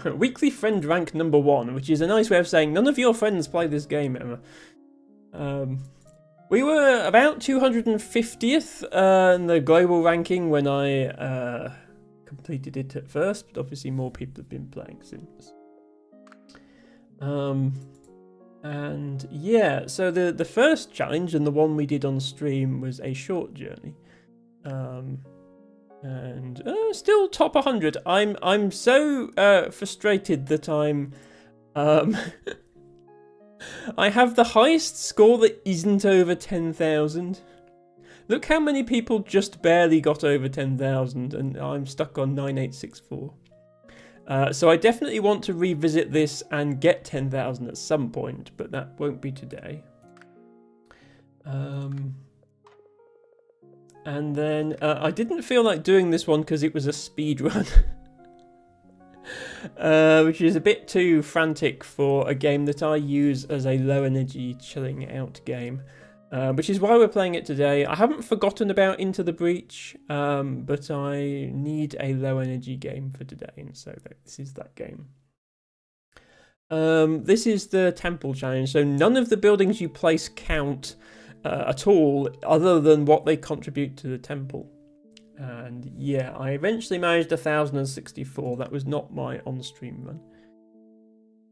Weekly friend rank number 1, which is a nice way of saying none of your friends play this game, Emma. We were about 250th in the global ranking when I completed it at first, but obviously more people have been playing since. And yeah, so the first challenge and the one we did on stream was a short journey. And still top 100. I'm so frustrated that I'm I have the highest score that isn't over 10,000. Look how many people just barely got over 10,000, and I'm stuck on 9864. So I definitely want to revisit this and get 10,000 at some point, but that won't be today. And then I didn't feel like doing this one because it was a speed run. Which is a bit too frantic for a game that I use as a low energy chilling out game, which is why we're playing it today. I haven't forgotten about Into the Breach, but I need a low energy game for today, and so this is that game. This is the temple challenge, so none of the buildings you place count at all other than what they contribute to the temple. And yeah, I eventually managed 1,064. That was not my on-stream run.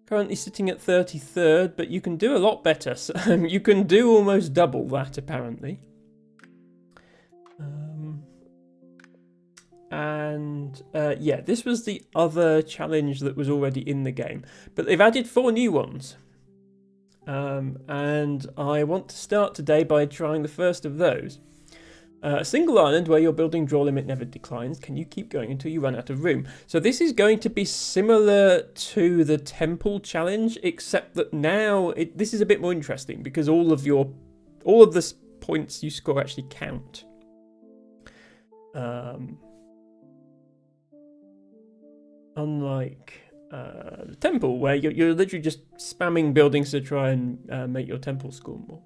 Currently sitting at 33rd, but you can do a lot better. So, you can do almost double that, apparently. Yeah, this was the other challenge that was already in the game. But they've added 4 new ones. And I want to start today by trying the first of those. A single island where your building draw limit never declines. Can you keep going until you run out of room? So this is going to be similar to the temple challenge, except that now this is a bit more interesting because all of the points you score actually count. Unlike the temple, where you're literally just spamming buildings to try and make your temple score more.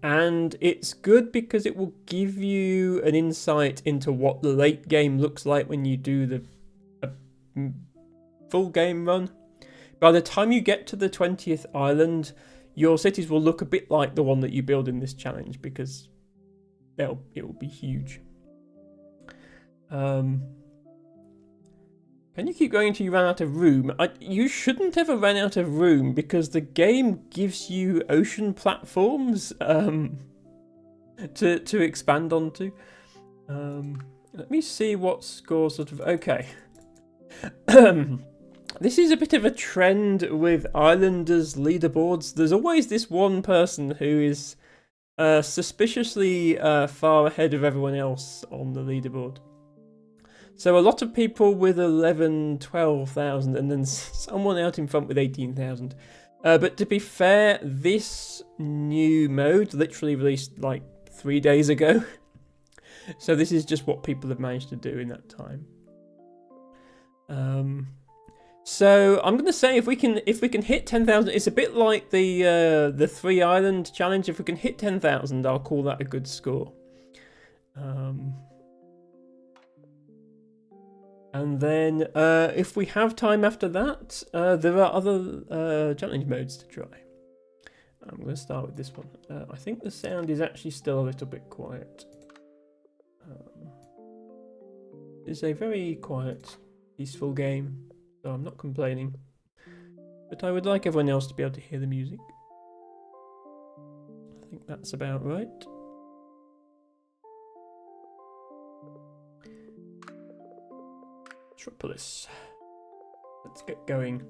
And it's good because it will give you an insight into what the late game looks like when you do the full game run. By the time you get to the 20th island, your cities will look a bit like the one that you build in this challenge because it will be huge. Can you keep going until you run out of room? You shouldn't ever run out of room because the game gives you ocean platforms to expand onto. Let me see what score sort of... Okay. This is a bit of a trend with Islanders leaderboards. There's always this one person who is suspiciously far ahead of everyone else on the leaderboard. So a lot of people with 11, 12,000 and then someone out in front with 18,000. But to be fair, this new mode literally released like 3 days ago. So this is just what people have managed to do in that time. So I'm going to say if we can hit 10,000, it's a bit like the 3 island challenge. If we can hit 10,000, I'll call that a good score. And then, if we have time after that, there are other challenge modes to try. I'm going to start with this one. I think the sound is actually still a little bit quiet. It's a very quiet, peaceful game, so I'm not complaining. But I would like everyone else to be able to hear the music. I think that's about right. Metropolis. Let's get going.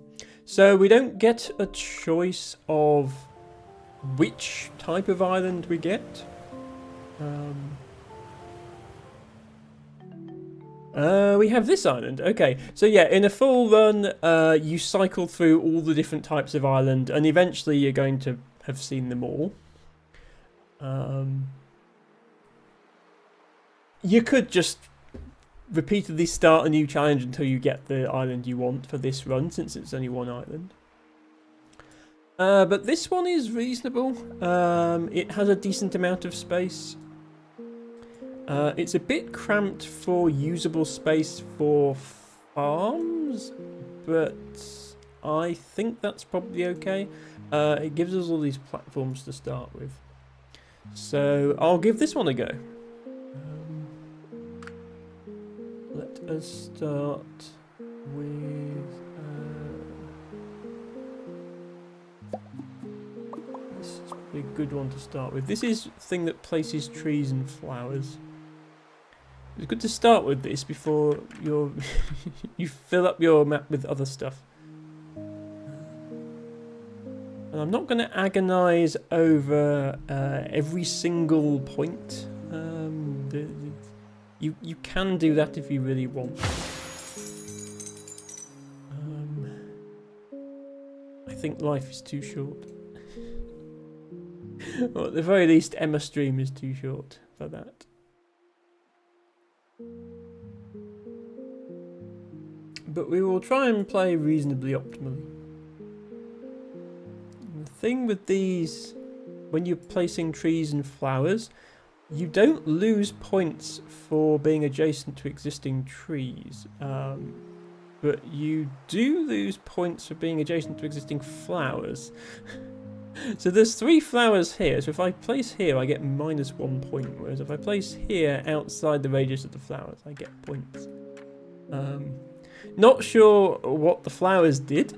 So we don't get a choice of which type of island we get. We have this island. Okay, so yeah, in a full run, you cycle through all the different types of island, and eventually you're going to have seen them all. You could just repeatedly start a new challenge until you get the island you want for this run, since it's only one island. But this one is reasonable. It has a decent amount of space. It's a bit cramped for usable space for farms, but I think that's probably okay. It gives us all these platforms to start with. So I'll give this one a go. Let us start with... this is probably a good one to start with. This is the thing that places trees and flowers. It's good to start with this before you fill up your map with other stuff. And I'm not going to agonise over every single point. You can do that if you really want. I think life is too short. Well, at the very least, Emma Stream is too short for that. But we will try and play reasonably optimally. The thing with these, when you're placing trees and flowers, you don't lose points for being adjacent to existing trees, but you do lose points for being adjacent to existing flowers. So there's 3 flowers here, so if I place here I get -1 point, whereas if I place here outside the radius of the flowers I get points. Not sure what the flowers did.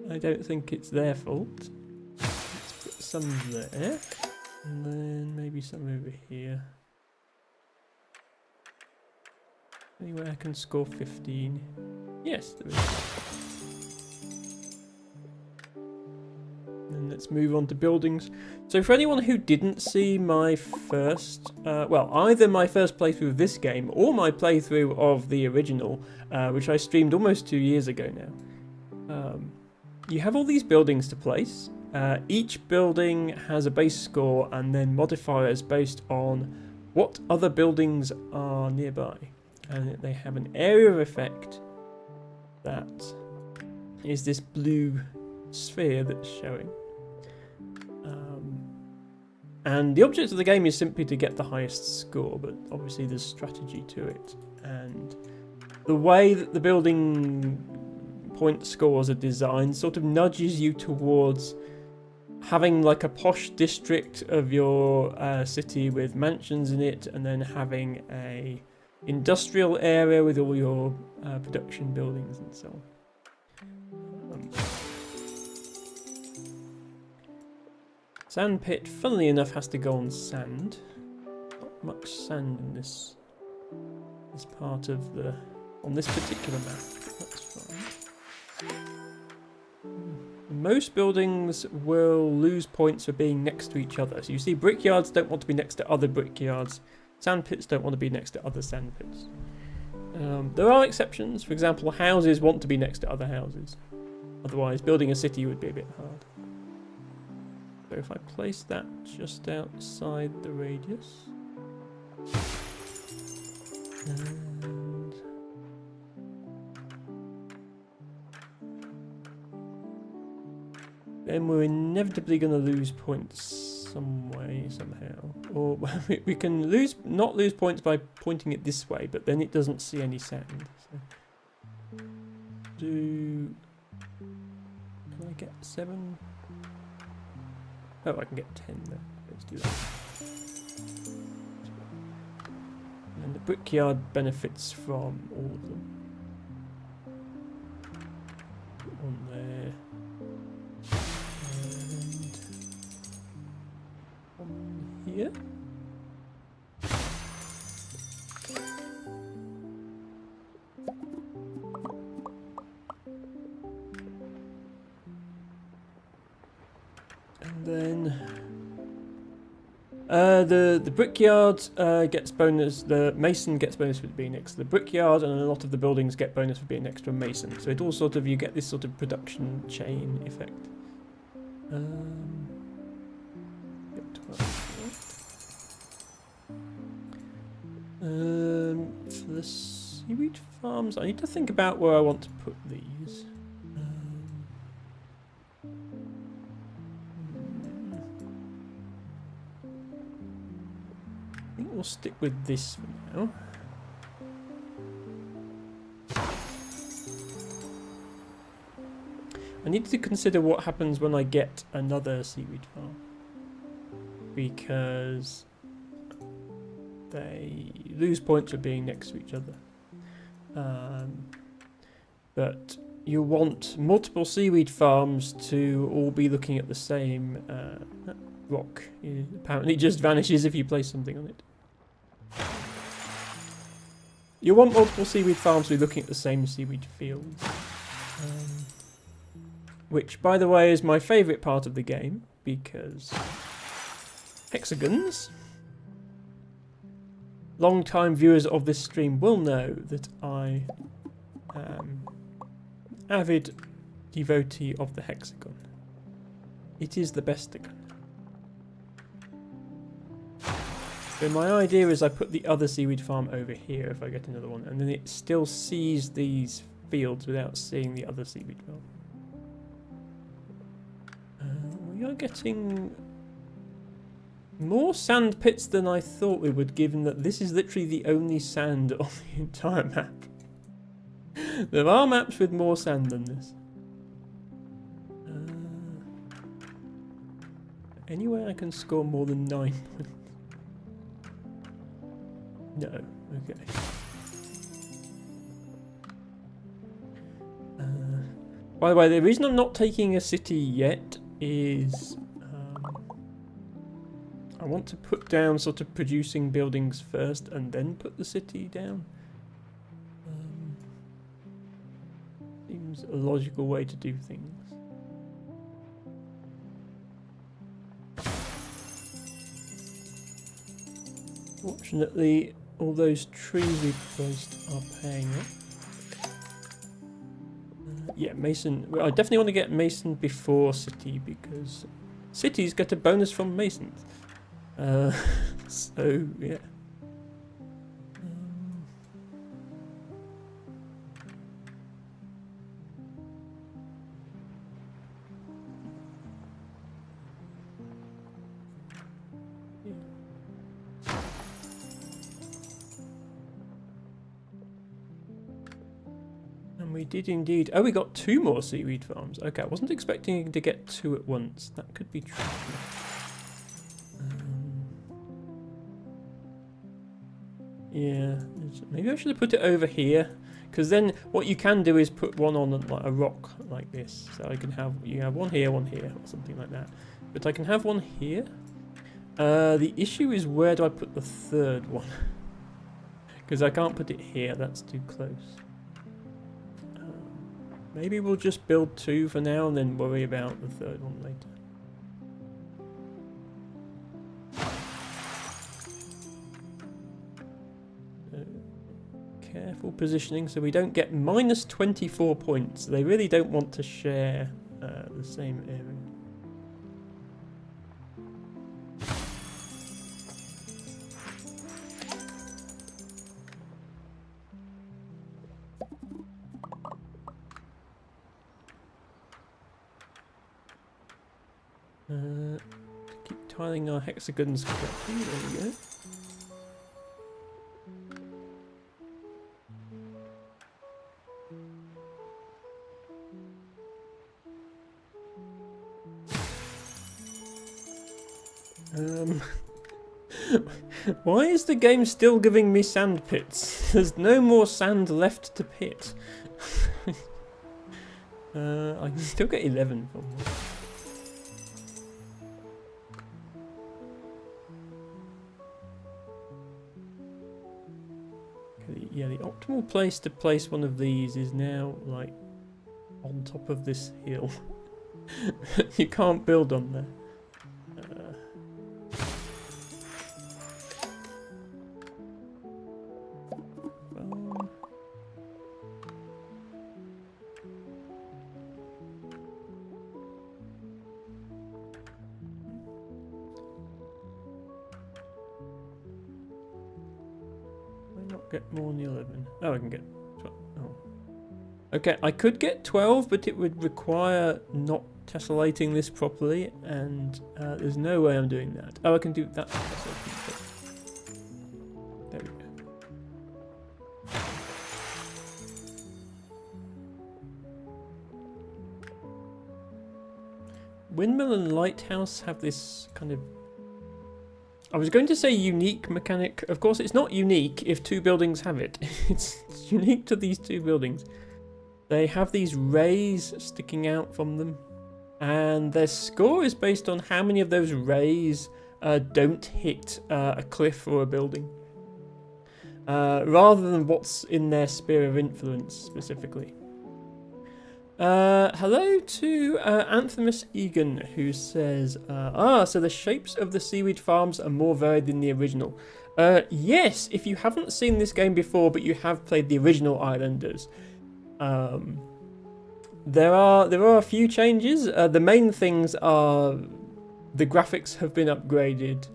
I don't think it's their fault. Let's put some there, and then maybe some over here. Anywhere I can score 15. Yes, there is. And let's move on to buildings. So for anyone who didn't see my first, well, either my first playthrough of this game or my playthrough of the original, which I streamed almost 2 years ago now, you have all these buildings to place. Each building has a base score and then modifiers based on what other buildings are nearby. And they have an area of effect that is this blue sphere that's showing. And the object of the game is simply to get the highest score, but obviously there's strategy to it. And the way that the building point scores are designed sort of nudges you towards having like a posh district of your city with mansions in it, and then having a industrial area with all your production buildings and so on. Sandpit, funnily enough, has to go on sand. Not much sand in this part of on this particular map. That's fine. Most buildings will lose points for being next to each other. So you see, brickyards don't want to be next to other brickyards. Sandpits don't want to be next to other sandpits. There are exceptions. For example, houses want to be next to other houses. Otherwise, building a city would be a bit hard. So if I place that just outside the radius, and then we're inevitably going to lose points some way, somehow. Or we can not lose points by pointing it this way, but then it doesn't see any sand. So can I get 7? Oh, I can get 10 then. Let's do that. And the brickyard benefits from all of them. Put one there. And one here. And then the brickyard gets bonus. The mason gets bonus for being next to the brickyard, and a lot of the buildings get bonus for being next to a mason. So it all sort of, you get this sort of production chain effect. For the seaweed farms, I need to think about where I want to put these. I think we'll stick with this for now. I need to consider what happens when I get another seaweed farm. Because they lose points for being next to each other. But you want multiple seaweed farms to all be looking at the same rock. It apparently just vanishes if you place something on it. You want multiple seaweed farms to be looking at the same seaweed fields. Which, by the way, is my favourite part of the game, because hexagons. Long-time viewers of this stream will know that I am avid devotee of the hexagon. It is the bestagon. So my idea is I put the other seaweed farm over here if I get another one, and then it still sees these fields without seeing the other seaweed farm. We are getting more sand pits than I thought we would, given that this is literally the only sand on the entire map. There are maps with more sand than this. Anyway, I can score more than 9 points. No, okay. By the way, the reason I'm not taking a city yet is I want to put down sort of producing buildings first and then put the city down. Seems a logical way to do things. Fortunately, all those trees we placed are paying off. Yeah, Mason. Well, I definitely want to get Mason before City because cities get a bonus from Masons. So yeah. We did indeed. Oh, we got 2 more seaweed farms. Okay, I wasn't expecting to get 2 at once. That could be tricky. Yeah, maybe I should have put it over here, because then what you can do is put one on like a rock like this. So I can have you have one here, or something like that. But I can have one here. The issue is where do I put the third one? Because I can't put it here. That's too close. Maybe we'll just build 2 for now and then worry about the third one later. Careful positioning so we don't get minus 24 points. They really don't want to share the same area. Keep tiling our hexagons correctly. There we go. Why is the game still giving me sand pits? There's no more sand left to pit. I can still get 11 from this. Yeah, the optimal place to place one of these is now, like, on top of this hill. You can't build on there. Get more than the 11. Oh, I can get 12. Oh. Okay, I could get 12, but it would require not tessellating this properly, and there's no way I'm doing that. Oh, I can do that. There we go. Windmill and Lighthouse have this kind of... I was going to say unique mechanic. Of course, it's not unique if two buildings have it. It's unique to these two buildings. They have these rays sticking out from them. And their score is based on how many of those rays don't hit a cliff or a building. Rather than what's in their sphere of influence specifically. Hello to Anthemus Egan, who says, so the shapes of the seaweed farms are more varied than the original. Yes, if you haven't seen this game before, but you have played the original Islanders, there are a few changes. The main things are the graphics have been upgraded,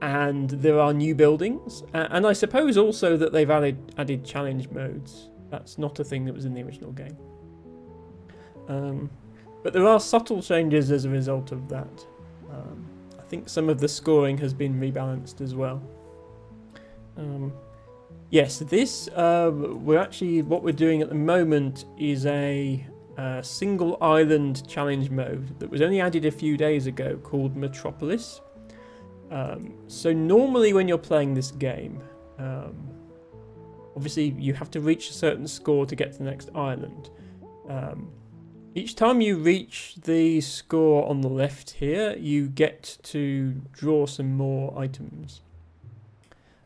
and there are new buildings, and I suppose also that they've added challenge modes. That's not a thing that was in the original game. But there are subtle changes as a result of that. I think some of the scoring has been rebalanced as well. Yes, this what we're doing at the moment is a single island challenge mode that was only added a few days ago called Metropolis. So normally when you're playing this game, obviously you have to reach a certain score to get to the next island. Each time you reach the score on the left here, you get to draw some more items.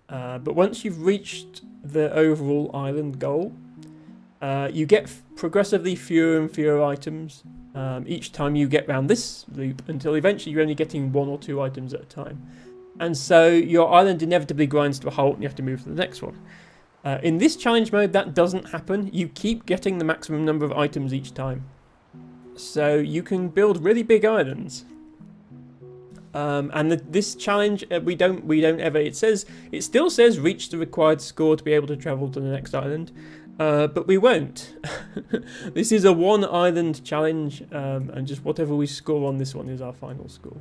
But once you've reached the overall island goal, you get progressively fewer and fewer items each time you get round this loop, until eventually you're only getting 1 or 2 items at a time. And so your island inevitably grinds to a halt and you have to move to the next one. In this challenge mode, that doesn't happen. You keep getting the maximum number of items each time. So you can build really big islands. And this challenge, we don't ever. It still says reach the required score to be able to travel to the next island, but we won't. This is a 1 island challenge, and just whatever we score on this one is our final score.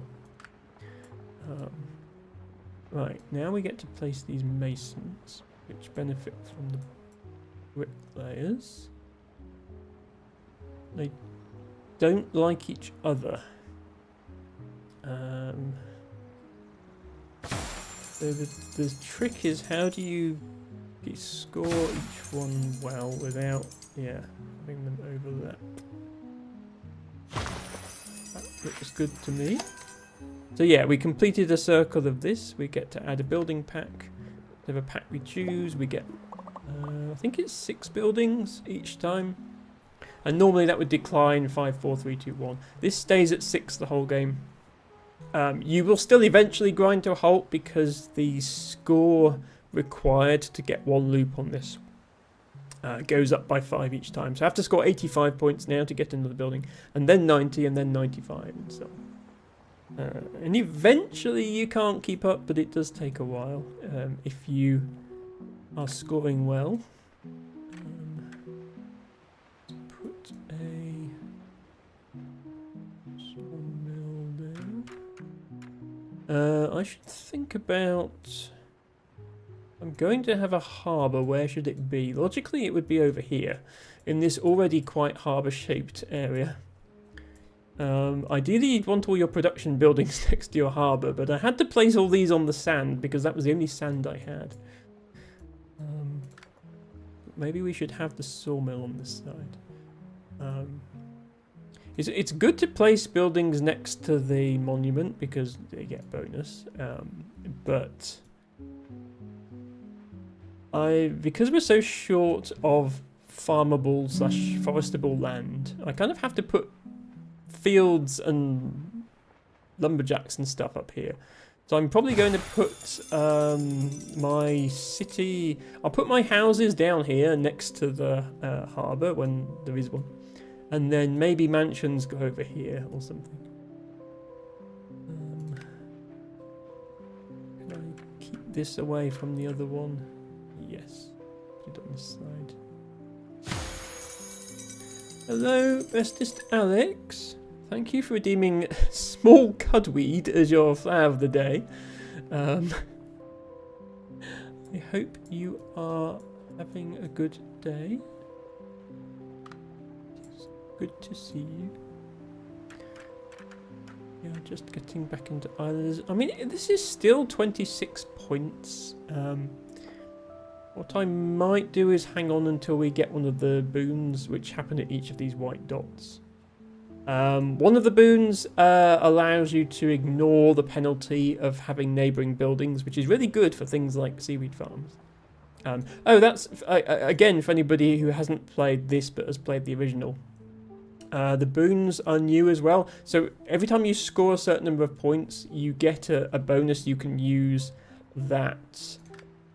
Right, now we get to place these masons, which benefit from the bricklayers. They don't like each other. So the trick is, how do you score each one well without, having them overlap? That looks good to me. So yeah, we completed a circle of this. We get to add a building pack. Whatever pack we choose, we get, I think it's 6 buildings each time. And normally that would decline 5, 4, 3, 2, 1. This stays at 6 the whole game. You will still eventually grind to a halt because the score required to get 1 loop on this goes up by 5 each time. So I have to score 85 points now to get another building, and then 90, and then 95, and so on. And eventually you can't keep up, but it does take a while if you are scoring well. Put a sawmill there. I should think about... I'm going to have a harbour. Where should it be? Logically it would be over here, in this already quite harbour-shaped area. Ideally you'd want all your production buildings next to your harbour, but I had to place all these on the sand because that was the only sand I had. Maybe we should have the sawmill on this side. It's good to place buildings next to the monument because they get bonus, but because we're so short of farmable / forestable land, I kind of have to put fields and lumberjacks and stuff up here. So I'm probably going to put my city... I'll put my houses down here next to the harbour when there is one. And then maybe mansions go over here or something. Can I keep this away from the other one? Yes. Put it on this side. Hello, bestest Alex. Thank you for redeeming small cudweed as your flower of the day. I hope you are having a good day. It's good to see you. Yeah, just getting back into islands. I mean, this is still 26 points. What I might do is hang on until we get one of the boons which happen at each of these white dots. One of the boons allows you to ignore the penalty of having neighbouring buildings, which is really good for things like seaweed farms. Oh, that's, again, for anybody who hasn't played this but has played the original. The boons are new as well. So every time you score a certain number of points, you get a bonus you can use that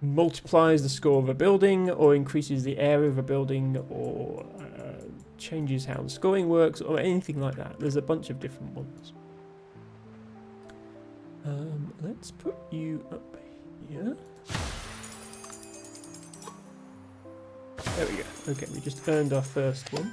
multiplies the score of a building, or increases the area of a building, or changes how the scoring works, or anything like that. There's a bunch of different ones. Let's put you up here. There we go. Okay, we just earned our first one.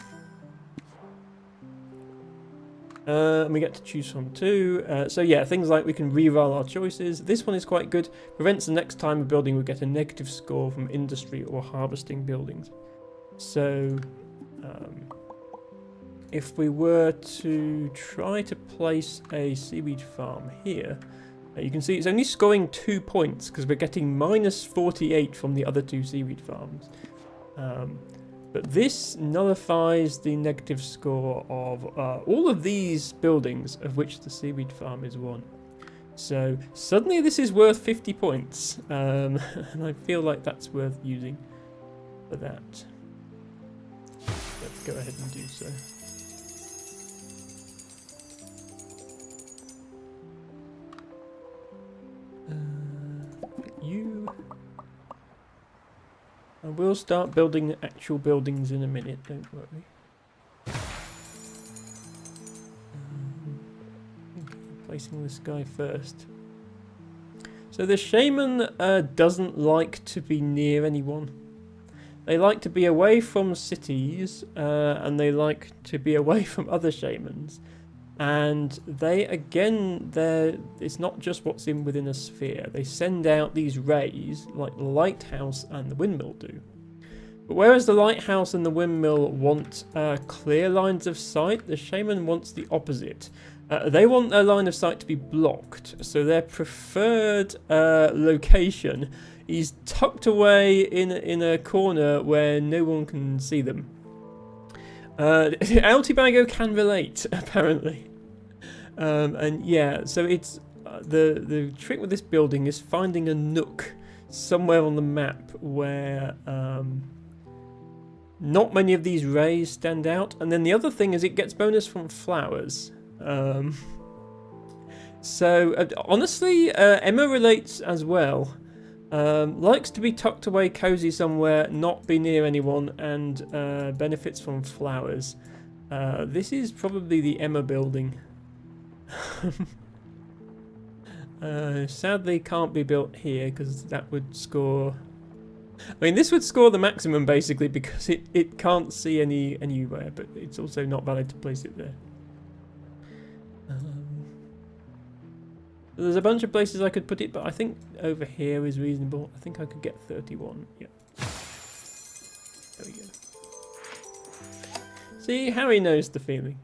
And we get to choose from two. So yeah, things like we can re-roll our choices. This one is quite good. Prevents the next time a building would get a negative score from industry or harvesting buildings. So if we were to try to place a seaweed farm here, you can see it's only scoring 2 points because we're getting minus 48 from the other two seaweed farms. But this nullifies the negative score of all of these buildings, of which the seaweed farm is one. So suddenly this is worth 50 points, and I feel like that's worth using for that. Let's go ahead and do so. You... I will start building actual buildings in a minute, don't worry. Placing this guy first. So the shaman doesn't like to be near anyone. They like to be away from cities, and they like to be away from other shamans. And they, again, it's not just what's within a sphere. They send out these rays, like the lighthouse and the windmill do. But whereas the lighthouse and the windmill want clear lines of sight, the shaman wants the opposite. They want their line of sight to be blocked, so their preferred location is tucked away in a corner where no one can see them. Altibago can relate, apparently. And yeah, so it's the trick with this building is finding a nook somewhere on the map where not many of these rays stand out. And then the other thing is it gets bonus from flowers. Honestly, Emma relates as well. Likes to be tucked away cozy somewhere, not be near anyone, and benefits from flowers. This is probably the Emma building. Sadly can't be built here because that would score... I mean, this would score the maximum basically because it can't see anywhere, but it's also not valid to place it there. There's a bunch of places I could put it, but I think over here is reasonable. I think I could get 31. Yeah. There we go. See, Harry knows the feeling.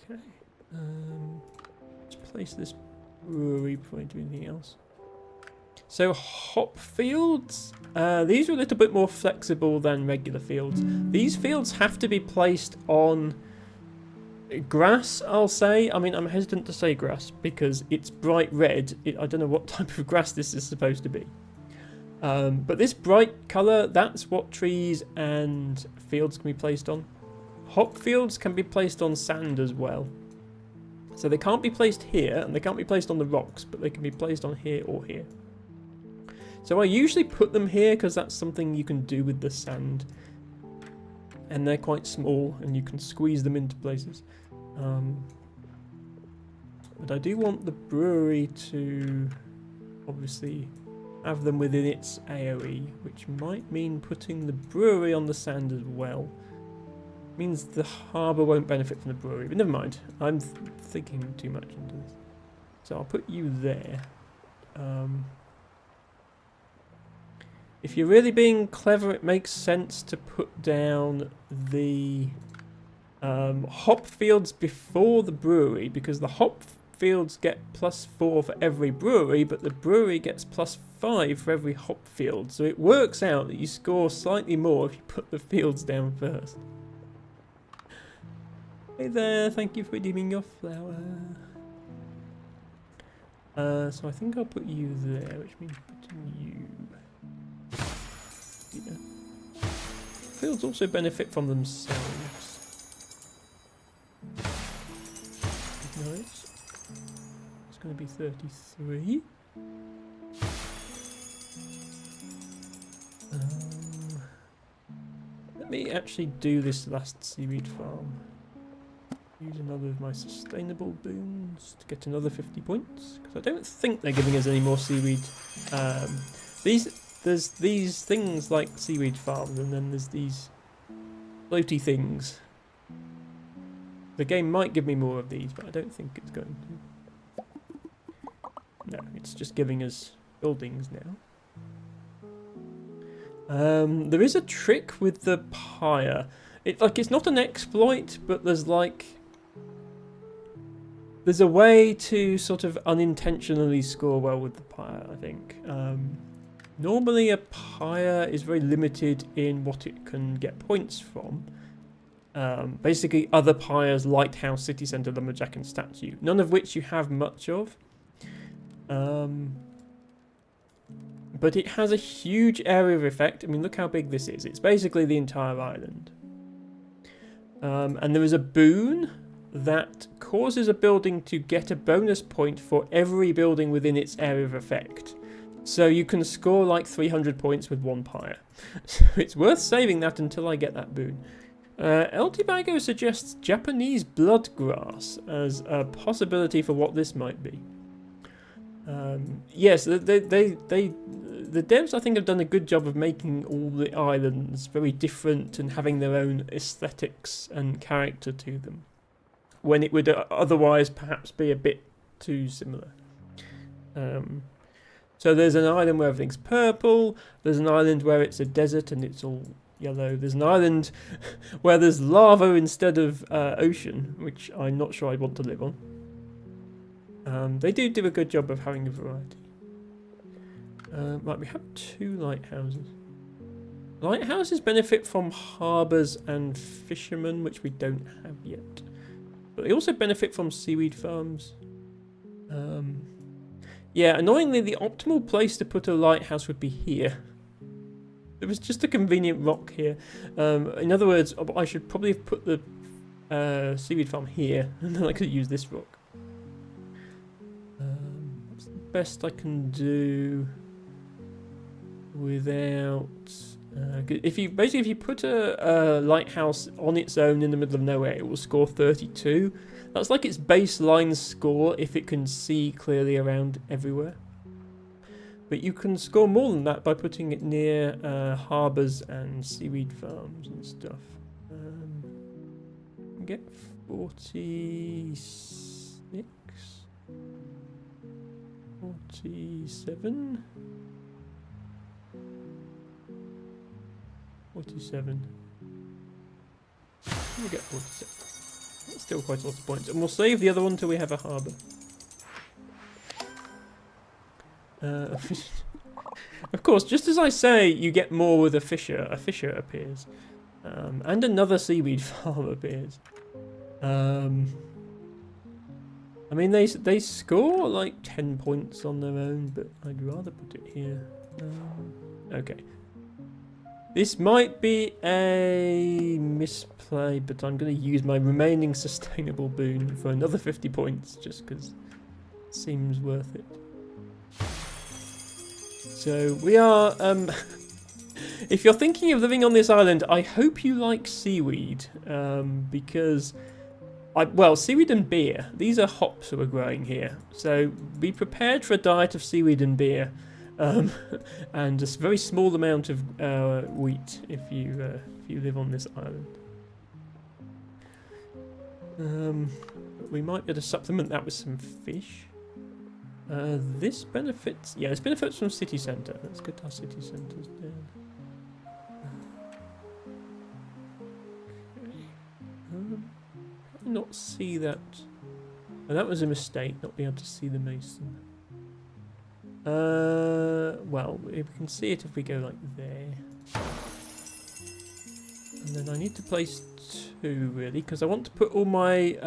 Okay. Let's place this brewery before I do anything else. So hop fields, these are a little bit more flexible than regular fields. These fields have to be placed on grass, I'll say. I mean, I'm hesitant to say grass because it's bright red. I don't know what type of grass this is supposed to be. But this bright colour, that's what trees and fields can be placed on. Hop fields can be placed on sand as well. So they can't be placed here, and they can't be placed on the rocks, but they can be placed on here or here. So I usually put them here because that's something you can do with the sand. And they're quite small, and you can squeeze them into places. But I do want the brewery to obviously have them within its AoE, which might mean putting the brewery on the sand as well. Means the harbour won't benefit from the brewery, but never mind. I'm thinking too much into this. So I'll put you there. If you're really being clever, it makes sense to put down the hop fields before the brewery, because the hop fields get +4 for every brewery, but the brewery gets +5 for every hop field. So it works out that you score slightly more if you put the fields down first. Hey there, thank you for redeeming your flower. So I think I'll put you there, which means putting you here. Fields also benefit from themselves. Nice. It's going to be 33. Let me actually do this last seaweed farm. Use another of my sustainable boons to get another 50 points, because I don't think they're giving us any more seaweed. There's these things like seaweed farms, and then there's these floaty things. The game might give me more of these, but I don't think it's going to. No, it's just giving us buildings now. There is a trick with the pyre. It's not an exploit, but there's a way to sort of unintentionally score well with the pyre, I think. Normally a pyre is very limited in what it can get points from. Basically other pyres, lighthouse, city centre, lumberjack and statue, none of which you have much of. But it has a huge area of effect. I mean, look how big this is. It's basically the entire island. And there is a boon that causes a building to get a bonus point for every building within its area of effect. So you can score like 300 points with one pyre. So it's worth saving that until I get that boon. Eltibago suggests Japanese bloodgrass as a possibility for what this might be. Yes, the devs I think have done a good job of making all the islands very different and having their own aesthetics and character to them, when it would otherwise perhaps be a bit too similar. So there's an island where everything's purple, there's an island where it's a desert and it's all yellow, there's an island where there's lava instead of ocean, which I'm not sure I'd want to live on. They do a good job of having a variety. Right, we have 2 lighthouses. Lighthouses benefit from harbours and fishermen, which we don't have yet. But they also benefit from seaweed farms. Yeah, annoyingly, the optimal place to put a lighthouse would be here. There was just a convenient rock here. In other words, I should probably have put the seaweed farm here, and then I could use this rock. What's the best I can do without... if you put a lighthouse on its own in the middle of nowhere, it will score 32. That's like its baseline score if it can see clearly around everywhere. But you can score more than that by putting it near harbours and seaweed farms and stuff. Get 46, 47. 47. We'll get 47. That's still quite a lot of points. And we'll save the other one till we have a harbour. Of course, just as I say, you get more with a fisher appears. And another seaweed farm appears. I mean, they score like 10 points on their own, but I'd rather put it here. Okay. This might be a misplay, but I'm going to use my remaining sustainable boon for another 50 points, just because it seems worth it. So we are... if you're thinking of living on this island, I hope you like seaweed, because... well, seaweed and beer. These are hops that we're growing here. So be prepared for a diet of seaweed and beer. And a very small amount of wheat if you live on this island. We might be able to supplement that with some fish. This benefits... yeah, this benefits from city centre. Let's get our city centres down. Okay. not see that? Oh, that was a mistake, not being able to see the mason. Well, we can see it if we go like there. And then I need to place 2, really, because I want to put all my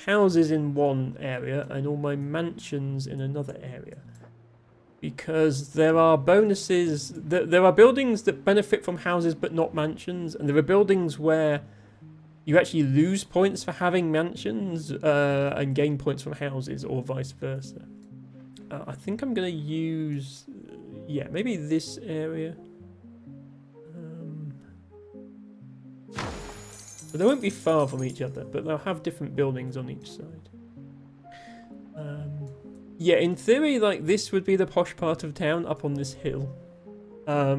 houses in one area and all my mansions in another area. Because there are bonuses, there are buildings that benefit from houses but not mansions, and there are buildings where you actually lose points for having mansions and gain points from houses, or vice versa. I think I'm going to use, yeah, maybe this area. So they won't be far from each other, but they'll have different buildings on each side. Yeah, in theory, like, this would be the posh part of town up on this hill. I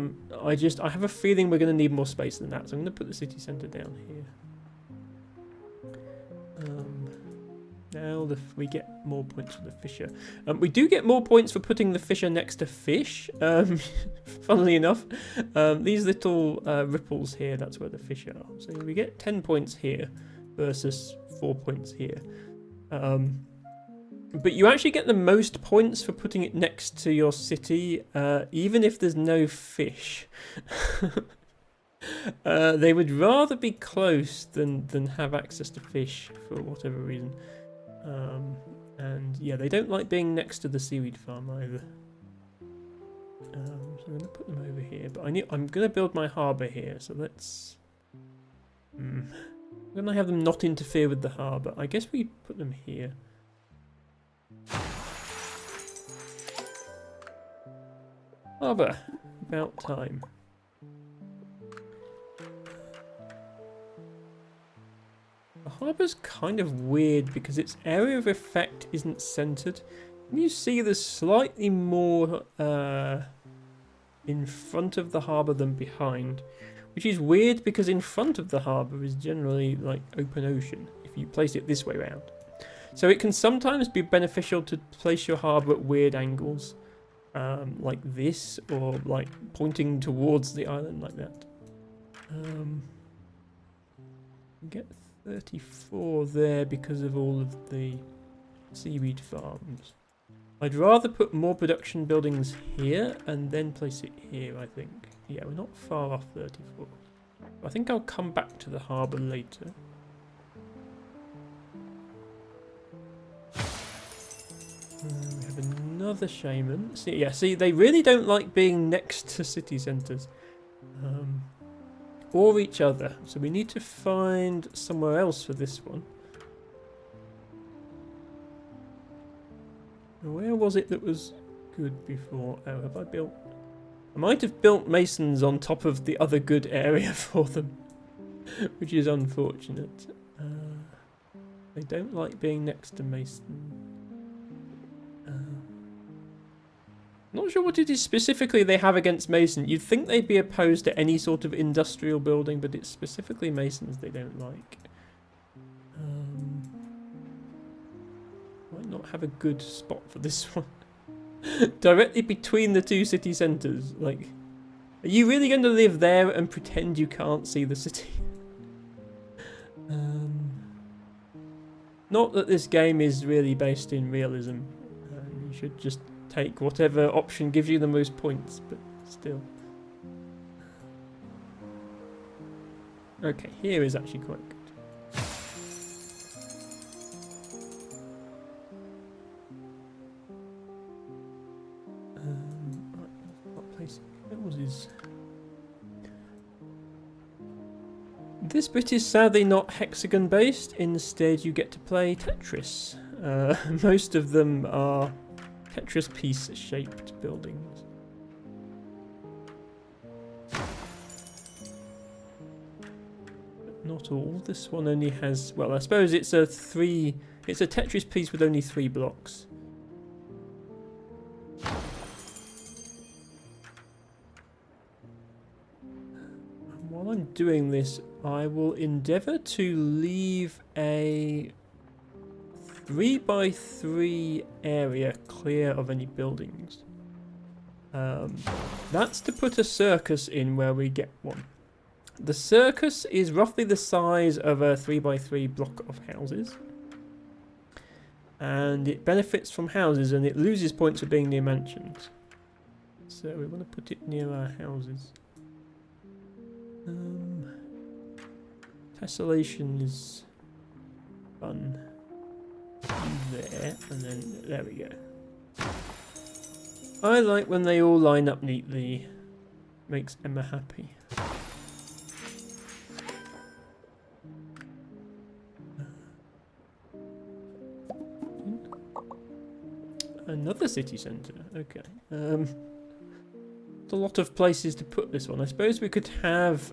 have a feeling we're going to need more space than that, so I'm going to put the city centre down here. Now we get more points for the fisher. We do get more points for putting the fisher next to fish. Funnily enough, these little ripples here, that's where the fish are. So we get 10 points here versus 4 points here. But you actually get the most points for putting it next to your city, even if there's no fish. They would rather be close than have access to fish for whatever reason. And yeah, they don't like being next to the seaweed farm either. So I'm going to put them over here. But I'm going to build my harbour here, so let's... I'm going to have them not interfere with the harbour. I guess we put them here. Harbour. About time. The harbour's kind of weird because its area of effect isn't centred. Can you see there's slightly more in front of the harbour than behind? Which is weird because in front of the harbour is generally like open ocean if you place it this way around. So it can sometimes be beneficial to place your harbour at weird angles. Like this, or like pointing towards the island like that. Get 34 there because of all of the seaweed farms. I'd rather put more production buildings here and then place it here, I think. Yeah, we're not far off 34. I think I'll come back to the harbour later. We have another shaman. See, they really don't like being next to city centres. Or each other. So we need to find somewhere else for this one. Where was it that was good before? Oh, have I built... I might have built masons on top of the other good area for them. Which is unfortunate. They don't like being next to masons. Not sure what it is specifically they have against Mason. You'd think they'd be opposed to any sort of industrial building, but it's specifically Masons they don't like. Might not have a good spot for this one. Directly between the two city centres. Like, are you really going to live there and pretend you can't see the city? Not that this game is really based in realism. You should just take whatever option gives you the most points, but still. Okay, here is actually quite good. Right, what place houses? This bit is sadly not hexagon based, instead you get to play Tetris. Most of them are Tetris piece shaped buildings. But not all. This one only has, well, I suppose it's a Tetris piece with only 3 blocks. And while I'm doing this, I will endeavour to leave a 3x3 area clear of any buildings. That's to put a circus in where we get one. The circus is roughly the size of a 3x3 block of houses. And it benefits from houses and it loses points for being near mansions. So we want to put it near our houses. Tessellation is fun. There, and then there we go. I like when they all line up neatly. Makes Emma happy. Another city centre. Okay. A lot of places to put this one. I suppose we could have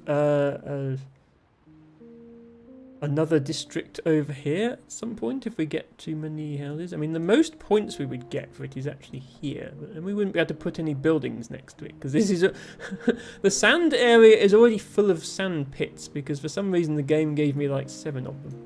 another district over here at some point if we get too many houses. I mean, the most points we would get for it is actually here, and we wouldn't be able to put any buildings next to it because this is the sand area is already full of sand pits because for some reason the game gave me like 7 of them.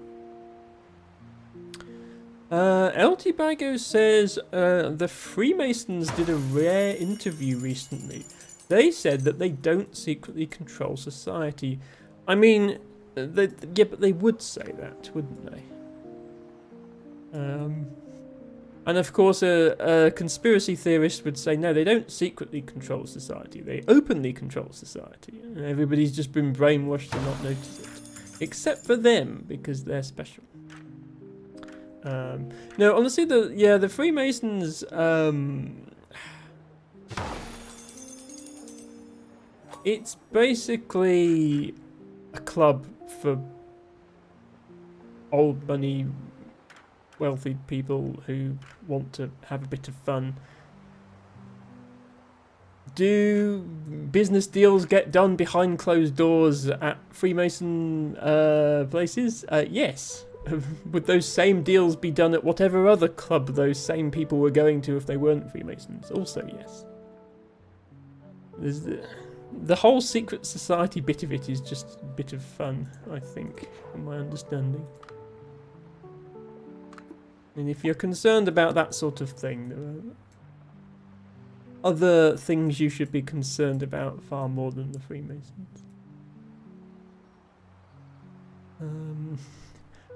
LT Bago says the Freemasons did a rare interview recently. They said that they don't secretly control society. I mean, yeah, but they would say that, wouldn't they? And of course, a conspiracy theorist would say, no, they don't secretly control society. They openly control society. And everybody's just been brainwashed to not notice it. Except for them, because they're special. No, honestly, the Freemasons, it's basically a club for old money, wealthy people who want to have a bit of fun. Do business deals get done behind closed doors at Freemason places? Yes. Would those same deals be done at whatever other club those same people were going to if they weren't Freemasons? Also, yes. There's the whole secret society bit of it is just a bit of fun, I think, from my understanding. And if you're concerned about that sort of thing, there are other things you should be concerned about far more than the Freemasons.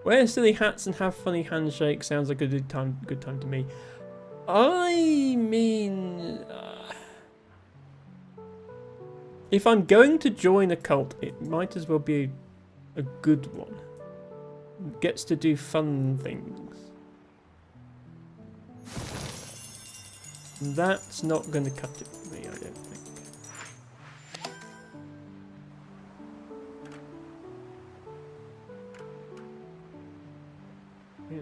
Wear silly hats and have funny handshakes sounds like a good time to me. I mean, if I'm going to join a cult, it might as well be a good one. It gets to do fun things. That's not going to cut it for me, I don't think. Yeah.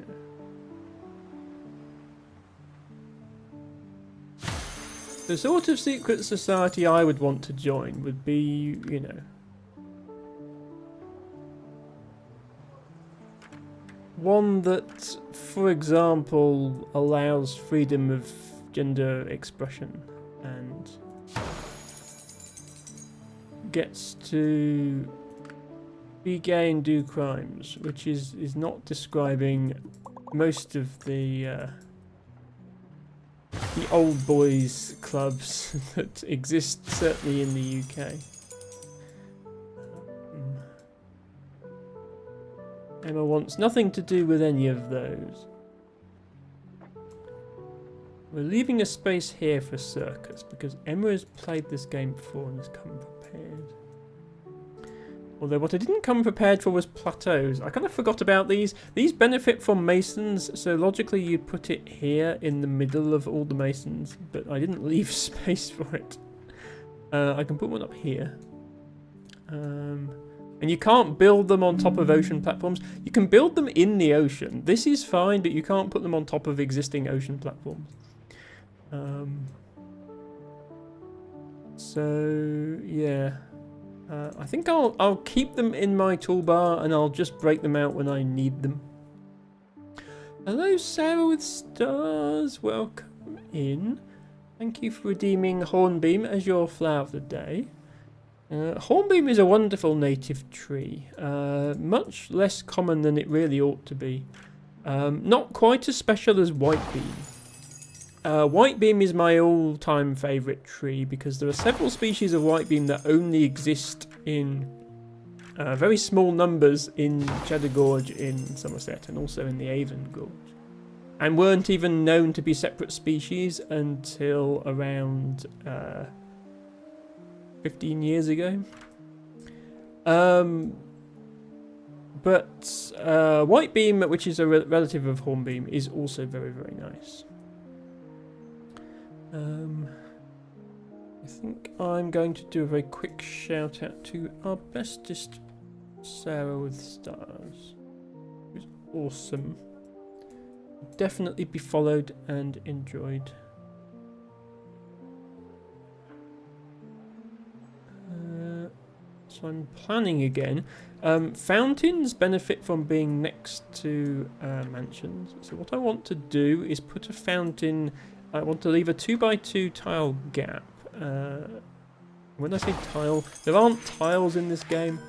The sort of secret society I would want to join would be, you know, one that, for example, allows freedom of gender expression and gets to be gay and do crimes, which is not describing most of the old boys clubs that exist, certainly in the UK. Emma wants nothing to do with any of those. We're leaving a space here for circus because Emma has played this game before and has come prepared. Although what I didn't come prepared for was plateaus. I kind of forgot about these. These benefit from masons, so logically you'd put it here in the middle of all the masons, but I didn't leave space for it. I can put one up here. And you can't build them on top of ocean platforms. You can build them in the ocean. This is fine, but you can't put them on top of existing ocean platforms. So, yeah. I think I'll keep them in my toolbar and I'll just break them out when I need them. Hello, Sarah with stars. Welcome in. Thank you for redeeming Hornbeam as your flower of the day. Hornbeam is a wonderful native tree. Much less common than it really ought to be. Not quite as special as Whitebeam. Whitebeam is my all-time favourite tree because there are several species of Whitebeam that only exist in very small numbers in Cheddar Gorge in Somerset and also in the Avon Gorge, and weren't even known to be separate species until around 15 years ago. But Whitebeam, which is a relative of Hornbeam, is also very, very nice. I think I'm going to do a very quick shout out to our bestest Sarah with Stars, who's awesome. Definitely be followed and enjoyed. So I'm planning again. Fountains benefit from being next to mansions. So what I want to do is put a fountain. I want to leave a 2x2 tile gap. When I say tile, there aren't tiles in this game.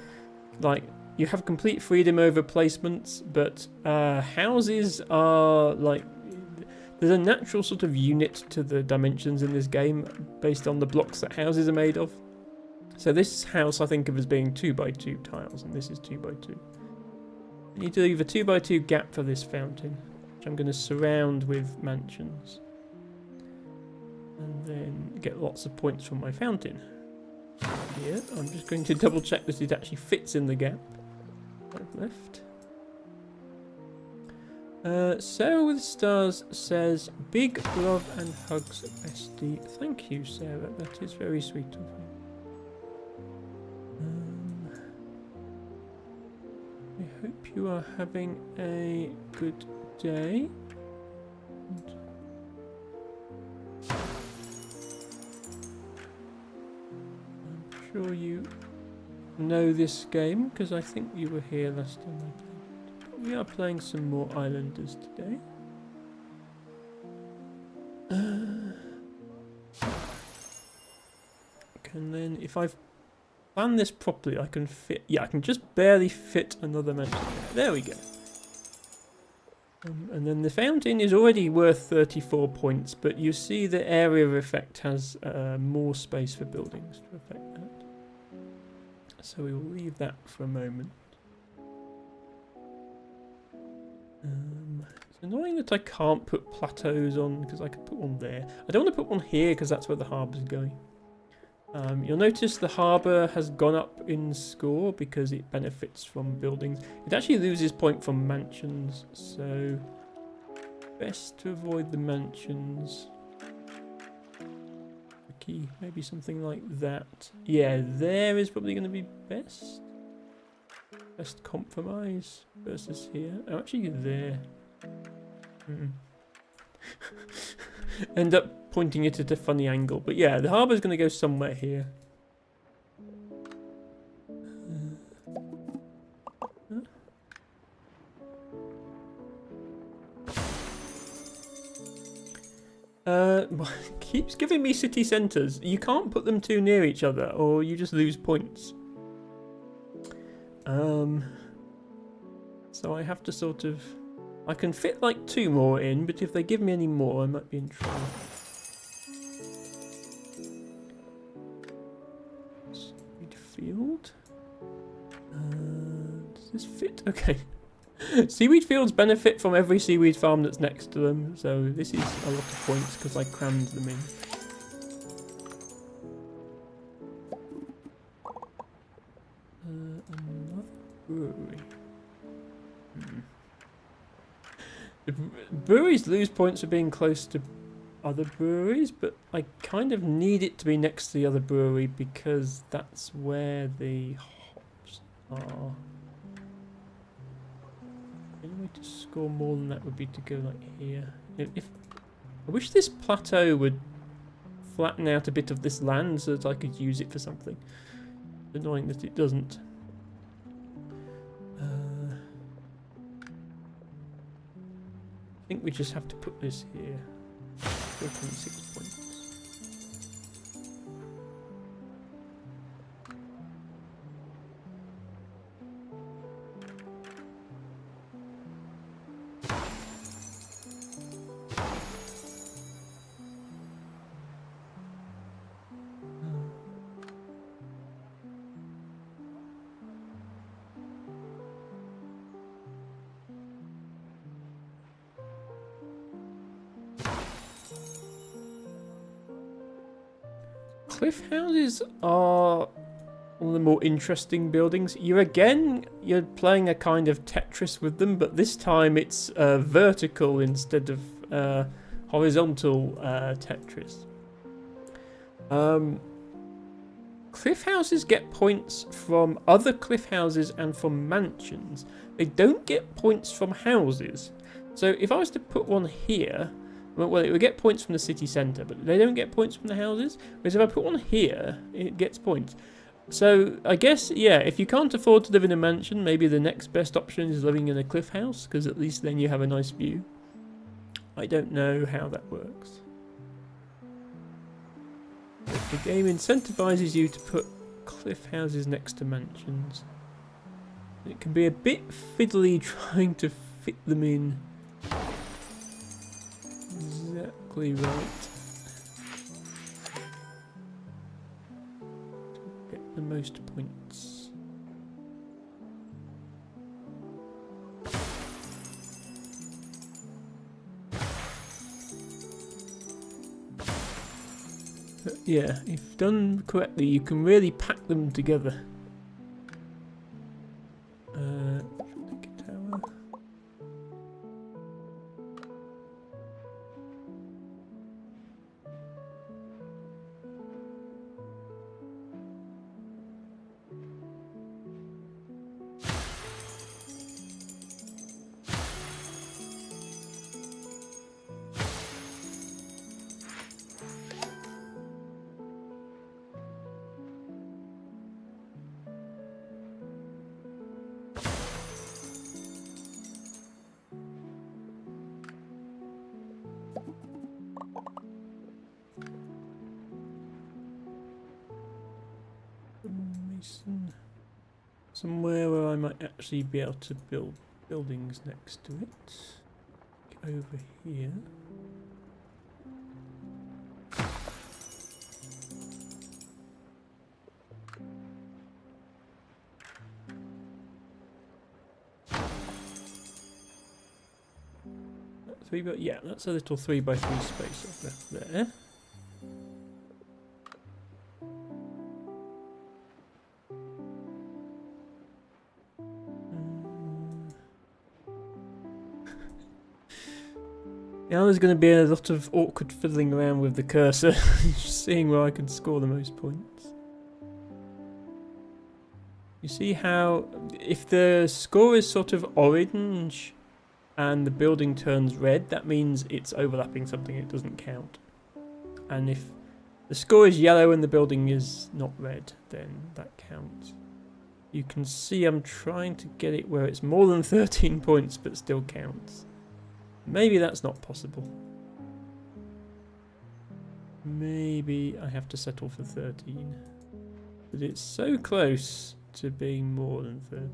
Like, you have complete freedom over placements, but houses are like, there's a natural sort of unit to the dimensions in this game based on the blocks that houses are made of. So this house I think of as being 2x2 tiles, and this is 2x2. I need to leave a 2x2 gap for this fountain, which I'm going to surround with mansions. And then get lots of points from my fountain. Here, I'm just going to double check that it actually fits in the gap I've left. Sarah with Stars says, "Big love and hugs, bestie." Thank you, Sarah. That is very sweet of you. I hope you are having a good day. I'm sure you know this game because I think you were here last time I played. But we are playing some more Islanders today. And then if I've planned this properly, I can fit... Yeah, I can just barely fit another mansion. There we go. And then the fountain is already worth 34 points, but you see the area of effect has more space for buildings to affect that. So we will leave that for a moment. It's annoying that I can't put plateaus on, because I could put one there. I don't want to put one here because that's where the harbour's going. You'll notice the harbour has gone up in score because it benefits from buildings. It actually loses point from mansions, so best to avoid the mansions. Tricky, maybe something like that. Yeah, there is probably going to be best. Best compromise versus here. Oh, actually there. End up pointing it at a funny angle, but yeah, the harbour's going to go somewhere here. Keeps giving me city centres. You can't put them too near each other, or you just lose points. So I have to sort of... I can fit like 2 more in, but if they give me any more, I might be in trouble. Seaweed field. Does this fit? Okay. Seaweed fields benefit from every seaweed farm that's next to them, so this is a lot of points because I crammed them in. Another brewery. The breweries lose points for being close to other breweries, but I kind of need it to be next to the other brewery because that's where the hops are. The only way to score more than that would be to go like here. I wish this plateau would flatten out a bit of this land so that I could use it for something. It's annoying that it doesn't. I think we just have to put this here. 4.6 points. cliff houses are one of the more interesting buildings. You're playing a kind of Tetris with them, but this time it's vertical instead of horizontal Tetris. Cliff houses get points from other cliff houses and from mansions. They don't get points from houses. So if I was to put one here, well, it would get points from the city centre, but they don't get points from the houses. Whereas if I put one here, it gets points. So I guess, yeah, if you can't afford to live in a mansion, maybe the next best option is living in a cliff house, because at least then you have a nice view. I don't know how that works. But the game incentivizes you to put cliff houses next to mansions. It can be a bit fiddly trying to fit them in exactly right. To get the most points. But yeah, if done correctly, you can really pack them together. Tower. Mason. Somewhere where I might actually be able to build buildings next to it. Get over here. Yeah, that's a little 3x3 space I've left there. Now there's going to be a lot of awkward fiddling around with the cursor, just seeing where I can score the most points. You see how, if the score is sort of orange and the building turns red, that means it's overlapping something, it doesn't count. And if the score is yellow and the building is not red, then that counts. You can see I'm trying to get it where it's more than 13 points but still counts. Maybe that's not possible. Maybe I have to settle for 13. But it's so close to being more than 13.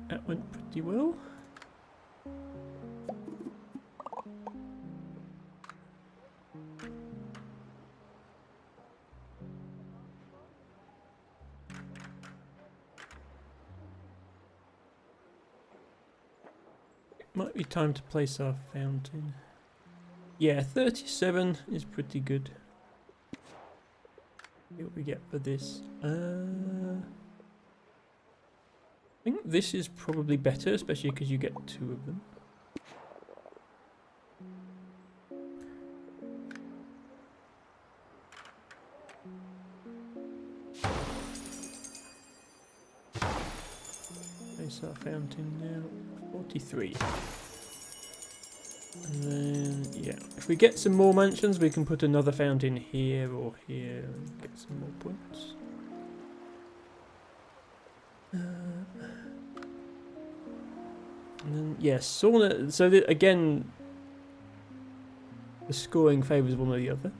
That went pretty well. It might be time to place our fountain. Yeah, 37 is pretty good. See what we get for this. I think this is probably better, especially because you get 2 of them. Place our fountain now. 43. And then, yeah, if we get some more mansions, we can put another fountain here or here and get some more points. And then, yes, sauna. So again, the scoring favours one or the other.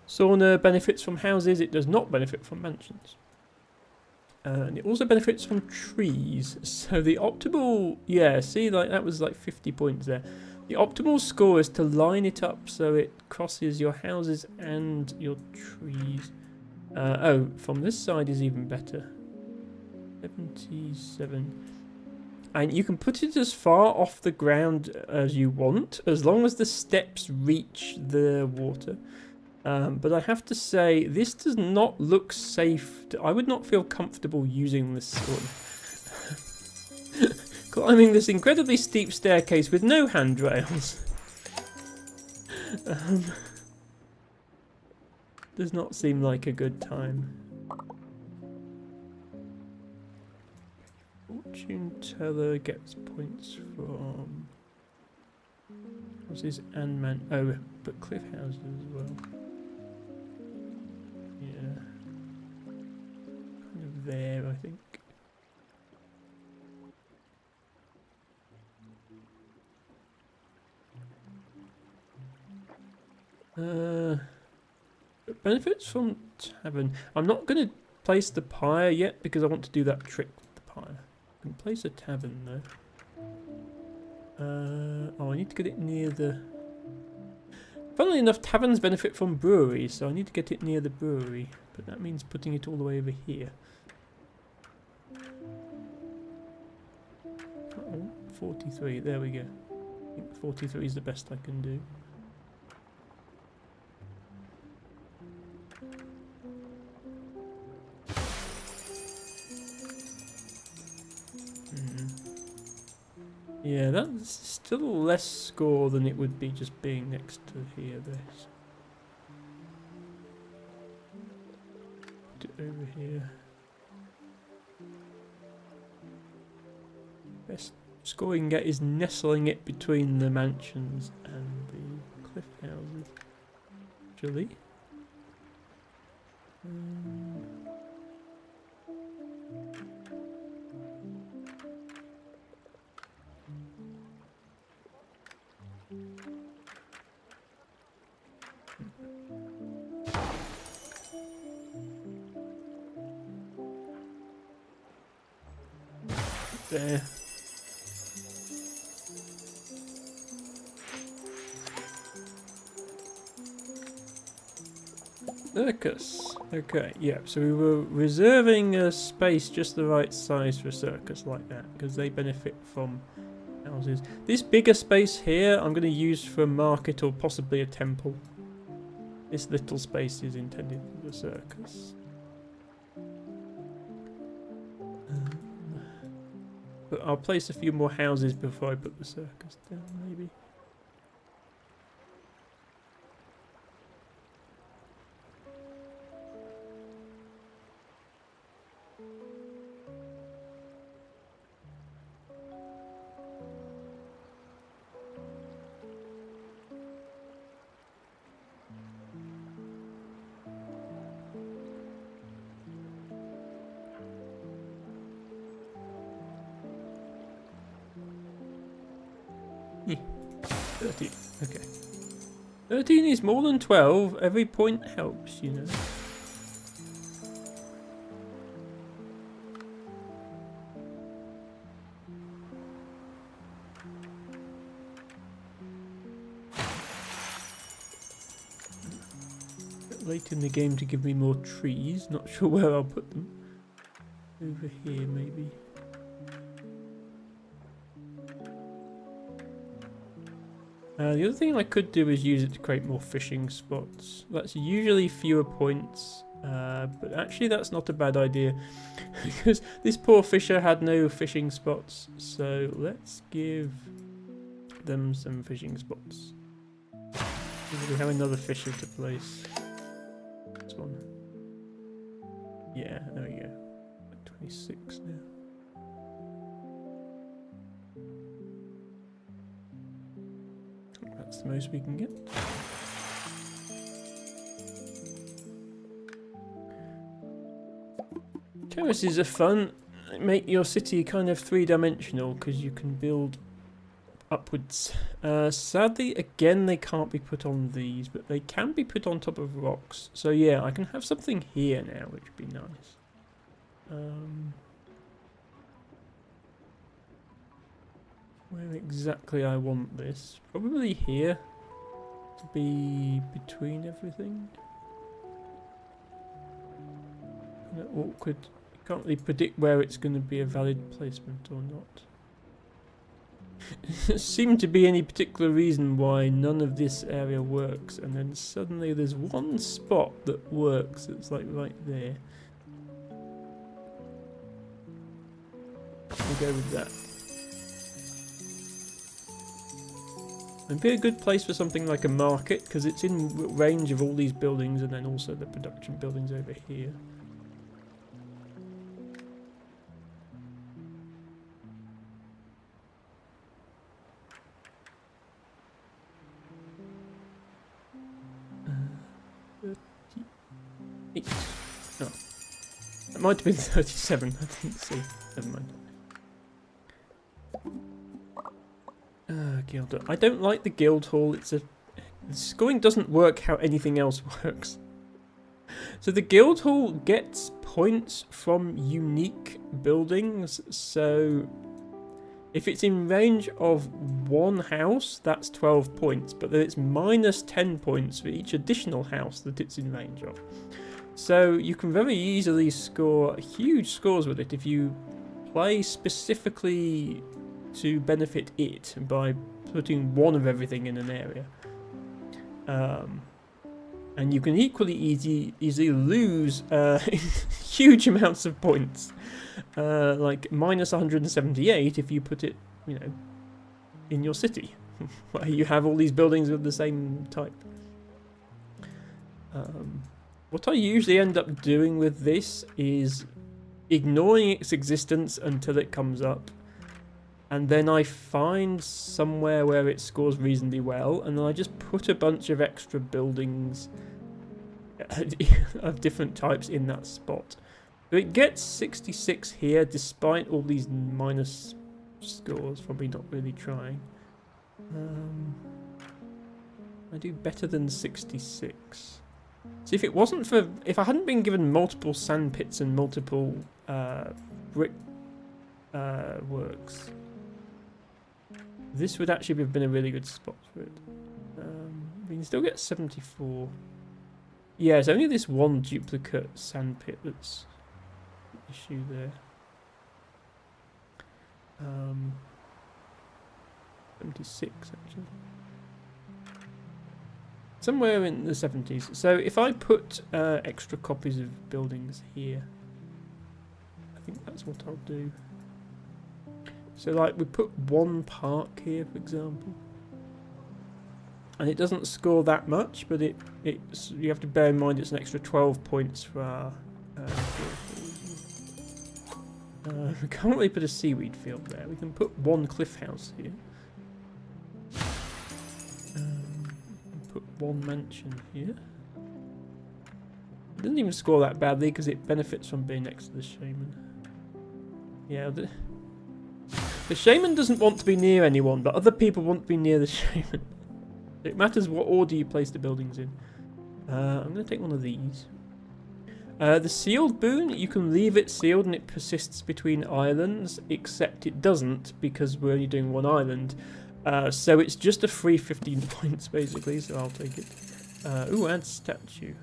Sauna benefits from houses, it does not benefit from mansions. And it also benefits from trees. So the optimal, yeah, see, like that was like 50 points there. The optimal score is to line it up so it crosses your houses and your trees. Oh, from this side is even better. 77. And you can put it as far off the ground as you want, as long as the steps reach the water. But I have to say, this does not look safe. I would not feel comfortable using this sword. Climbing this incredibly steep staircase with no handrails. Does not seem like a good time. Fortune teller gets points from houses and man. Oh, but cliff houses as well. Yeah, kind of there, I think. Benefits from tavern. I'm not going to place the pyre yet because I want to do that trick with the pyre. I can place a tavern though. Oh, I need to get it near the... Funnily enough, taverns benefit from breweries, so I need to get it near the brewery. But that means putting it all the way over here. Oh, 43, there we go. I think 43 is the best I can do. Yeah, that's still less score than it would be just being next to here. This. Put it over here. Best score you can get is nestling it between the mansions and the cliff houses. Actually. There. Circus. Okay, yeah, so we were reserving a space just the right size for a circus like that, because they benefit from houses. This bigger space here I'm going to use for a market or possibly a temple. This little space is intended for the circus. But I'll place a few more houses before I put the circus down, maybe. Yeah. 13, okay. 13 is more than 12, every point helps, you know. Bit late in the game to give me more trees, not sure where I'll put them. Over here maybe. The other thing I could do is use it to create more fishing spots. That's usually fewer points, but actually that's not a bad idea because this poor fisher had no fishing spots. So let's give them some fishing spots. We have another fisher to place. This one. Yeah, there we go. 26 now. That's the most we can get. Terraces are fun. Make your city kind of three-dimensional because you can build upwards. Sadly, again, they can't be put on these, but they can be put on top of rocks. So yeah, I can have something here now, which would be nice. Where exactly I want this? Probably here, to be between everything. Kind of awkward. You can't really predict where it's going to be a valid placement or not. There seemed to be any particular reason why none of this area works, and then suddenly there's one spot that works. It's like right there. We'll go with that. It'd be a good place for something like a market, because it's in range of all these buildings and then also the production buildings over here. No. It might have been 37, I didn't see. Never mind. Guild. I don't like the guild hall. The scoring doesn't work how anything else works. So the guild hall gets points from unique buildings. So if it's in range of one house, that's 12 points. But then it's minus 10 points for each additional house that it's in range of. So you can very easily score huge scores with it if you play specifically to benefit it by putting one of everything in an area. And you can equally easily lose huge amounts of points, like minus 178 if you put it, you know, in your city, where you have all these buildings of the same type. What I usually end up doing with this is ignoring its existence until it comes up, and then I find somewhere where it scores reasonably well, and then I just put a bunch of extra buildings of different types in that spot. So it gets 66 here, despite all these minus scores from me not really trying. I do better than 66. See, if it wasn't for... if I hadn't been given multiple sand pits and multiple brick works, this would actually have been a really good spot for it. We can still get 74. Yeah, it's only this one duplicate sand pit that's the issue there. 76 actually. Somewhere in the 70s. So if I put extra copies of buildings here, I think that's what I'll do. So like we put one park here, for example, and it doesn't score that much, but it's you have to bear in mind it's an extra 12 points for our we can't really put a seaweed field there. We can put one cliff house here. Put one mansion here. It doesn't even score that badly because it benefits from being next to the shaman. Yeah, the shaman doesn't want to be near anyone, but other people want to be near the shaman. It matters what order you place the buildings in. I'm going to take one of these. The sealed boon, you can leave it sealed and it persists between islands, except it doesn't because we're only doing one island. So it's just a free 15 points basically, so I'll take it. Ooh, add statue.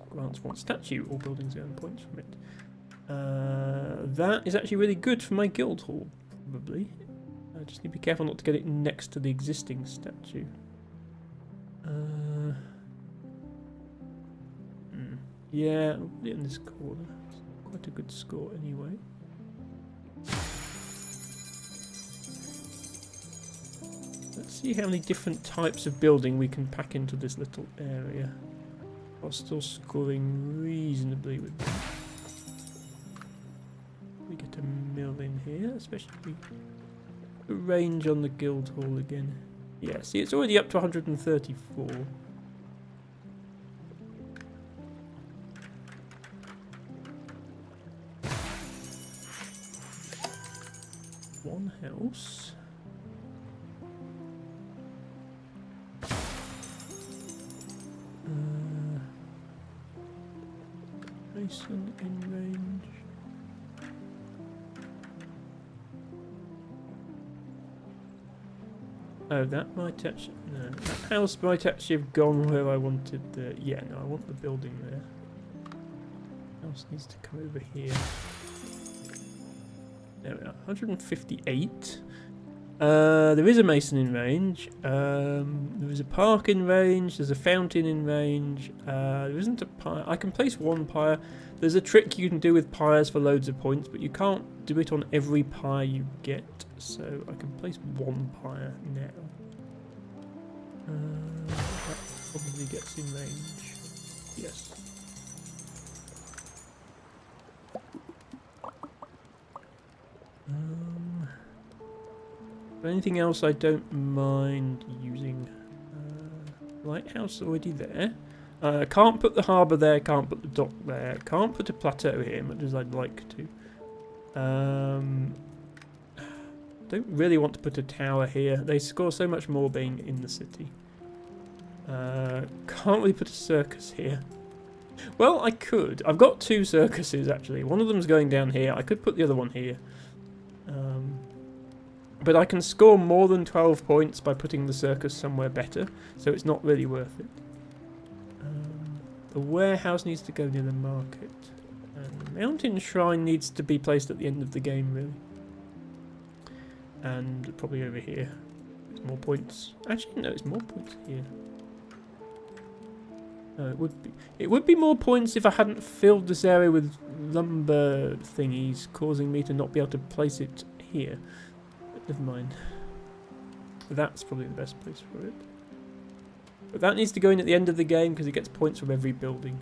Grants one statue, all buildings earn points from it. That is actually really good for my guild hall, probably. I just need to be careful not to get it next to the existing statue. Yeah, I'll put it in this corner. It's quite a good score anyway. Let's see how many different types of building we can pack into this little area while still scoring reasonably with them. We get a mill in here, especially the range on the guild hall again. Yeah, see, it's already up to 134. One house. Mason in range. Oh, that might actually... No, that house might actually have gone where I wanted the... Yeah, no, I want the building there. House needs to come over here. There we are, 158. There is a mason in range. There is a park in range. There's a fountain in range. There isn't a pyre. I can place one pyre. There's a trick you can do with pyres for loads of points, but you can't do it on every pyre you get. So I can place one pyre now. That probably gets in range. Yes. Anything else I don't mind using? Lighthouse already there. Can't put the harbour there, can't put the dock there, can't put a plateau here, much as I'd like to. Don't really want to put a tower here. They score so much more being in the city. Can't really put a circus here. Well, I could. I've got two circuses actually. One of them's going down here. I could put the other one here. But I can score more than 12 points by putting the circus somewhere better, so it's not really worth it. The warehouse needs to go near the market. And the mountain shrine needs to be placed at the end of the game, really. And probably over here. There's more points. Actually, no, it's more points here. No, it would be more points if I hadn't filled this area with lumber thingies, causing me to not be able to place it here. Never mind. That's probably the best place for it. But that needs to go in at the end of the game because it gets points from every building.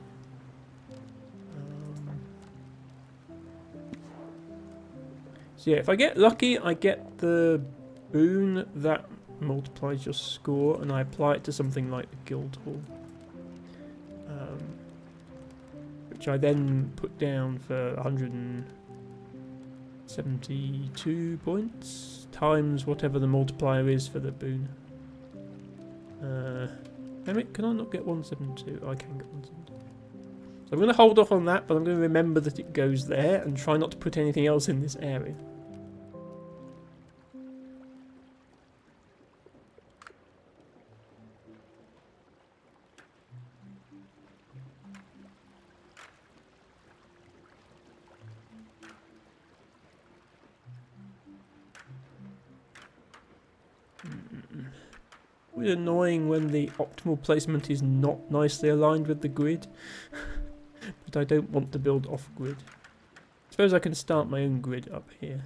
So yeah, if I get lucky, I get the boon that multiplies your score and I apply it to something like the Guildhall. Which I then put down for 172 points. Times whatever the multiplier is for the boon. Damn it, can I not get 172? I can get 172. So I'm going to hold off on that, but I'm going to remember that it goes there and try not to put anything else in this area. It's annoying when the optimal placement is not nicely aligned with the grid. But I don't want to build off-grid. I suppose I can start my own grid up here.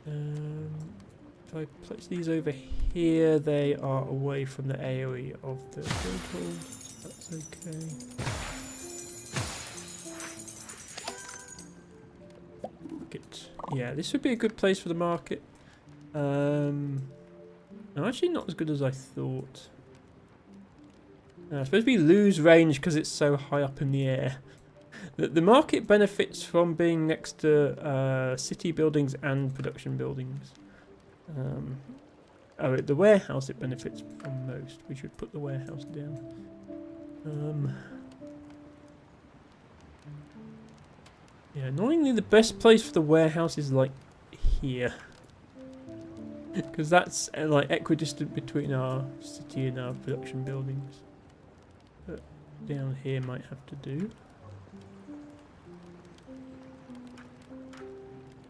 If I place these over here, they are away from the AoE of the Guildhall. That's okay. Yeah, this would be a good place for the market. No, actually not as good as I thought. I suppose we lose range because it's so high up in the air. The market benefits from being next to city buildings and production buildings. The warehouse it benefits from most. We should put the warehouse down. Yeah, annoyingly the best place for the warehouse is like here. Because that's like equidistant between our city and our production buildings. But down here might have to do.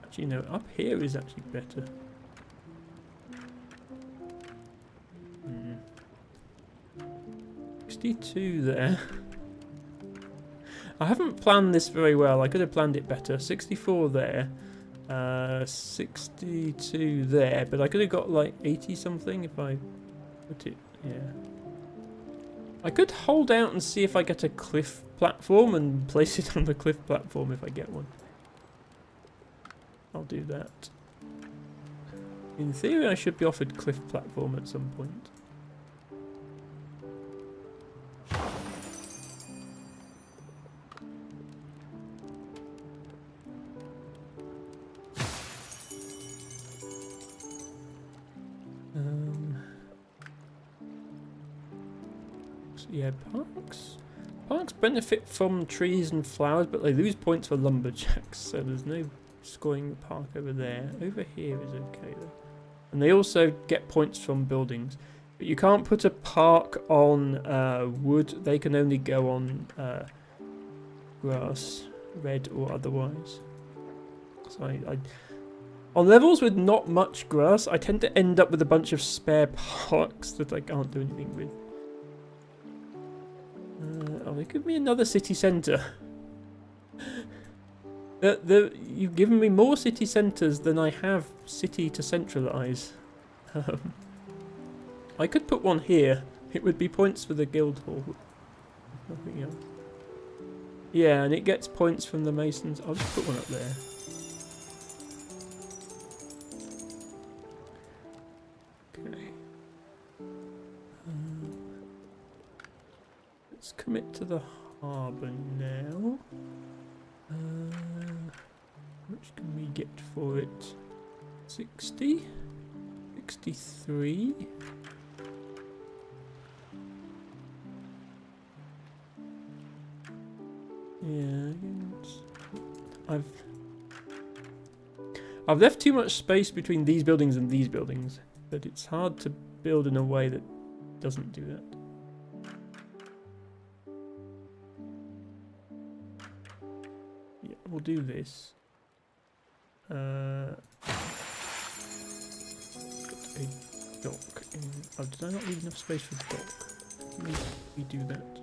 Actually no, up here is actually better. 62 there. I haven't planned this very well. I could have planned it better. 64 there. 62 there. But I could have got like 80 something if I put it... Yeah. I could hold out and see if I get a cliff platform and place it on the cliff platform if I get one. I'll do that. In theory I should be offered cliff platform at some point. Yeah, parks. Parks benefit from trees and flowers, but they lose points for lumberjacks, so there's no scoring the park over there. Over here is okay though. And they also get points from buildings. But you can't put a park on wood, they can only go on grass, red or otherwise. So I on levels with not much grass, I tend to end up with a bunch of spare parks that I can't do anything with. Oh, they give me another city centre. You've given me more city centres than I have city to centralise. I could put one here. It would be points for the guild hall. Nothing else. Yeah, and it gets points from the masons. I'll just put one up there. Okay. Let's commit to the harbour now. How much can we get for it? 60? 63? Yeah, I've left too much space between these buildings and these buildings, but it's hard to build in a way that doesn't do that. Yeah, we'll do this. Put a dock in. Oh, did I not leave enough space for the dock? We do that.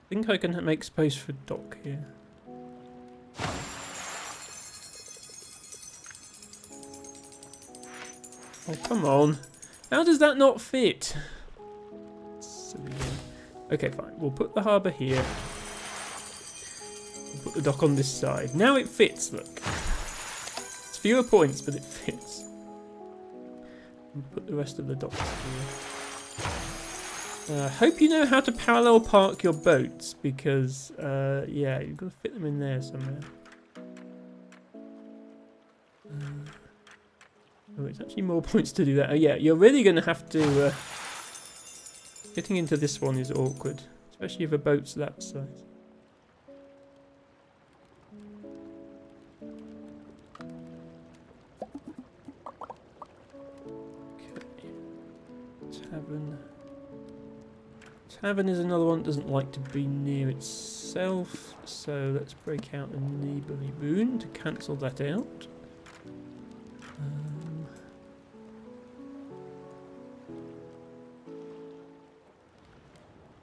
I think I can make space for dock here. Oh, come on. How does that not fit? Silly game. Okay, fine. We'll put the harbour here. We'll put the dock on this side. Now it fits, look. It's fewer points, but it fits. We'll put the rest of the docks here. Hope you know how to parallel park your boats, because, yeah, you've got to fit them in there somewhere. Oh, it's actually more points to do that. Oh, yeah, you're really going to have to... getting into this one is awkward, especially if a boat's that size. Okay. Tavern. Tavern is another one that doesn't like to be near itself, so let's break out a neighbourly boon to cancel that out.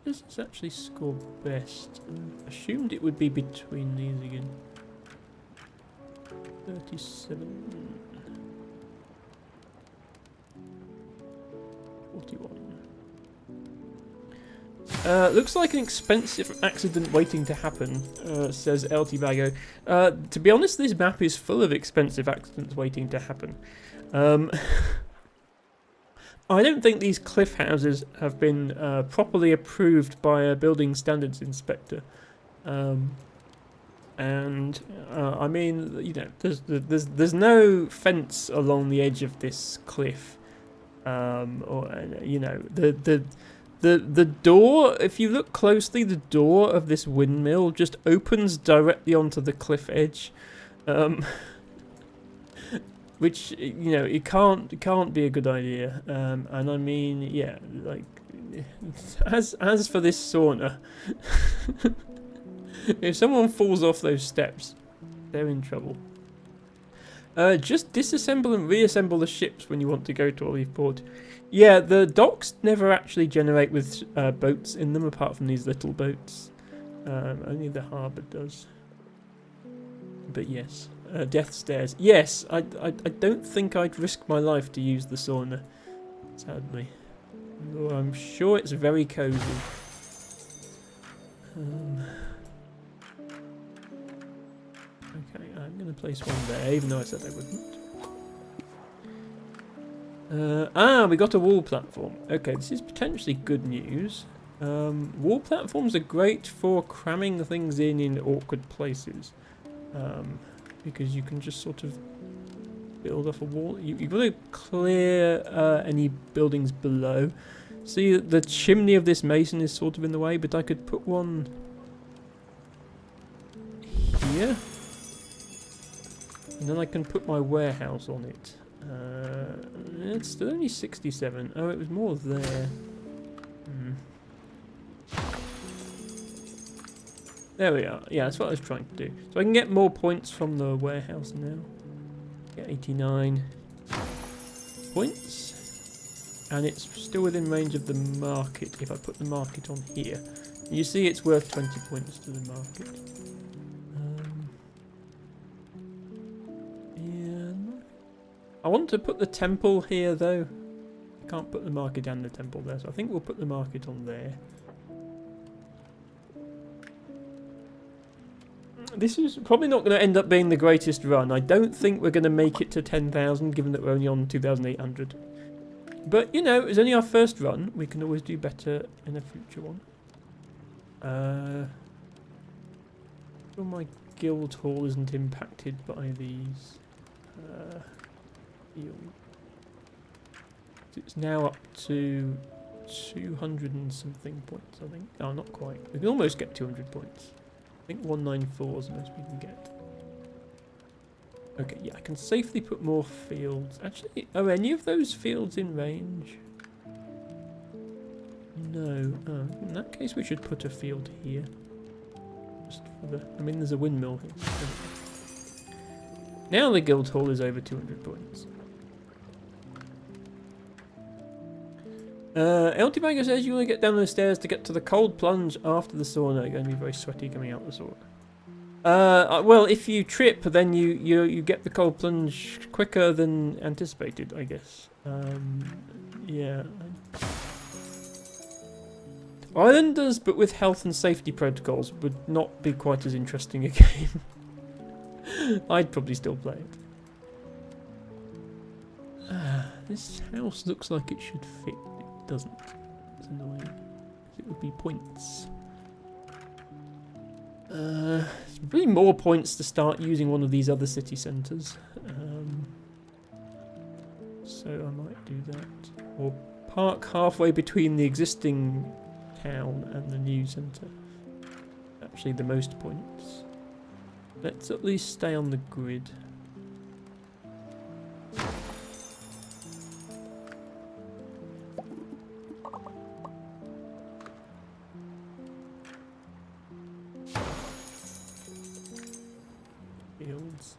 Does this actually score best? Assumed it would be between these again. 37. 41. Looks like an expensive accident waiting to happen, says LT Bago. To be honest, this map is full of expensive accidents waiting to happen. I don't think these cliff houses have been properly approved by a building standards inspector. I mean, you know, there's no fence along the edge of this cliff, or you know, the door. If you look closely, the door of this windmill just opens directly onto the cliff edge. Which, you know, it can't be a good idea. And I mean, yeah, like, as for this sauna, if someone falls off those steps, they're in trouble. Just disassemble and reassemble the ships when you want to go to Olive Port. Yeah, the docks never actually generate with boats in them, apart from these little boats. Only the harbour does. But yes. Death Stairs. Yes, I don't think I'd risk my life to use the sauna, sadly. Although I'm sure it's very cozy. Okay, I'm going to place one there, even though I said I wouldn't. We got a wall platform. Okay, this is potentially good news. Wall platforms are great for cramming things in awkward places. Because you can just sort of build off a wall. You've got to clear any buildings below. See, the chimney of this mason is sort of in the way, but I could put one here. And then I can put my warehouse on it. It's still only 67. Oh, it was more there. There we are. Yeah, that's what I was trying to do. So I can get more points from the warehouse now. Get 89 points. And it's still within range of the market if I put the market on here. And you see it's worth 20 points to the market. I want to put the temple here though. I can't put the market and the temple there, so I think we'll put the market on there. This is probably not going to end up being the greatest run. I don't think we're going to make it to 10,000 given that we're only on 2,800. But, you know, it's only our first run. We can always do better in a future one. Sure my guild hall isn't impacted by these. It's now up to 200 and something points, I think. Oh, not quite. We can almost get 200 points. I think 194 is the most we can get. Okay, yeah, I can safely put more fields. Actually, are any of those fields in range? No. Oh, in that case, we should put a field here. Just for the. I mean, there's a windmill here. Now the guild hall is over 200 points. Eltibanger says you want to get down the stairs to get to the cold plunge after the sauna. You're going to be very sweaty coming out the sauna. Well, if you trip, then you get the cold plunge quicker than anticipated, I guess. Yeah. Islanders, but with health and safety protocols, would not be quite as interesting a game. I'd probably still play it. This house looks like it should fit. It doesn't. It's annoying. It would be points. It's really more points to start using one of these other city centres. So I might do that. Or park halfway between the existing town and the new centre. Actually, the most points. Let's at least stay on the grid. Fields.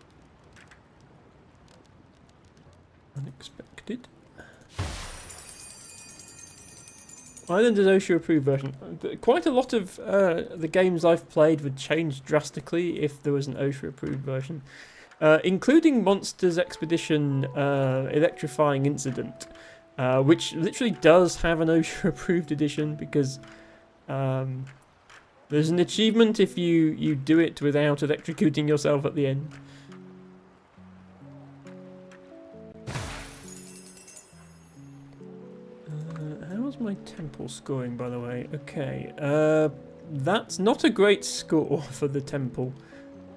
Unexpected. Islanders OSHA approved version. Quite a lot of the games I've played would change drastically if there was an OSHA approved version, including Monsters Expedition Electrifying Incident, which literally does have an OSHA approved edition because there's an achievement if you do it without electrocuting yourself at the end. How's my temple scoring, by the way? Okay, that's not a great score for the temple.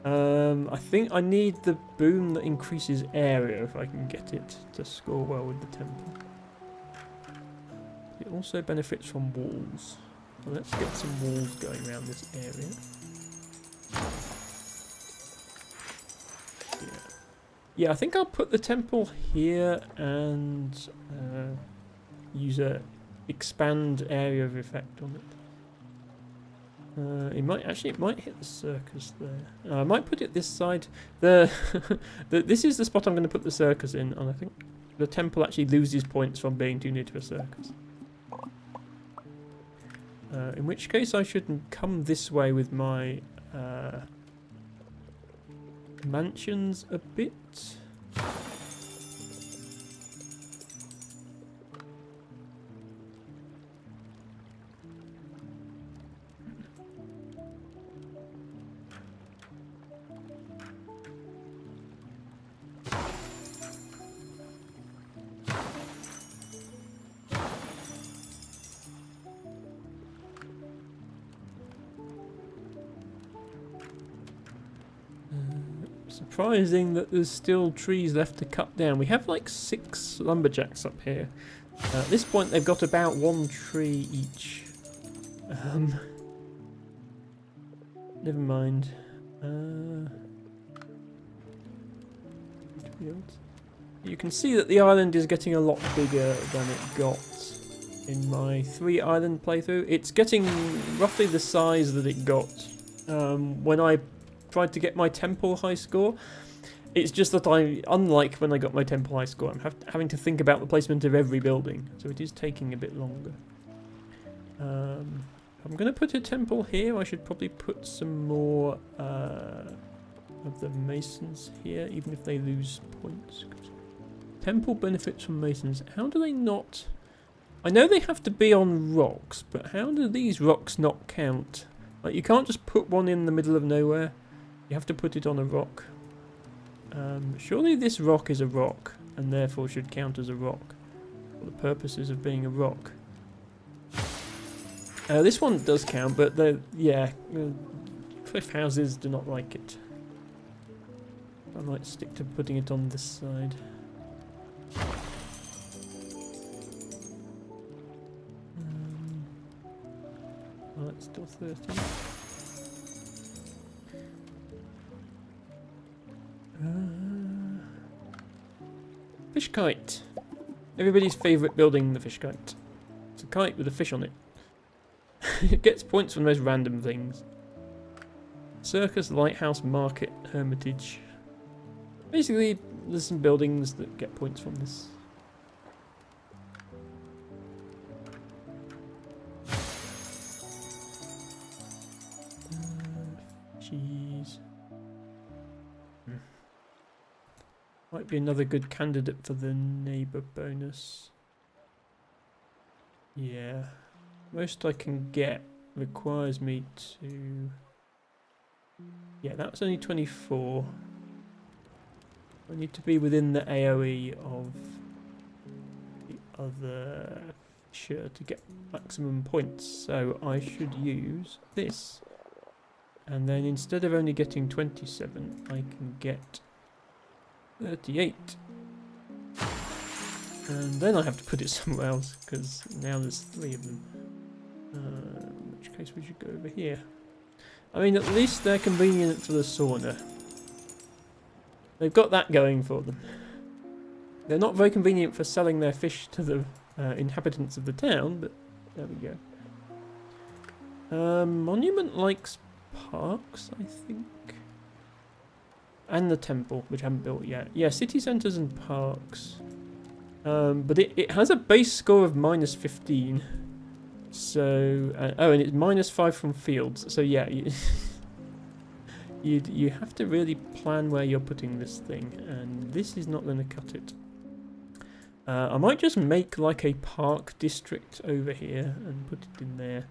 I think I need the boom that increases area if I can get it to score well with the temple. It also benefits from walls. So let's get some walls going around this area. Yeah, I think I'll put the temple here and use a expand area of effect on it. It might hit the circus there. I might put it this side. This is the spot I'm going to put the circus in, and I think the temple actually loses points from being too near to a circus. In which case I should come this way with my mansions a bit. Surprising that there's still trees left to cut down. We have like 6 lumberjacks up here. At this point, they've got about 1 tree each. Never mind. You can see that the island is getting a lot bigger than it got in my 3-island playthrough. It's getting roughly the size that it got when I tried to get my temple high score. It's just that unlike when I got my temple high score, I'm having to think about the placement of every building, so it is taking a bit longer. I'm going to put a temple here. I should probably put some more of the masons here, even if they lose points. Temple benefits from masons. How do they not... I know they have to be on rocks, but how do these rocks not count? Like, you can't just put one in the middle of nowhere. You have to put it on a rock. Surely this rock is a rock, and therefore should count as a rock, for the purposes of being a rock. This one does count, but cliff houses do not like it. I might stick to putting it on this side. Well, it's still 30. Fish kite. Everybody's favourite building, the fish kite. It's a kite with a fish on it. It gets points for the most random things. Circus, lighthouse, market, hermitage. Basically, there's some buildings that get points from this. Cheese. Might be another good candidate for the neighbour bonus. Yeah. Most I can get requires me to... Yeah, that's only 24. I need to be within the AoE of the other fisher to get maximum points. So I should use this. And then instead of only getting 27, I can get 38. And then I have to put it somewhere else, because now there's 3 of them. In which case we should go over here. I mean, at least they're convenient for the sauna. They've got that going for them. They're not very convenient for selling their fish to the inhabitants of the town, but there we go. Monument likes parks, I think. And the temple, which I haven't built yet. Yeah, city centres and parks. But it has a base score of -15. So, and it's -5 from fields. So yeah, you have to really plan where you're putting this thing, and this is not going to cut it. I might just make like a park district over here and put it in there.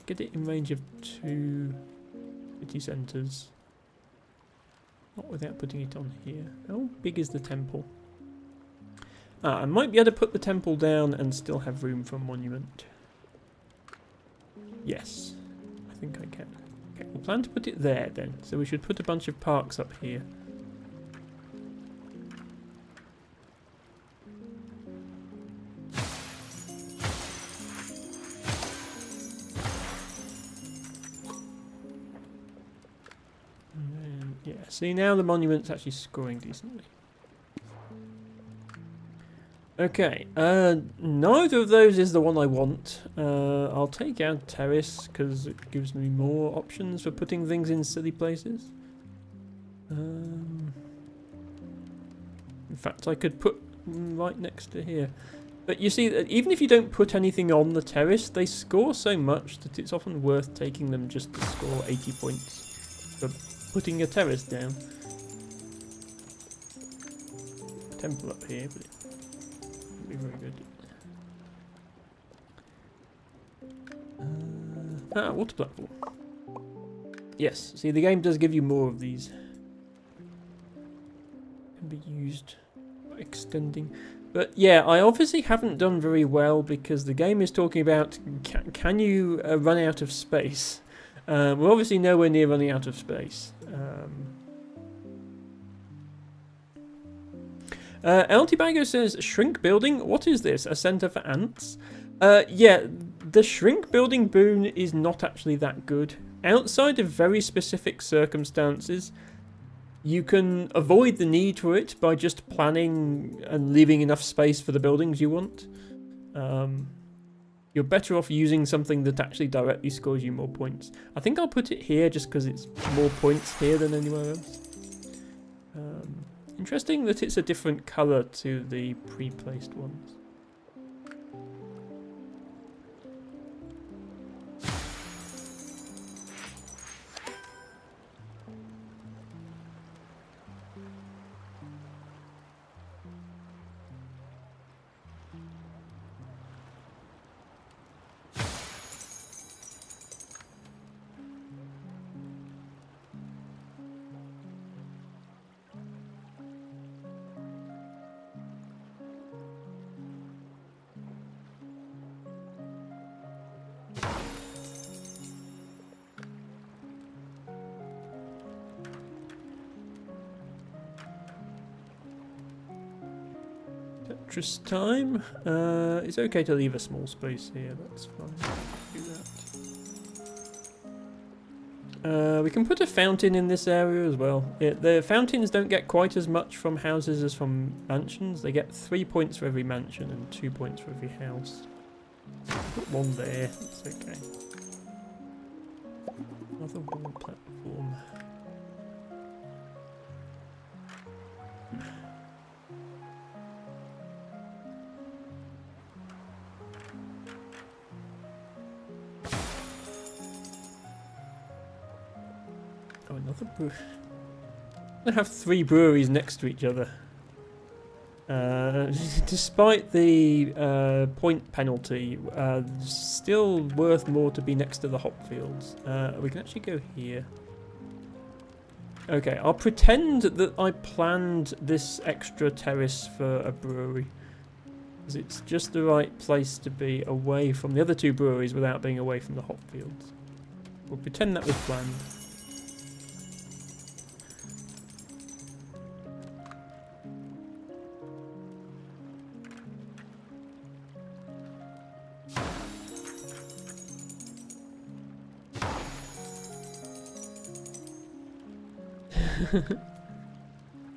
Get it in range of 2 city centres. Not without putting it on here. How big is the temple? I might be able to put the temple down and still have room for a monument. Yes, I think I can. Okay, we'll plan to put it there then. So we should put a bunch of parks up here. And then, yeah, see now the monument's actually scoring decently. Okay, neither of those is the one I want. I'll take out terrace because it gives me more options for putting things in silly places. In fact, I could put right next to here. But you see, even if you don't put anything on the terrace, they score so much that it's often worth taking them just to score 80 points for putting a terrace down. Temple up here, but be very good. Water platform. Yes, see the game does give you more of these. Can be used by extending. But yeah, I obviously haven't done very well because the game is talking about can you run out of space. We're obviously nowhere near running out of space. Altibago says, shrink building? What is this? A centre for ants? Yeah, the shrink building boon is not actually that good. Outside of very specific circumstances, you can avoid the need for it by just planning and leaving enough space for the buildings you want. You're better off using something that actually directly scores you more points. I think I'll put it here just because it's more points here than anywhere else. Interesting that it's a different colour to the pre-placed ones. Tetris time. It's okay to leave a small space here, that's fine. Do that. We can put a fountain in this area as well. The fountains don't get quite as much from houses as from mansions. They get 3 points for every mansion and 2 points for every house. Put one there, that's okay. Another wall platform. Oh, another brewery. I have 3 breweries next to each other. Despite the point penalty, still worth more to be next to the hop fields. We can actually go here. Okay, I'll pretend that I planned this extra terrace for a brewery. Because it's just the right place to be away from the other 2 breweries without being away from the hop fields. We'll pretend that was planned.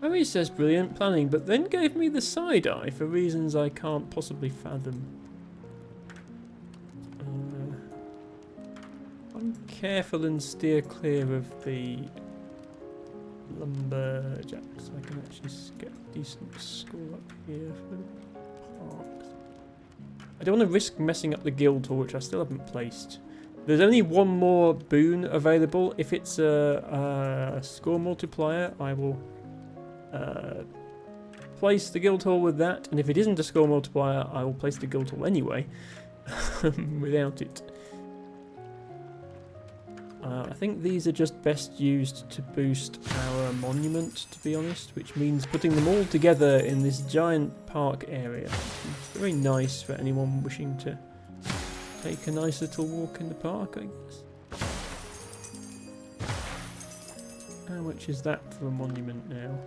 Harry says brilliant planning, but then gave me the side eye for reasons I can't possibly fathom. I'm careful and steer clear of the lumberjacks. So I can actually get a decent score up here for the parks. I don't want to risk messing up the guild hall, which I still haven't placed. There's only one more boon available. If it's a score multiplier, I will place the guild hall with that. And if it isn't a score multiplier, I will place the guild hall anyway, without it. I think these are just best used to boost our monument, to be honest, which means putting them all together in this giant park area. It's very nice for anyone wishing to take a nice little walk in the park, I guess. How much is that for a monument now?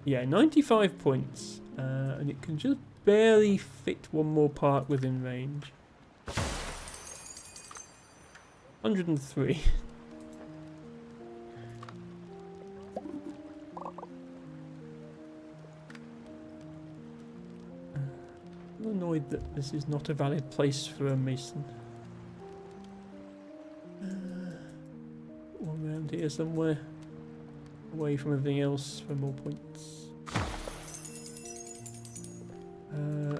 Yeah, 95 points. And it can just barely fit one more park within range. 103. I'm annoyed that this is not a valid place for a mason. One around here somewhere, away from everything else for more points.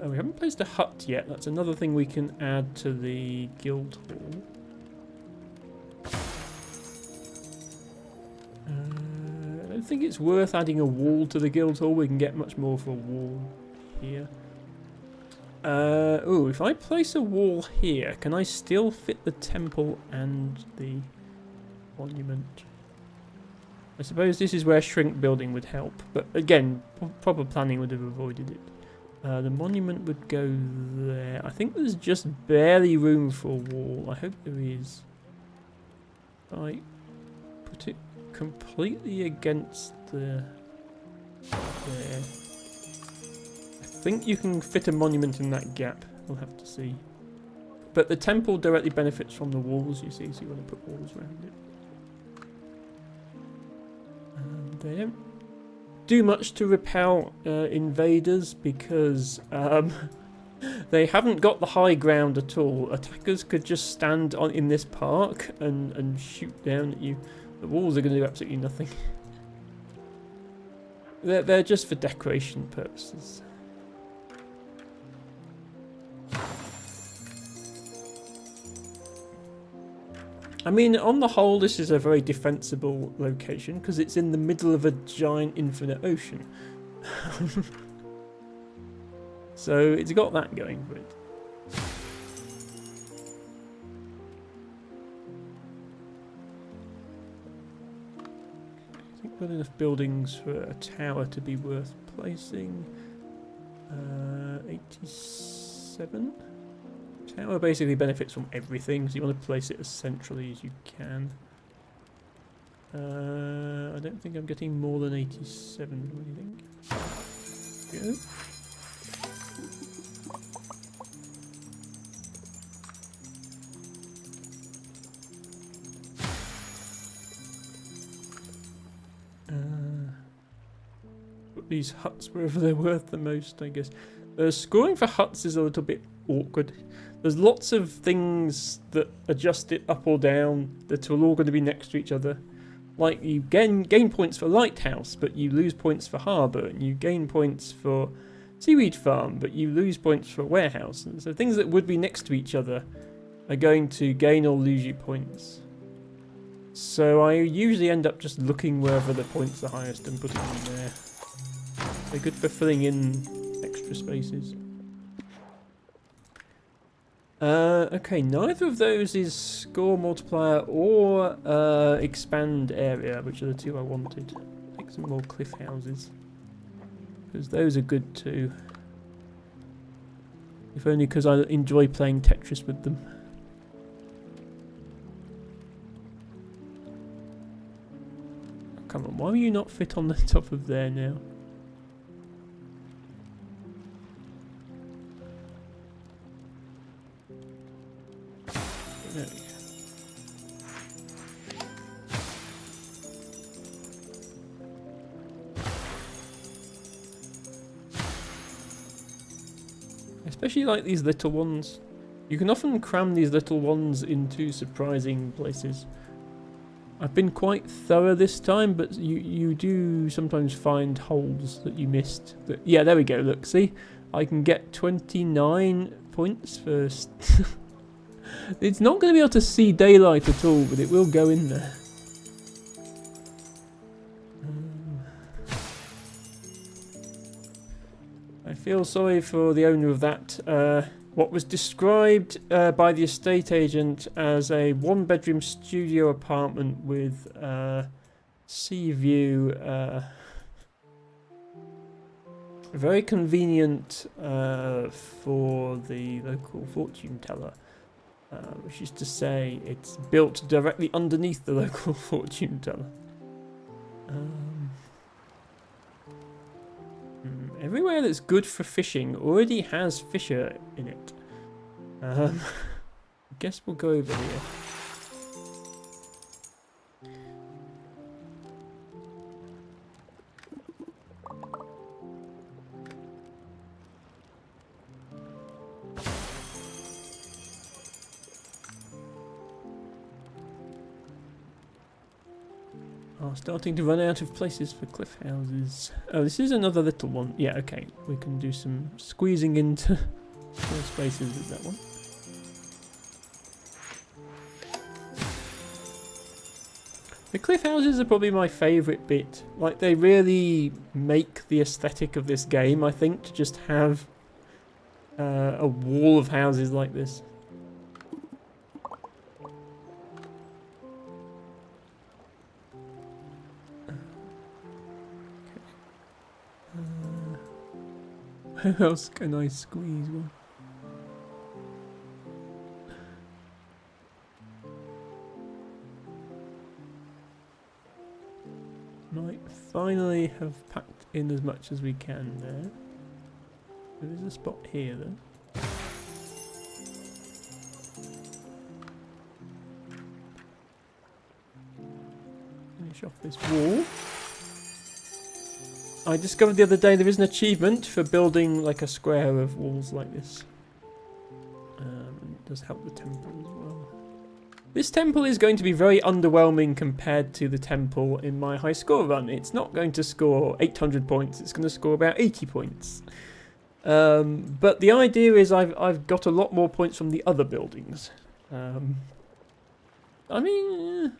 Oh, we haven't placed a hut yet. That's another thing we can add to the guild hall. I don't think it's worth adding a wall to the guild hall. We can get much more for a wall here. Oh, if I place a wall here, can I still fit the temple and the monument? I suppose this is where shrink building would help, but again, proper planning would have avoided it. The monument would go there. I think there's just barely room for a wall. I hope there is. I put it completely against the there. I think you can fit a monument in that gap. We'll have to see. But the temple directly benefits from the walls, you see, so you want to put walls around it. And they don't do much to repel invaders because they haven't got the high ground at all. Attackers could just stand in this park and shoot down at you. The walls are going to do absolutely nothing. They're just for decoration purposes. I mean, on the whole, this is a very defensible location because it's in the middle of a giant infinite ocean. So it's got that going for it. I think we've got enough buildings for a tower to be worth placing. 87? Tower basically benefits from everything, so you want to place it as centrally as you can. I don't think I'm getting more than 87 or anything. Go. Put these huts wherever they're worth the most, I guess. Scoring for huts is a little bit awkward. There's lots of things that adjust it up or down that are all going to be next to each other. Like you gain points for lighthouse, but you lose points for harbour, and you gain points for seaweed farm, but you lose points for warehouse. And so things that would be next to each other are going to gain or lose you points. So I usually end up just looking wherever the points are highest and putting them there. They're good for filling in extra spaces. Okay, neither of those is score multiplier or expand area, which are the two I wanted. Take some more cliff houses, because those are good too. If only because I enjoy playing Tetris with them. Oh, come on, why will you not fit on the top of there now? There we go. Especially like these little ones. You can often cram these little ones into surprising places. I've been quite thorough this time, but you do sometimes find holes that you missed. Yeah, there we go, look, see? I can get 29 points for... It's not going to be able to see daylight at all, but it will go in there. I feel sorry for the owner of that. What was described by the estate agent as a one-bedroom studio apartment with sea view. Very convenient for the local fortune teller. Which is to say, it's built directly underneath the local fortune teller. Everywhere that's good for fishing already has fisher in it. I guess we'll go over here. Oh, starting to run out of places for cliff houses. Oh, this is another little one. Yeah, okay. We can do some squeezing into small spaces with that one. The cliff houses are probably my favourite bit. Like, they really make the aesthetic of this game, I think, to just have a wall of houses like this. Where else can I squeeze one? Might finally have packed in as much as we can there. There is a spot here though. Finish off this wall. I discovered the other day there is an achievement for building like a square of walls like this. It does help the temple as well. This temple is going to be very underwhelming compared to the temple in my high score run. It's not going to score 800 points, it's going to score about 80 points. But the idea is I've got a lot more points from the other buildings. I mean,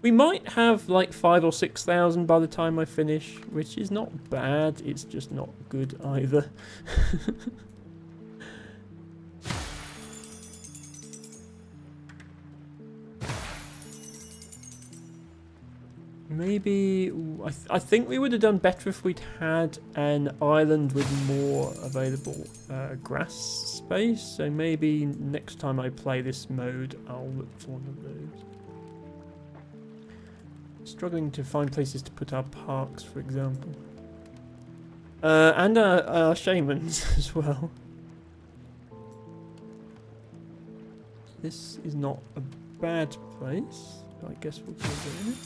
we might have like 5,000 or 6,000 by the time I finish, which is not bad, it's just not good either. Maybe, I think we would have done better if we'd had an island with more available grass space. So maybe next time I play this mode, I'll look for one of those. Struggling to find places to put our parks, for example. And our shamans as well. This is not a bad place. I guess we'll go in it.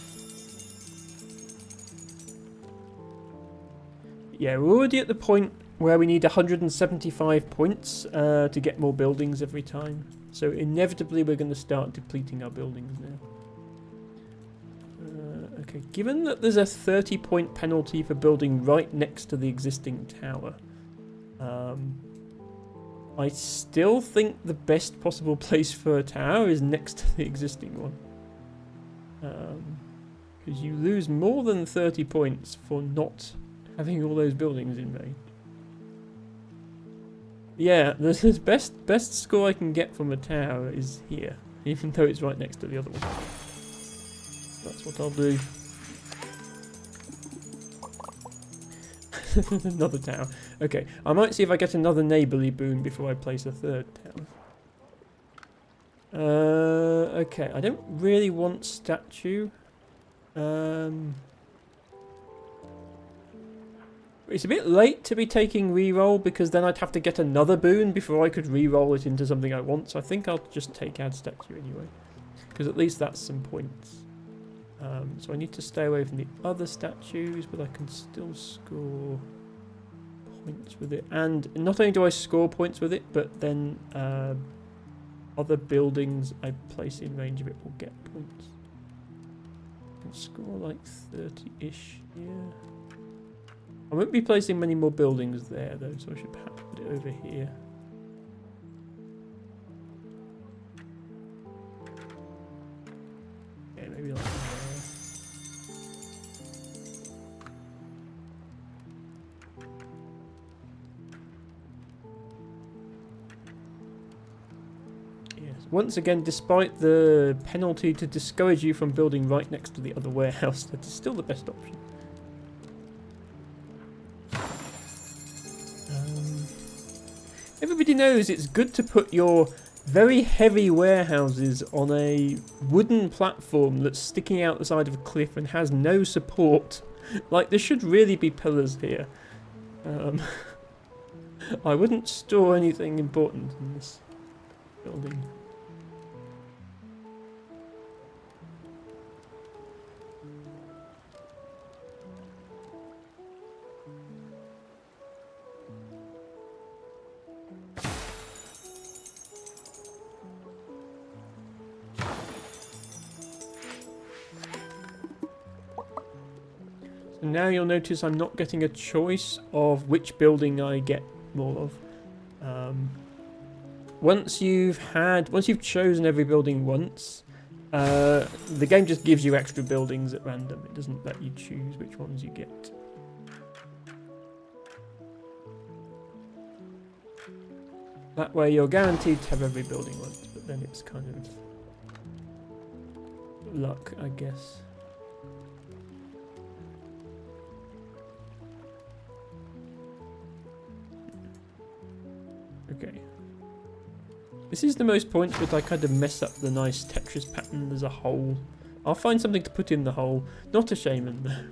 Yeah, we're already at the point where we need 175 points to get more buildings every time. So inevitably we're going to start depleting our buildings now. Okay, given that there's a 30-point penalty for building right next to the existing tower, I still think the best possible place for a tower is next to the existing one. Because you lose more than 30 points for not having all those buildings in range. Yeah, the best score I can get from a tower is here, even though it's right next to the other one. That's what I'll do. Another tower. Okay, I might see if I get another neighbourly boon before I place a third tower. Okay, I don't really want statue. It's a bit late to be taking reroll because then I'd have to get another boon before I could reroll it into something I want. So I think I'll just take add statue anyway, because at least that's some points. So I need to stay away from the other statues, but I can still score points with it. And not only do I score points with it, but then other buildings I place in range of it will get points. I can score like 30-ish here. I won't be placing many more buildings there though, so I should perhaps put it over here. Yeah, maybe like there. Yes. Once again, despite the penalty to discourage you from building right next to the other warehouse, that is still the best option. Everybody knows it's good to put your very heavy warehouses on a wooden platform that's sticking out the side of a cliff and has no support. Like, there should really be pillars here. I wouldn't store anything important in this building. Now you'll notice I'm not getting a choice of which building I get more of. Once you've chosen every building once, the game just gives you extra buildings at random. It doesn't let you choose which ones you get. That way you're guaranteed to have every building once, but then it's kind of luck, I guess. Okay. This is the most points, but I kind of mess up the nice Tetris pattern. There's a hole. I'll find something to put in the hole. Not a shaman, though.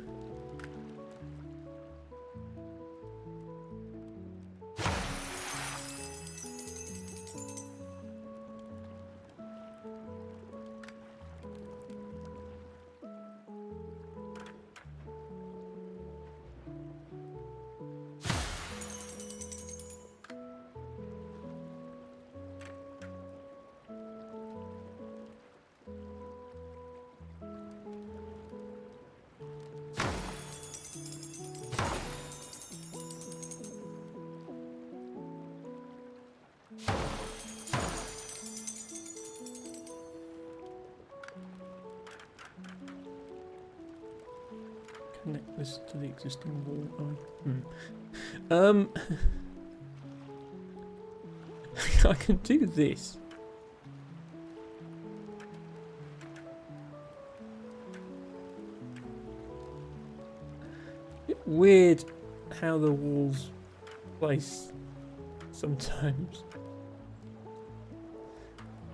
connect this to the existing wall. Oh. I can do this. Bit weird how the walls place sometimes.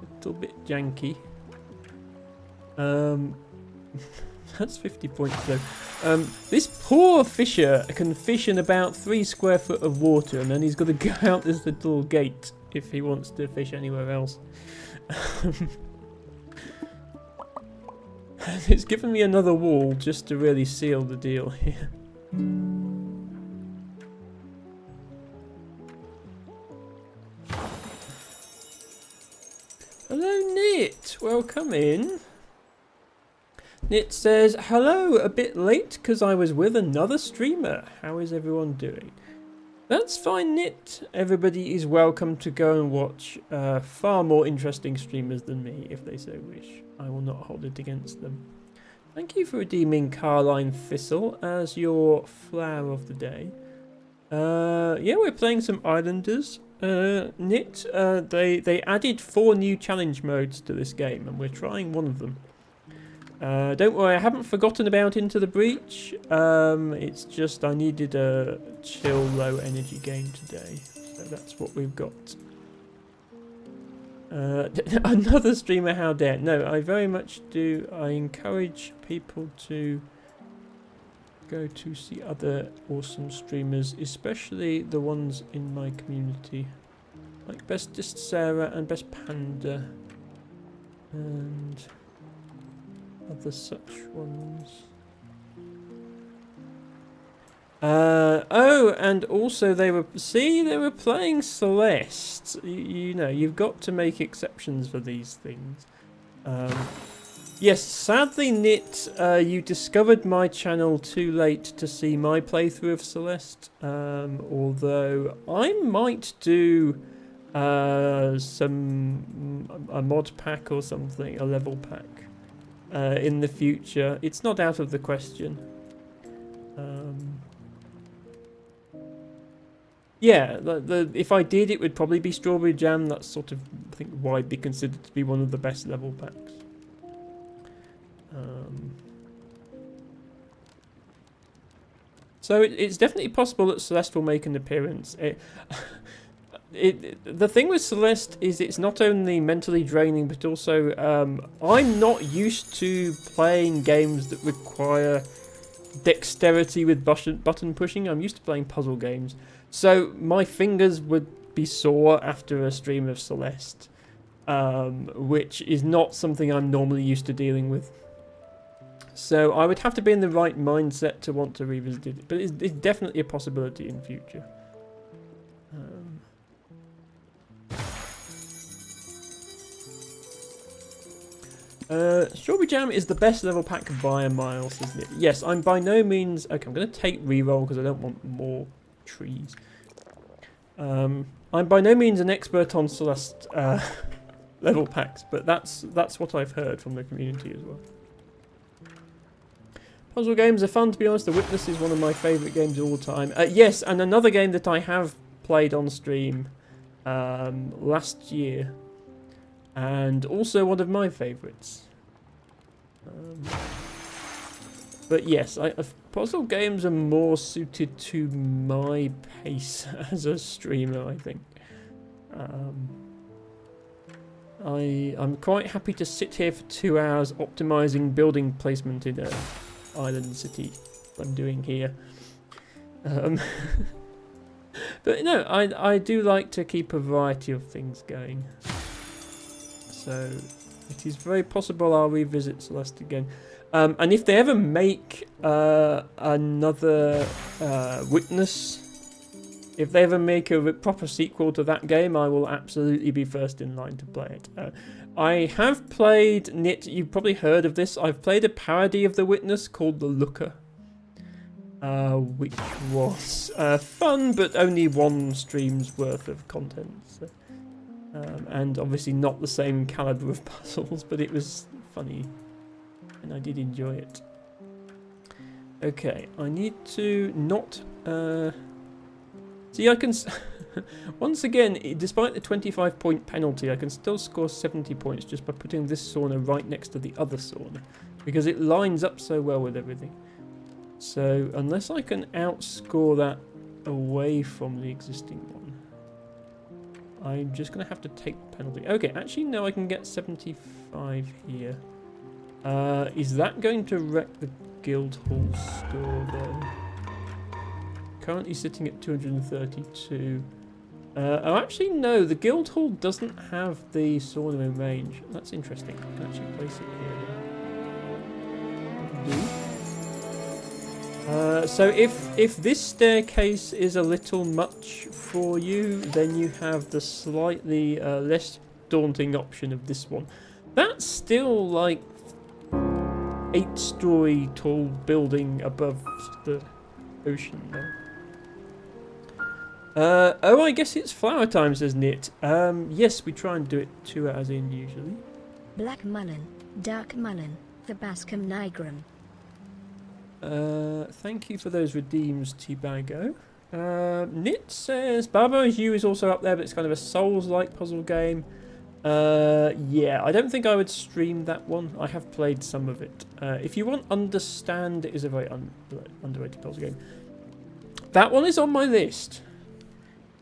A little bit janky. That's 50 points though. This poor fisher can fish in about 3 square foot of water, and then he's got to go out this little gate if he wants to fish anywhere else. It's given me another wall just to really seal the deal here. Hello, Knit. Welcome in. Knit says, hello, a bit late because I was with another streamer. How is everyone doing? That's fine, Knit. Everybody is welcome to go and watch far more interesting streamers than me if they so wish. I will not hold it against them. Thank you for redeeming Carline Thistle as your flower of the day. Yeah, we're playing some Islanders. Knit, they added 4 new challenge modes to this game, and we're trying one of them. Don't worry, I haven't forgotten about Into the Breach. It's just I needed a chill, low energy game today, so that's what we've got. Another streamer, how dare? No, I very much do. I encourage people to go to see other awesome streamers, especially the ones in my community, like Bestest Sarah and Best Panda, and other such ones. Oh, and also they were playing Celeste. You know, you've got to make exceptions for these things. Yes, sadly, Knit, you discovered my channel too late to see my playthrough of Celeste. Although I might do a mod pack or something, a level pack, in the future. It's not out of the question. Yeah, if I did, it would probably be Strawberry Jam. That's sort of, I think, widely considered to be one of the best level packs. So it's definitely possible that Celeste will make an appearance. The thing with Celeste is it's not only mentally draining, but also I'm not used to playing games that require dexterity with button pushing. I'm used to playing puzzle games. So my fingers would be sore after a stream of Celeste, which is not something I'm normally used to dealing with. So I would have to be in the right mindset to want to revisit it, but it's definitely a possibility in future. Strawberry Jam is the best level pack by a mile, says Nick. Yes, I'm by no means... Okay, I'm going to take reroll because I don't want more trees. I'm by no means an expert on Celeste level packs, but that's what I've heard from the community as well. Puzzle games are fun, to be honest. The Witness is one of my favourite games of all time. Yes, and another game that I have played on stream last year, and also one of my favourites. But yes, puzzle games are more suited to my pace as a streamer, I think. I'm quite happy to sit here for 2 hours optimising building placement in an island city. I'm doing here. But no, I do like to keep a variety of things going. So it is very possible I'll revisit Celeste again. And if they ever make another Witness, if they ever make a proper sequel to that game, I will absolutely be first in line to play it. I have played, Knit, you've probably heard of this, I've played a parody of The Witness called The Looker, which was fun, but only 1 stream's worth of content. So. And obviously not the same caliber of puzzles, but it was funny, and I did enjoy it. Okay, I need to not... See, I can... Once again, despite the 25-point penalty, I can still score 70 points just by putting this sauna right next to the other sauna. Because it lines up so well with everything. So, unless I can outscore that away from the existing one, I'm just going to have to take the penalty. Okay, actually, no, I can get 75 here. Is that going to wreck the Guildhall store, though? Currently sitting at 232. Oh, actually, no, the Guildhall doesn't have the sauna in range. That's interesting. I can actually place it here. So if this staircase is a little much for you, then you have the slightly less daunting option of this one. That's still like 8-story tall building above the ocean though. Oh, I guess it's flower time, says Nit. Yes, we try and do it 2 hours in usually. Black mullen, dark mullen, Tabascum nigrum. Thank you for those redeems, T-Bago. Nit says Barbaro's U is also up there, but it's kind of a Souls-like puzzle game. Yeah, I don't think I would stream that one. I have played some of it. If you want Understand, it is a very underrated puzzle game. That one is on my list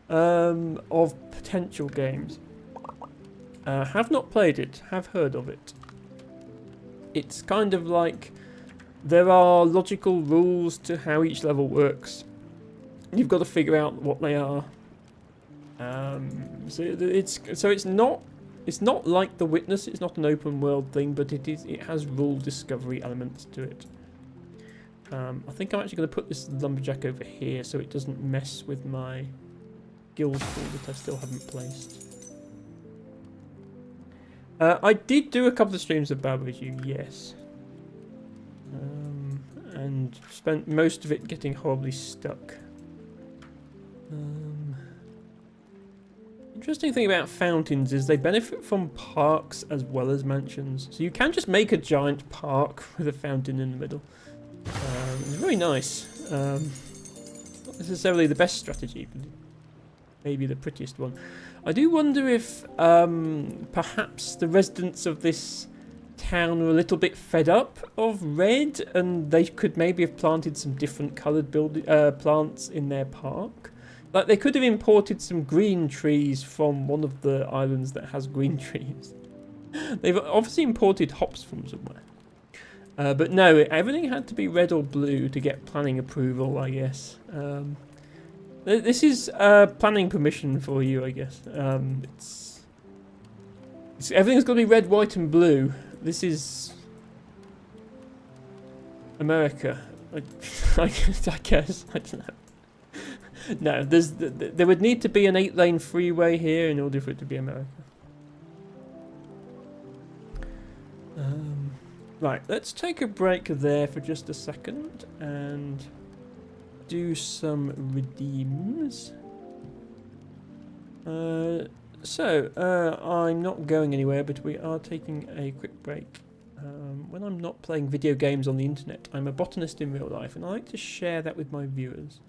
of potential games. Have not played it, have heard of it. It's kind of like there are logical rules to how each level works. You've got to figure out what they are. So it's not like The Witness. It's not an open world thing, but it has rule discovery elements to it. I think I'm actually going to put this lumberjack over here so it doesn't mess with my guild hall that I still haven't placed. I did do a couple of streams of Barbecue, yes. And spent most of it getting horribly stuck. Interesting thing about fountains is they benefit from parks as well as mansions. So you can just make a giant park with a fountain in the middle. It's very nice. Not necessarily the best strategy, but maybe the prettiest one. I do wonder if perhaps the residents of this town were a little bit fed up of red and they could maybe have planted some different coloured plants in their park. Like they could have imported some green trees from one of the islands that has green trees. They've obviously imported hops from somewhere. But no, everything had to be red or blue to get planning approval, I guess. This is planning permission for you, I guess. Everything's got to be red, white and blue. This is America. I guess. I don't know. No, there would need to be an 8-lane freeway here in order for it to be America. Right, let's take a break there for just a second and do some redeems. I'm not going anywhere, but we are taking a quick break. When I'm not playing video games on the internet, I'm a botanist in real life, and I like to share that with my viewers.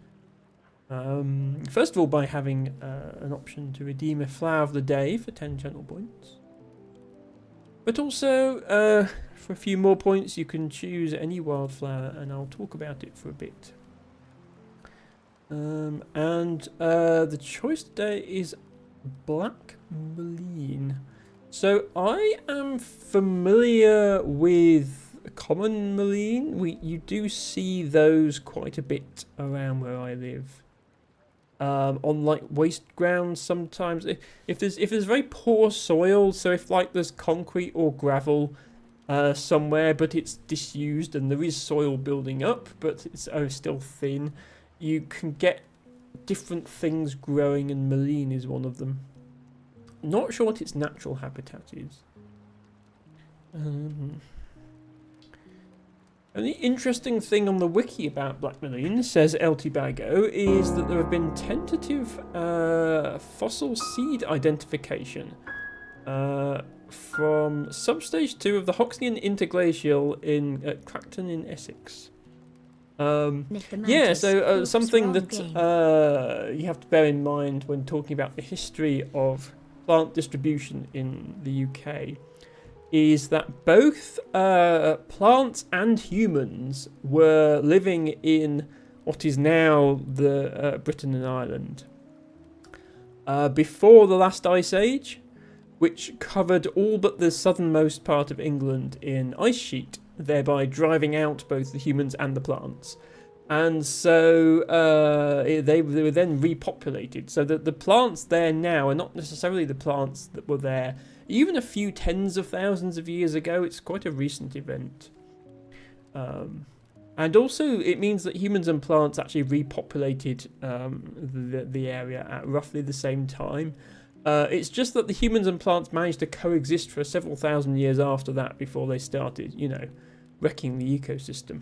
First of all, by having an option to redeem a flower of the day for 10 channel points. But also, for a few more points, you can choose any wildflower, and I'll talk about it for a bit. The choice today is Black Mullein. So I am familiar with common mullein. You do see those quite a bit around where I live. On like waste grounds sometimes. If there's very poor soil, so if like there's concrete or gravel somewhere, but it's disused and there is soil building up, but it's still thin, you can get different things growing, and mullein is one of them. Not sure what its natural habitat is. And the interesting thing on the wiki about Black Mullein, says LT Bago, is that there have been tentative fossil seed identification from substage 2 of the Hoxnean Interglacial at Clacton in Essex. Yeah, Nyctomantis, so Hawk's something Wrong that Game. you have to bear in mind when talking about the history of plant distribution in the UK is that both plants and humans were living in what is now the Britain and Ireland before the last ice age, which covered all but the southernmost part of England in ice sheet, thereby driving out both the humans and the plants. And so they were then repopulated. So that the plants there now are not necessarily the plants that were there even a few tens of thousands of years ago. It's quite a recent event. And also, it means that humans and plants actually repopulated the area at roughly the same time. It's just that the humans and plants managed to coexist for several thousand years after that before they started, wrecking the ecosystem.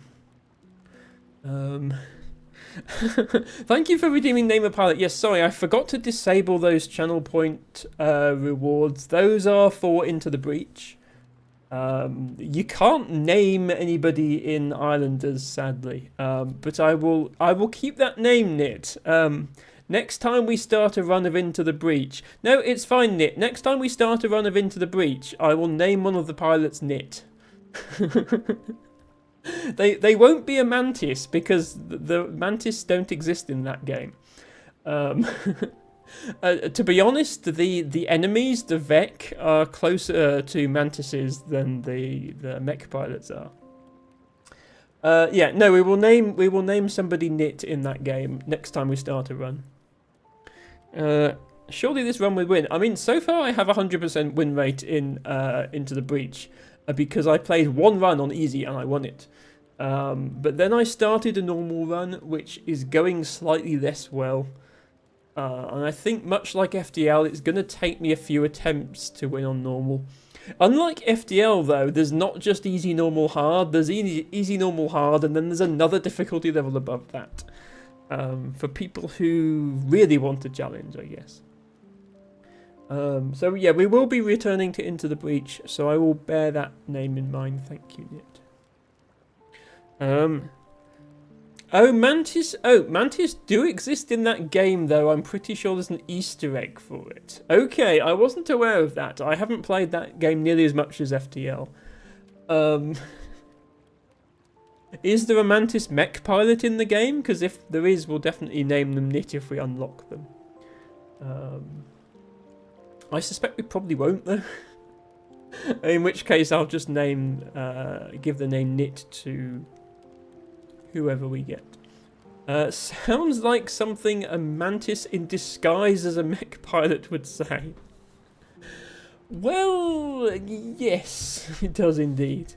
Thank you for redeeming Name a Pilot. Yes, sorry, I forgot to disable those channel point rewards. Those are for Into the Breach. You can't name anybody in Islanders, sadly. But I will keep that name, Nit. Next time we start a run of Into the Breach. No, it's fine, Nit. Next time we start a run of Into the Breach, I will name one of the pilots Nit. They won't be a mantis because the mantis don't exist in that game. To be honest, the enemies, the Vek, are closer to mantises than the mech pilots are. No, we will name somebody Nit in that game next time we start a run. Surely this run will win. I mean, so far I have 100% win rate in Into the Breach because I played one run on easy and I won it. But then I started a normal run, which is going slightly less well. And I think much like FDL, it's going to take me a few attempts to win on normal. Unlike FDL, though, there's not just easy, normal, hard. There's easy, normal, hard, and then there's another difficulty level above that. For people who really want a challenge, I guess. So yeah, we will be returning to Into the Breach, so I will bear that name in mind. Thank you, Nit. Mantis do exist in that game, though. I'm pretty sure there's an Easter egg for it. Okay, I wasn't aware of that. I haven't played that game nearly as much as FTL. Is there a Mantis mech pilot in the game? Because if there is, we'll definitely name them Nit if we unlock them. I suspect we probably won't, though. In which case, I'll just give the name Nit to whoever we get. Sounds like something a mantis in disguise as a mech pilot would say. Well, yes, it does indeed.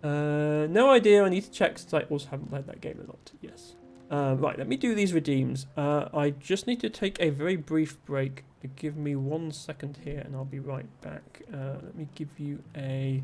No idea, I need to check since I also haven't played that game a lot. Yes. Right, let me do these redeems. I just need to take a very brief break. Give me 1 second here and I'll be right back. Let me give you a...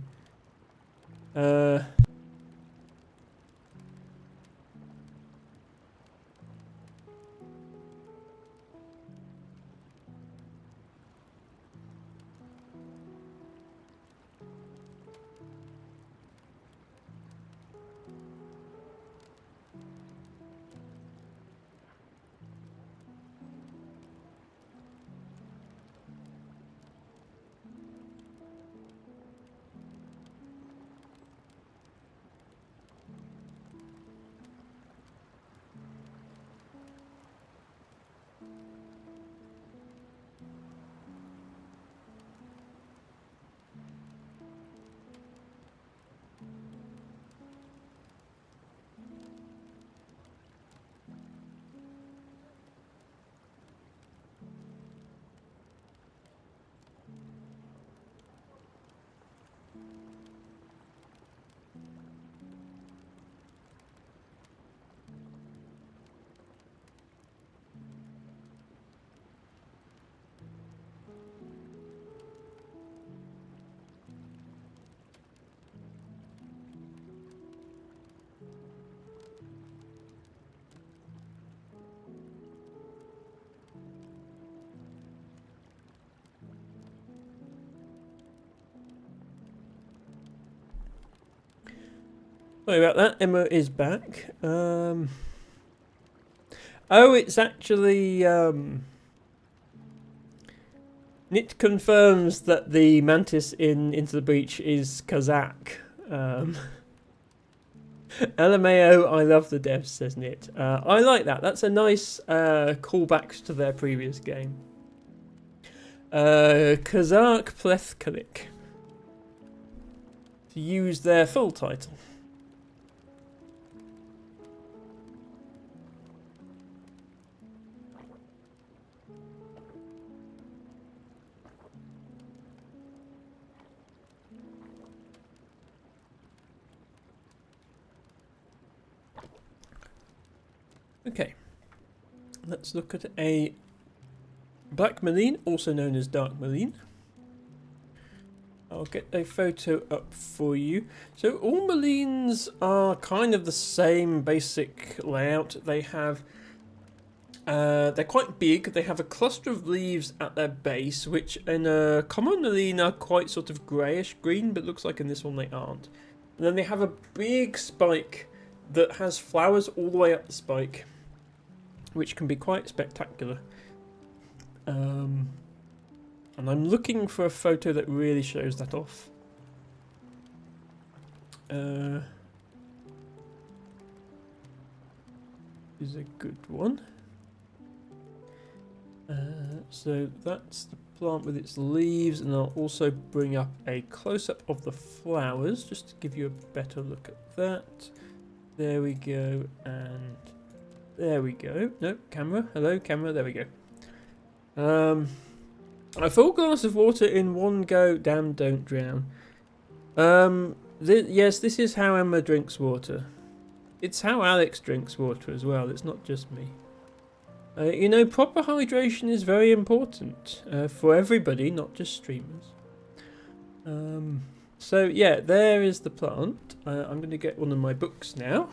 Sorry about that. Emma is back. Oh, it's actually Nit confirms that the mantis in Into the Breach is Kazakh. LMAO, I love the devs, says Nit. I like that. That's a nice callback to their previous game. Kazakh Plethkalik, to use their full title. Okay, let's look at a Black Marine, also known as Dark Marine. I'll get a photo up for you. So all Marines are kind of the same basic layout. They have, they're quite big. They have a cluster of leaves at their base, which in a common Marine are quite sort of greyish green, but looks like in this one they aren't. And then they have a big spike that has flowers all the way up the spike, which can be quite spectacular. And I'm looking for a photo that really shows that off. Is a good one. So that's the plant with its leaves, and I'll also bring up a close-up of the flowers just to give you a better look at that. There we go, and there we go. No, camera. Hello, camera. There we go. A full glass of water in one go. Damn, don't drown. Yes, this is how Emma drinks water. It's how Alex drinks water as well. It's not just me. You know, proper hydration is very important for everybody, not just streamers. So yeah, there is the plant. I'm going to get one of my books now.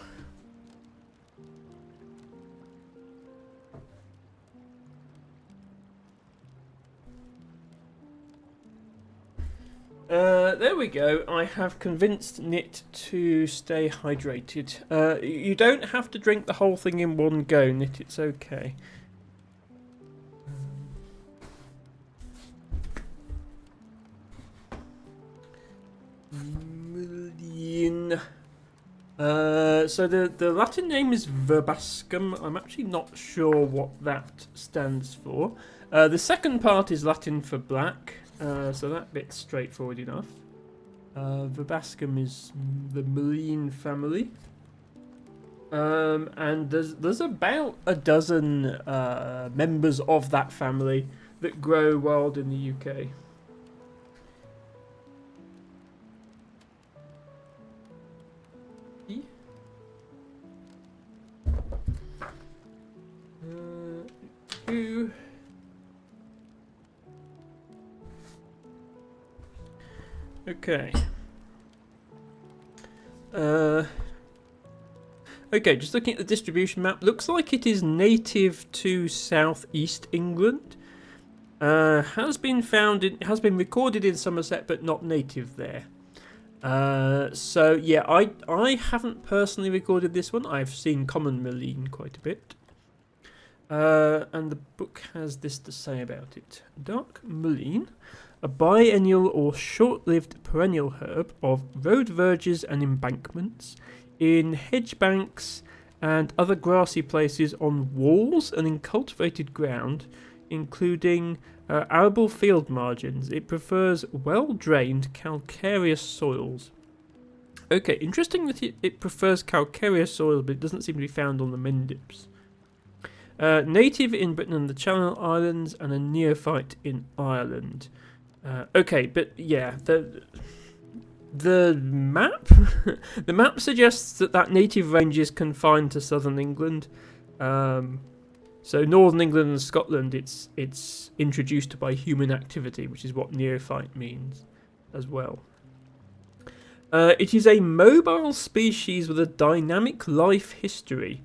There we go. I have convinced Nit to stay hydrated. You don't have to drink the whole thing in one go, Nit. It's okay. Million. So the Latin name is verbascum. I'm actually not sure what that stands for. The second part is Latin for black. So that bit's straightforward enough. Verbascum is the Marine family. And there's about a dozen members of that family that grow wild in the UK. Okay. Okay, just looking at the distribution map, looks like it is native to southeast England. Has been recorded in Somerset, but not native there. So yeah, I haven't personally recorded this one. I've seen Common Marine quite a bit. And the book has this to say about it. Dark Marine, a biennial or short-lived perennial herb of road verges and embankments, in hedge banks and other grassy places on walls and in cultivated ground, including arable field margins. It prefers well-drained calcareous soils. Okay, interesting that it prefers calcareous soils, but it doesn't seem to be found on the Mendips. Native in Britain and the Channel Islands, and a neophyte in Ireland. Okay, but yeah, the map the map suggests that native range is confined to southern England. So northern England and Scotland, it's introduced by human activity, which is what neophyte means as well. It is a mobile species with a dynamic life history.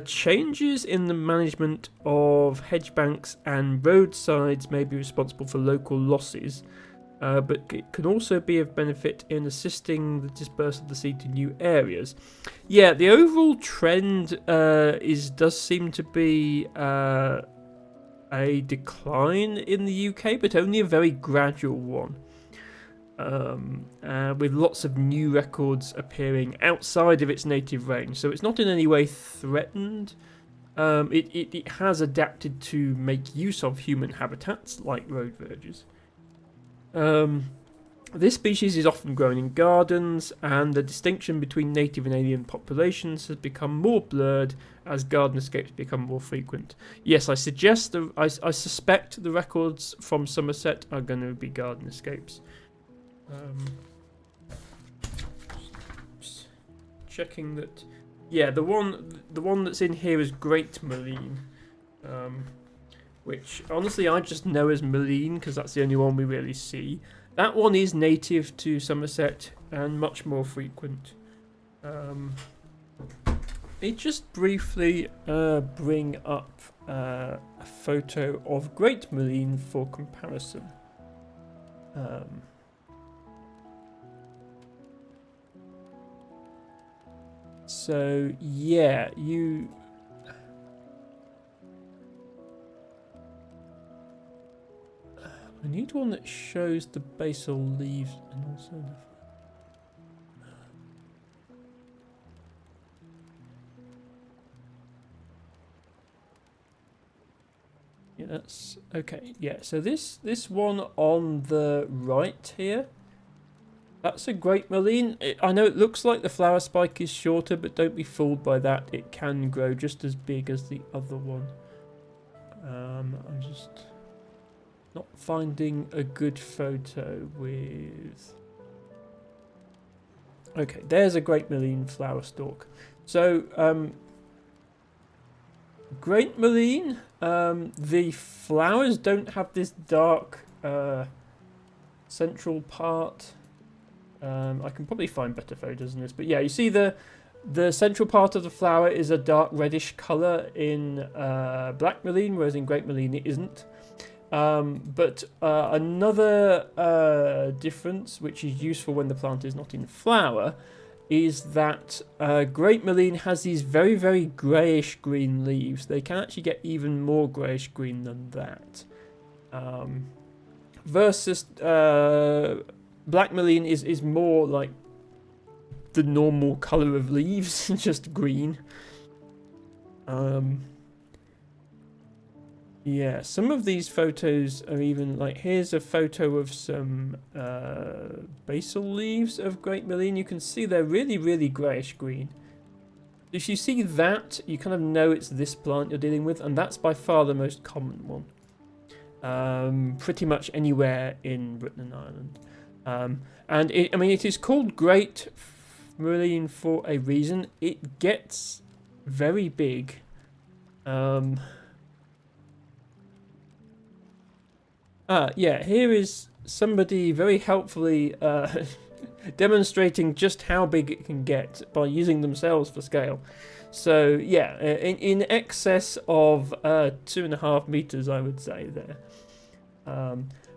Changes in the management of hedge banks and roadsides may be responsible for local losses. but it can also be of benefit in assisting the dispersal of the seed to new areas. Yeah, the overall trend does seem to be a decline in the UK, but only a very gradual one. With lots of new records appearing outside of its native range, so it's not in any way threatened. It has adapted to make use of human habitats like road verges. This species is often grown in gardens, and the distinction between native and alien populations has become more blurred as garden escapes become more frequent. Yes, I suspect the records from Somerset are going to be garden escapes. Checking that. Yeah, the one that's in here is Great Malene, which honestly I just know as Malene because that's the only one we really see. That one is native to Somerset and much more frequent. It just briefly bring up a photo of Great Malene for comparison. So yeah, I need one that shows the basal leaves and also the... Yeah, that's okay. Yeah, so this one on the right here, that's a Great Malene. I know it looks like the flower spike is shorter, but don't be fooled by that. It can grow just as big as the other one. I'm just not finding a good photo with... Okay, there's a Great Malene flower stalk. So, Great Malene, the flowers don't have this dark central part. I can probably find better photos than this, but yeah, you see the central part of the flower is a dark reddish colour in Black Malene, whereas in Great Malene it isn't. But another difference, which is useful when the plant is not in flower, is that Great Malene has these very, very greyish green leaves. They can actually get even more greyish green than that. Versus Black Malene is more like the normal colour of leaves, just green. Yeah, some of these photos are even like, here's a photo of some basal leaves of Great Malene. You can see they're really, really greyish green. If you see that, you kind of know it's this plant you're dealing with, and that's by far the most common one. Pretty much anywhere in Britain and Ireland. And it is called Great Malene for a reason. It gets very big. Yeah, here is somebody very helpfully demonstrating just how big it can get by using themselves for scale. So yeah, in excess of 2.5 meters, I would say there.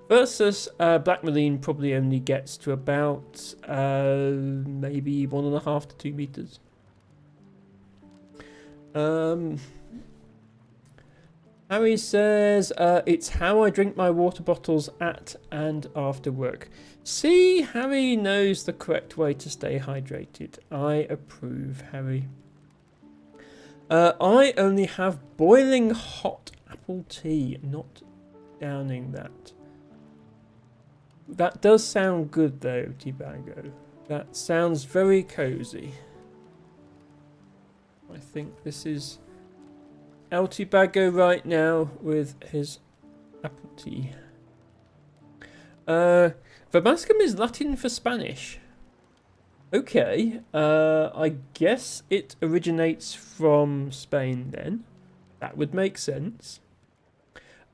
Versus Black Malene probably only gets to about maybe 1.5 to 2 meters. Harry says, it's how I drink my water bottles at and after work. See, Harry knows the correct way to stay hydrated. I approve, Harry. I only have boiling hot apple tea, not downing that. That does sound good though, Tibago. That sounds very cozy. I think this is El Tibago right now with his apple tea. Verbascum is Latin for Spanish. Okay, I guess it originates from Spain then. That would make sense.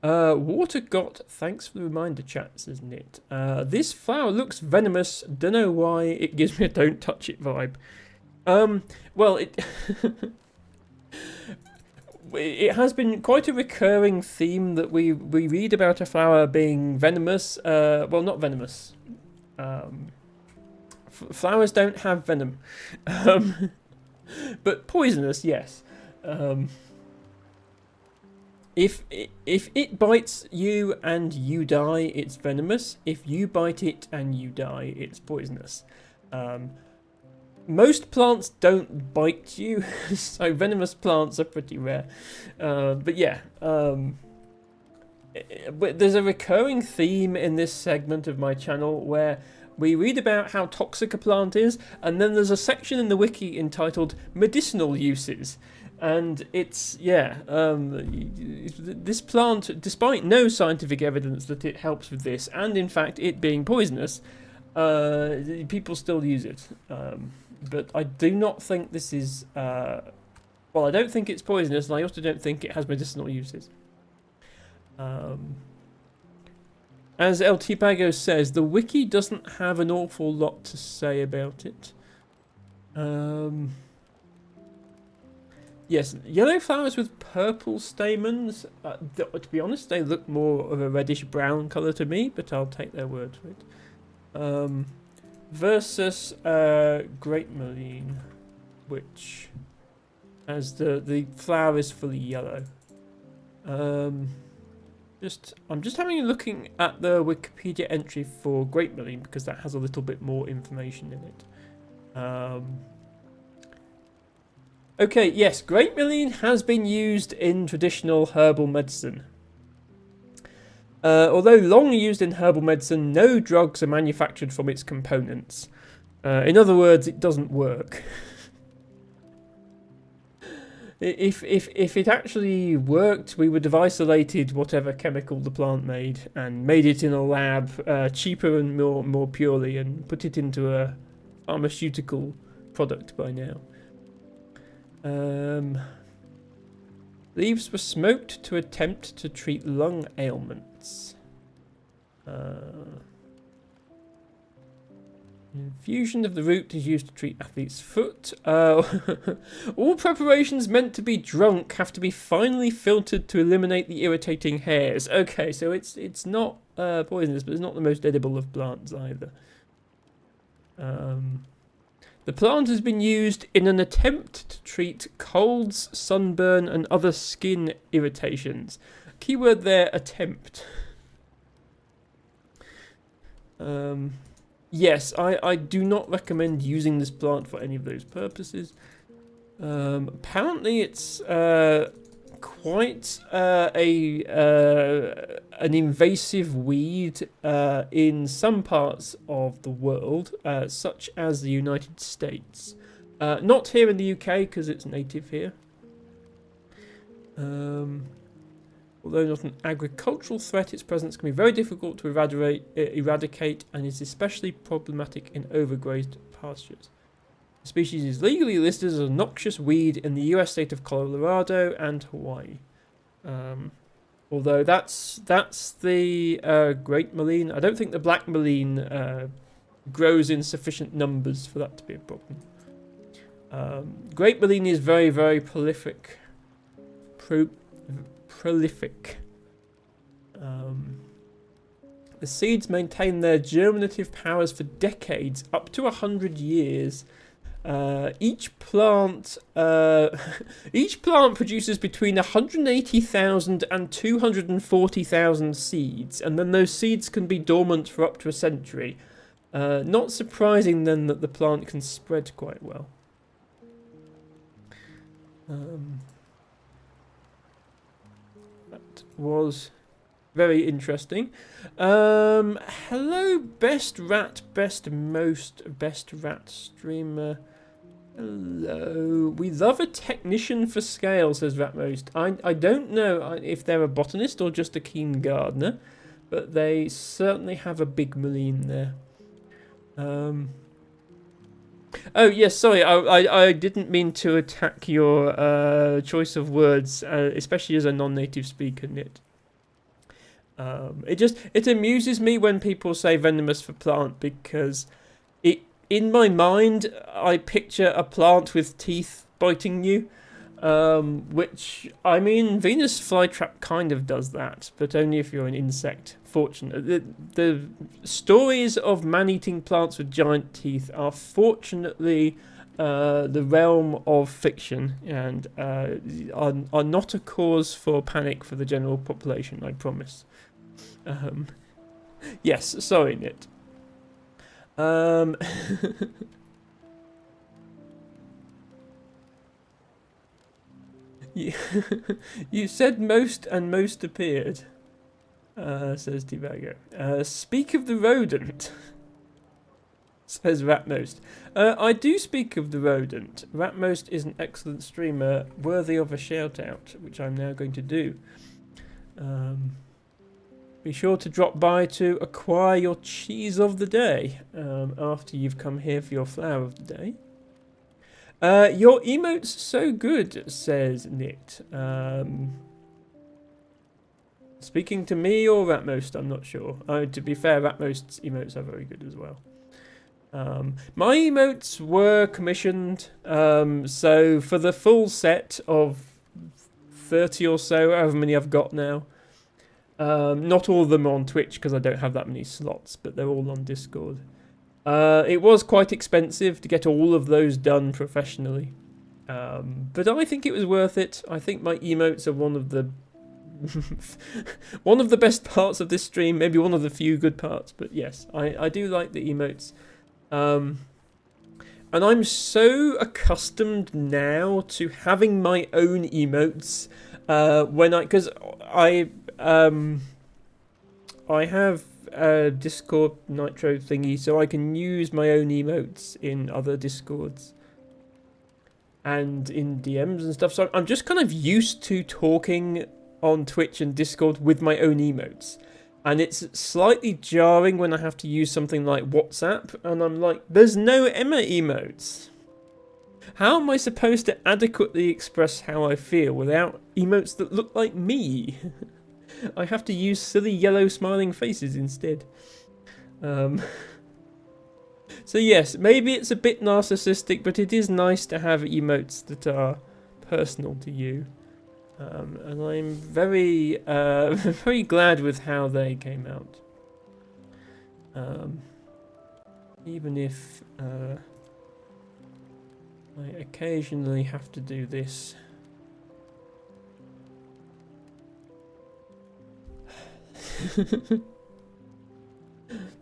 Water Got, thanks for the reminder, chat, says Knit. This flower looks venomous. Don't know why. It gives me a don't touch it vibe. Well, it... it has been quite a recurring theme that we read about a flower being venomous. Well, not venomous. Flowers don't have venom, but poisonous, yes. If it bites you and you die, it's venomous. If you bite it and you die, it's poisonous. Most plants don't bite you, so venomous plants are pretty rare. But yeah, there's a recurring theme in this segment of my channel where we read about how toxic a plant is, and then there's a section in the wiki entitled medicinal uses. And it's, this plant, despite no scientific evidence that it helps with this, and in fact it being poisonous, people still use it. But I do not think this is, I don't think it's poisonous, and I also don't think it has medicinal uses. As El Tipago says, the wiki doesn't have an awful lot to say about it. Yes, yellow flowers with purple stamens. To be honest, they look more of a reddish-brown colour to me, but I'll take their word for it. Versus Great Mullein, which has the flower is fully yellow. I'm just having a looking at the Wikipedia entry for Great Mullein because that has a little bit more information in it. Okay, yes, Great Mullein has been used in traditional herbal medicine. Although long used in herbal medicine, no drugs are manufactured from its components. In other words, it doesn't work. If it actually worked, we would have isolated whatever chemical the plant made and made it in a lab cheaper and more purely and put it into a pharmaceutical product by now. Leaves were smoked to attempt to treat lung ailments. Infusion of the root is used to treat athlete's foot. All preparations meant to be drunk have to be finely filtered to eliminate the irritating hairs. Okay, so it's not poisonous, but it's not the most edible of plants either. The plant has been used in an attempt to treat colds, sunburn, and other skin irritations. Keyword there, attempt. Yes, I do not recommend using this plant for any of those purposes. Apparently it's quite an invasive weed in some parts of the world, such as the United States. Not here in the UK because it's native here. Although not an agricultural threat, its presence can be very difficult to eradicate and is especially problematic in overgrazed pastures. The species is legally listed as a noxious weed in the US state of Colorado and Hawaii. Although that's the Great Mullein. I don't think the Black Mullein grows in sufficient numbers for that to be a problem. Great Mullein is very, very prolific. The seeds maintain their germinative powers for decades, up to 100 years. Each plant produces between 180,000 and 240,000 seeds, and then those seeds can be dormant for up to a century. Not surprising then that the plant can spread quite well. That was very interesting. Hello, best rat streamer. Hello. We love a technician for scale, says Ratmost. I don't know if they're a botanist or just a keen gardener, but they certainly have a big mullein there. Oh, yes, sorry, I didn't mean to attack your choice of words, especially as a non-native speaker, Nit. It amuses me when people say venomous for plant, because in my mind, I picture a plant with teeth biting you. Which, I mean, Venus flytrap kind of does that, but only if you're an insect. Fortunately, the stories of man-eating plants with giant teeth are fortunately the realm of fiction and are not a cause for panic for the general population, I promise. Yes, sorry, Nit. You said most and most appeared, says Divago. Speak of the rodent, says Ratmost. I do speak of the rodent. Ratmost is an excellent streamer, worthy of a shout out, which I'm now going to do. Be sure to drop by to acquire your cheese of the day after you've come here for your flower of the day. Your emote's so good, says Nit. Speaking to me or Ratmost, I'm not sure. To be fair, Ratmost's emotes are very good as well. My emotes were commissioned, so for the full set of 30 or so, however many I've got now. Not all of them on Twitch because I don't have that many slots, but they're all on Discord. It was quite expensive to get all of those done professionally. But I think it was worth it. I think my emotes are one of the one of the best parts of this stream, maybe one of the few good parts, but yes, I do like the emotes. And I'm so accustomed now to having my own emotes because I have a Discord Nitro thingy, so I can use my own emotes in other Discords and in DMs and stuff. So I'm just kind of used to talking on Twitch and Discord with my own emotes. And it's slightly jarring when I have to use something like WhatsApp, and I'm like, there's no Emma emotes. How am I supposed to adequately express how I feel without emotes that look like me? I have to use silly yellow smiling faces instead. So yes, maybe it's a bit narcissistic, but it is nice to have emotes that are personal to you. And I'm very, very glad with how they came out. Even if I occasionally have to do this.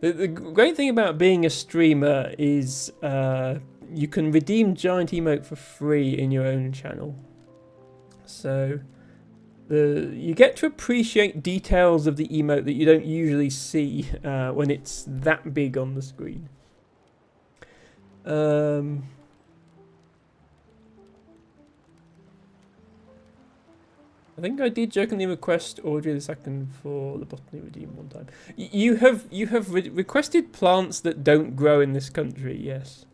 The great thing about being a streamer is you can redeem giant emote for free in your own channel. So you get to appreciate details of the emote that you don't usually see when it's that big on the screen. I think I did jokingly request Audrey II for the Botany Redeem one time. You have requested plants that don't grow in this country, yes.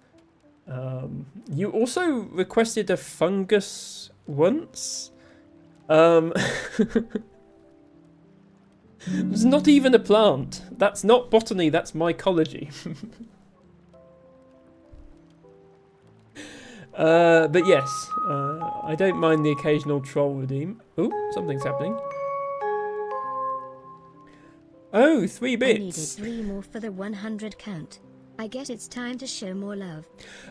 You also requested a fungus once. It's not even a plant. That's not botany, that's mycology. But yes, I don't mind the occasional troll redeem. Oh, something's happening. Oh, 3 bits. I needed 3 more for the 100 count. I guess it's time to show more love.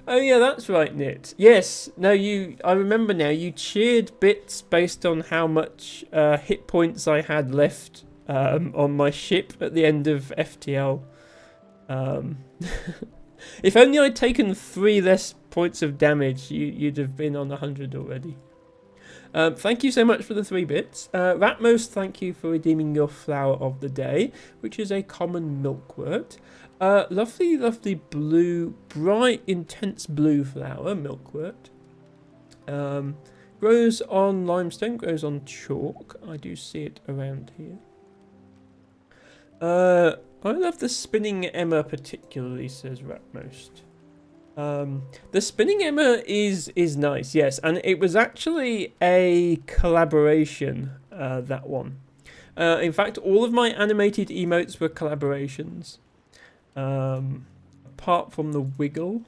Oh yeah, that's right, Nit. Yes, no, I remember now, you cheered bits based on how much hit points I had left on my ship at the end of FTL. If only I'd taken 3 less points of damage, you'd have been on 100 already. Thank you so much for the 3 bits. Ratmost, thank you for redeeming your flower of the day, which is a common milkwort. Lovely, lovely blue, bright, intense blue flower, milkwort. Grows on limestone, grows on chalk. I do see it around here. I love the spinning Emma particularly, says Ratmost. The spinning Emma is nice, yes, and it was actually a collaboration, that one. In fact, all of my animated emotes were collaborations. Apart from the wiggle.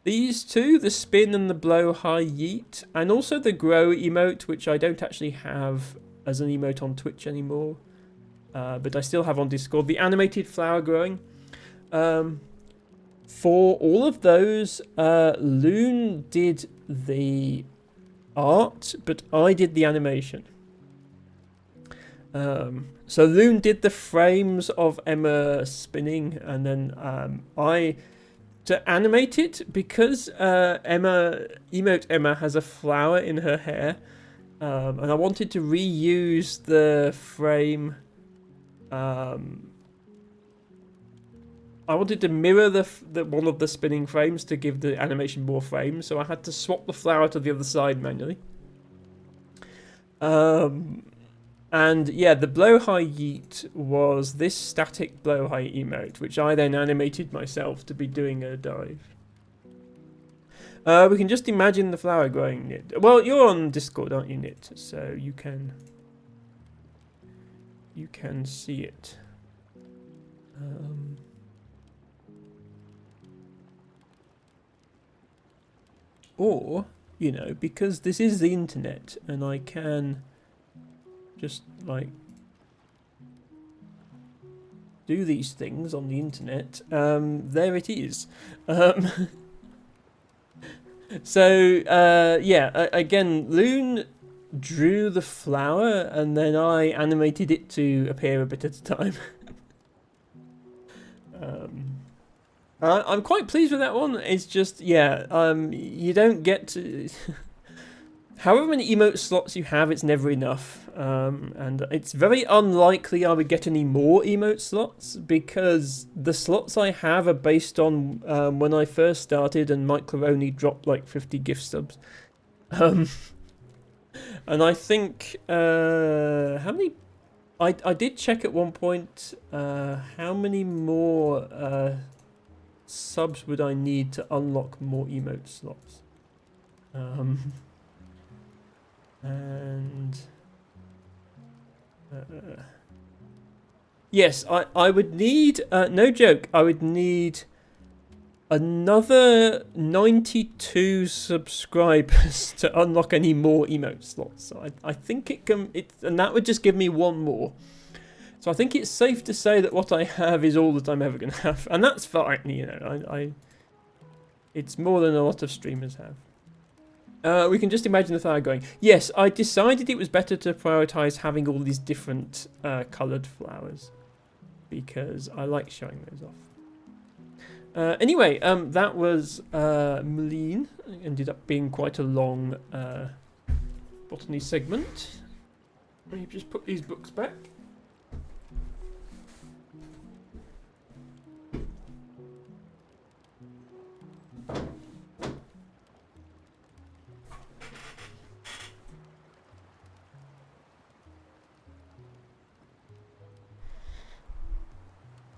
These two, the spin and the blow high yeet, and also the grow emote, which I don't actually have as an emote on Twitch anymore, but I still have on Discord. The animated flower growing. For all of those, Loon did the art, but I did the animation. So Loon did the frames of Emma spinning, and then to animate it, because emote Emma has a flower in her hair, and I wanted to reuse the frame. I wanted to mirror the one of the spinning frames to give the animation more frames, so I had to swap the flower to the other side manually. And yeah, the blow high yeet was this static blow high emote, which I then animated myself to be doing a dive. We can just imagine the flower growing, Nit. Well, you're on Discord, aren't you, Nit? So you can see it. Or, you know, because this is the internet, and I can just like do these things on the internet. There it is. So yeah, again, Loon drew the flower, and then I animated it to appear a bit at a time. I'm quite pleased with that one. It's just, yeah, you don't get to... However many emote slots you have, it's never enough. And it's very unlikely I would get any more emote slots, because the slots I have are based on when I first started and Mike Claroni dropped like 50 gift subs. And I think... how many... I did check at one point how many more subs would I need to unlock more emote slots. And yes, I would need, no joke, I would need another 92 subscribers to unlock any more emote slots. So I think and that would just give me one more. So I think it's safe to say that what I have is all that I'm ever going to have, and that's fine. You know, it's more than a lot of streamers have. We can just imagine the flower going. Yes, I decided it was better to prioritize having all these different coloured flowers, because I like showing those off. Anyway, that was Moline. It ended up being quite a long botany segment. Let me just put these books back.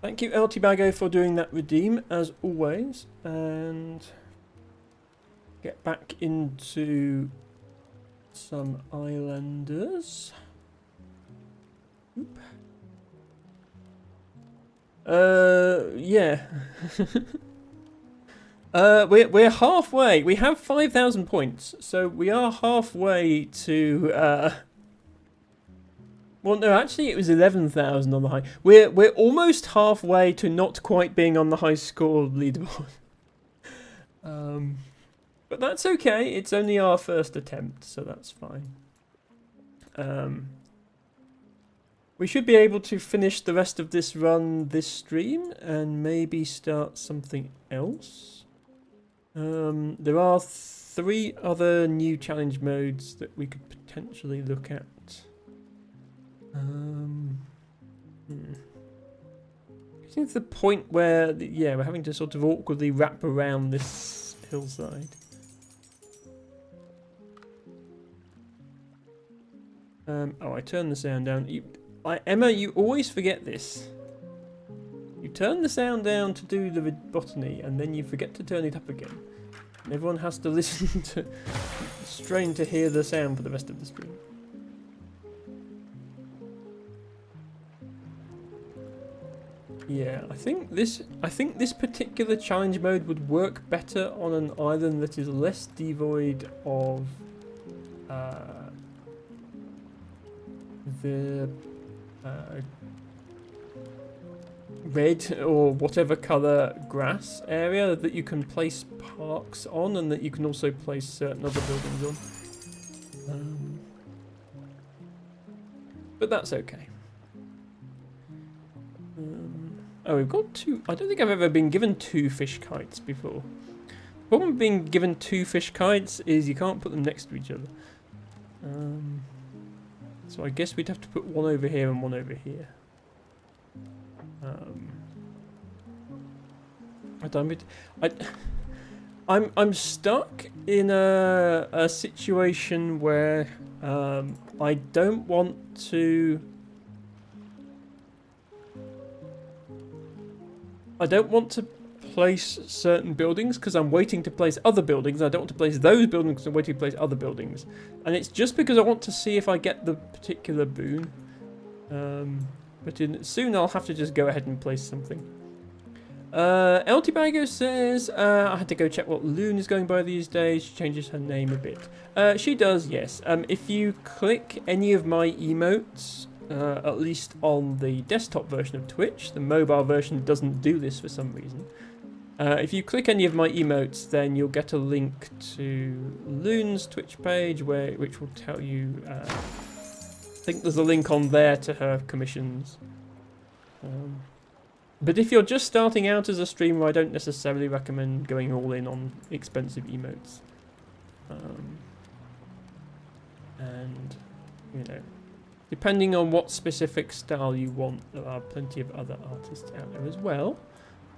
Thank you, LT Bago, for doing that redeem, as always. And get back into some islanders. Oop. Yeah. We're halfway. We have 5,000 points, so we are halfway to well, no, actually, it was 11,000 on the high. We're almost halfway to not quite being on the high score leaderboard. But that's okay. It's only our first attempt, so that's fine. We should be able to finish the rest of this run this stream and maybe start something else. There are 3 other new challenge modes that we could potentially look at. I think it's the point where, yeah, we're having to sort of awkwardly wrap around this hillside. Oh, I turned the sound down. Emma, you always forget this. You turn the sound down to do the botany, and then you forget to turn it up again. And everyone has to listen to, strain to hear the sound for the rest of the stream. Yeah, I think this particular challenge mode would work better on an island that is less devoid of the red or whatever colour grass area that you can place parks on, and that you can also place certain other buildings on. But that's okay. Oh, we've got two. I don't think I've ever been given 2 fish kites before. The problem with being given 2 fish kites is you can't put them next to each other. So I guess we'd have to put one over here and one over here. I'm stuck in a situation where I don't want to. I don't want to place certain buildings because I'm waiting to place other buildings. I don't want to place those buildings because I'm waiting to place other buildings. And it's just because I want to see if I get the particular boon. But soon I'll have to just go ahead and place something. El Tibago says, I had to go check what Loon is going by these days. She changes her name a bit. She does, yes. If you click any of my emotes, at least on the desktop version of Twitch, the mobile version doesn't do this for some reason. If you click any of my emotes, then you'll get a link to Loon's Twitch page, which will tell you. I think there's a link on there to her commissions. But if you're just starting out as a streamer, I don't necessarily recommend going all in on expensive emotes. And you know, depending on what specific style you want, there are plenty of other artists out there as well.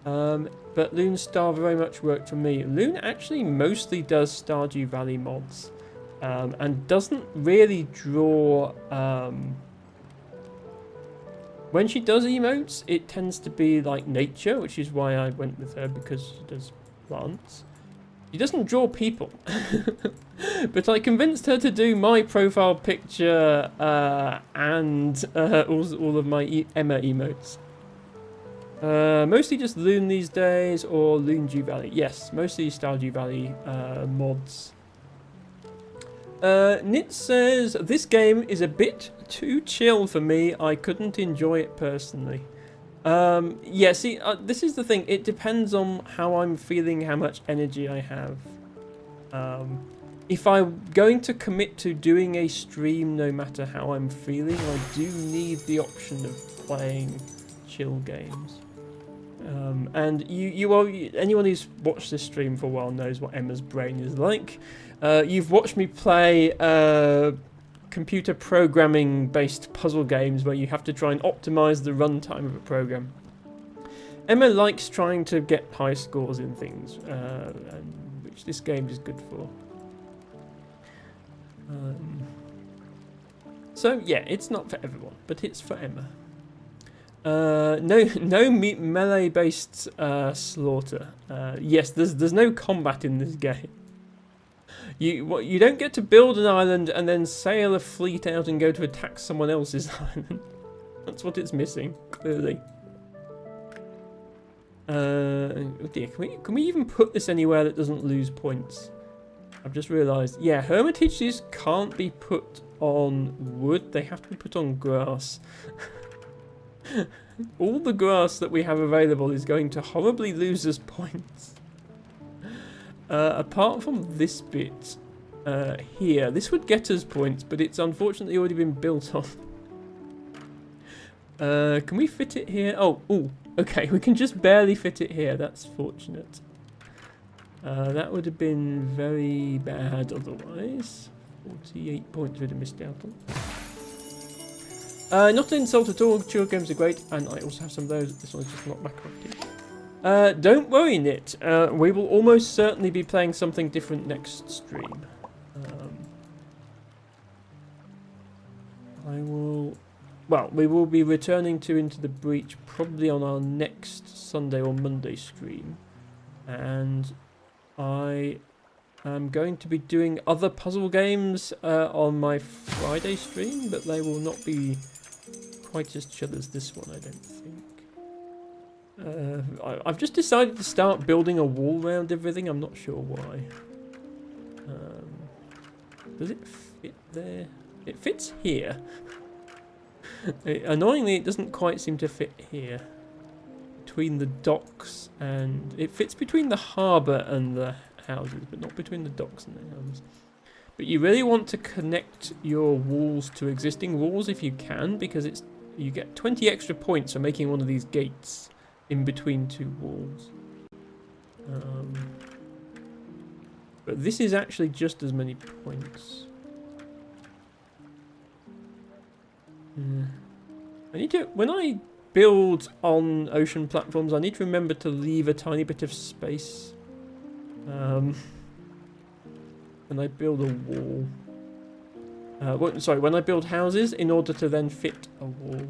But Loon's style very much worked for me. Loon actually mostly does Stardew Valley mods, and doesn't really draw. When she does emotes, it tends to be like nature, which is why I went with her, because she does plants. She doesn't draw people. But I convinced her to do my profile picture and all of my Emma emotes. Mostly just Loon these days, or Loondew Valley. Yes, mostly Stardew Valley mods. Nit says, this game is a bit too chill for me. I couldn't enjoy it personally. Yeah, see, this is the thing. It depends on how I'm feeling, how much energy I have. If I'm going to commit to doing a stream, no matter how I'm feeling, I do need the option of playing chill games. And anyone who's watched this stream for a while knows what Emma's brain is like. You've watched me play computer programming based puzzle games where you have to try and optimize the runtime of a program. Emma likes trying to get high scores in things, which this game is good for. So yeah, it's not for everyone, but it's for Emma. No melee based slaughter. Yes, there's no combat in this game. You don't get to build an island and then sail a fleet out and go to attack someone else's island. That's what it's missing, clearly. Oh dear, can we even put this anywhere that doesn't lose points? I've just realised. Yeah, hermitages can't be put on wood. They have to be put on grass. All the grass that we have available is going to horribly lose us points. Apart from this bit here, this would get us points, but it's unfortunately already been built on. Can we fit it here? Oh, okay, we can just barely fit it here. That's fortunate. That would have been very bad otherwise. 48 points we'd have missed out on. Not an insult at all. Chill games are great, and I also have some of those. This one's just not my cup of tea. Don't worry, Nit. We will almost certainly be playing something different next stream. We will be returning to Into the Breach probably on our next Sunday or Monday stream. And I am going to be doing other puzzle games on my Friday stream, but they will not be quite as chill as this one, I don't think. I've just decided to start building a wall around everything. I'm not sure why. Does it fit there? It fits here. Annoyingly, it doesn't quite seem to fit here. Between the docks and... It fits between the harbour and the houses, but not between the docks and the houses. But you really want to connect your walls to existing walls if you can, because you get 20 extra points for making one of these gates in between two walls. But this is actually just as many points. I need to, when I build on ocean platforms, I need to remember to leave a tiny bit of space. When I build a wall. When I build houses, in order to then fit a wall.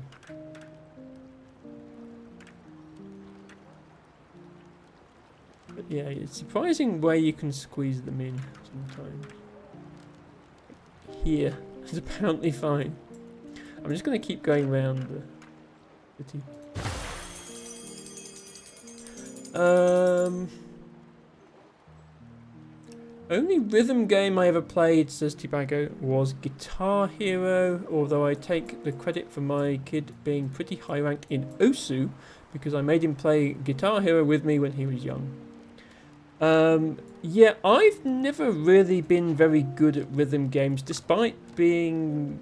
But yeah, it's surprising where you can squeeze them in sometimes. Here is apparently fine. I'm just going to keep going around the city. Only rhythm game I ever played, says Tibago, was Guitar Hero, although I take the credit for my kid being pretty high ranked in Osu, because I made him play Guitar Hero with me when he was young. Yeah, I've never really been very good at rhythm games, despite being...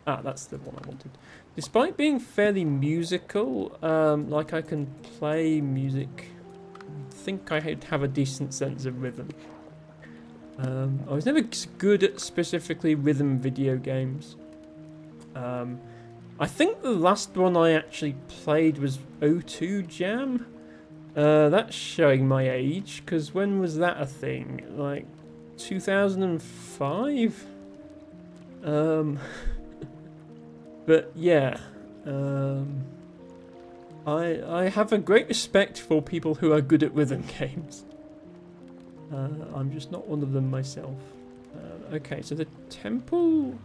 Ah, that's the one I wanted. Despite being fairly musical, like I can play music, I think I have a decent sense of rhythm. I was never good at specifically rhythm video games. I think the last one I actually played was O2 Jam. That's showing my age, because when was that a thing? Like 2005? But yeah, I have a great respect for people who are good at rhythm games. I'm just not one of them myself. Okay, so the temple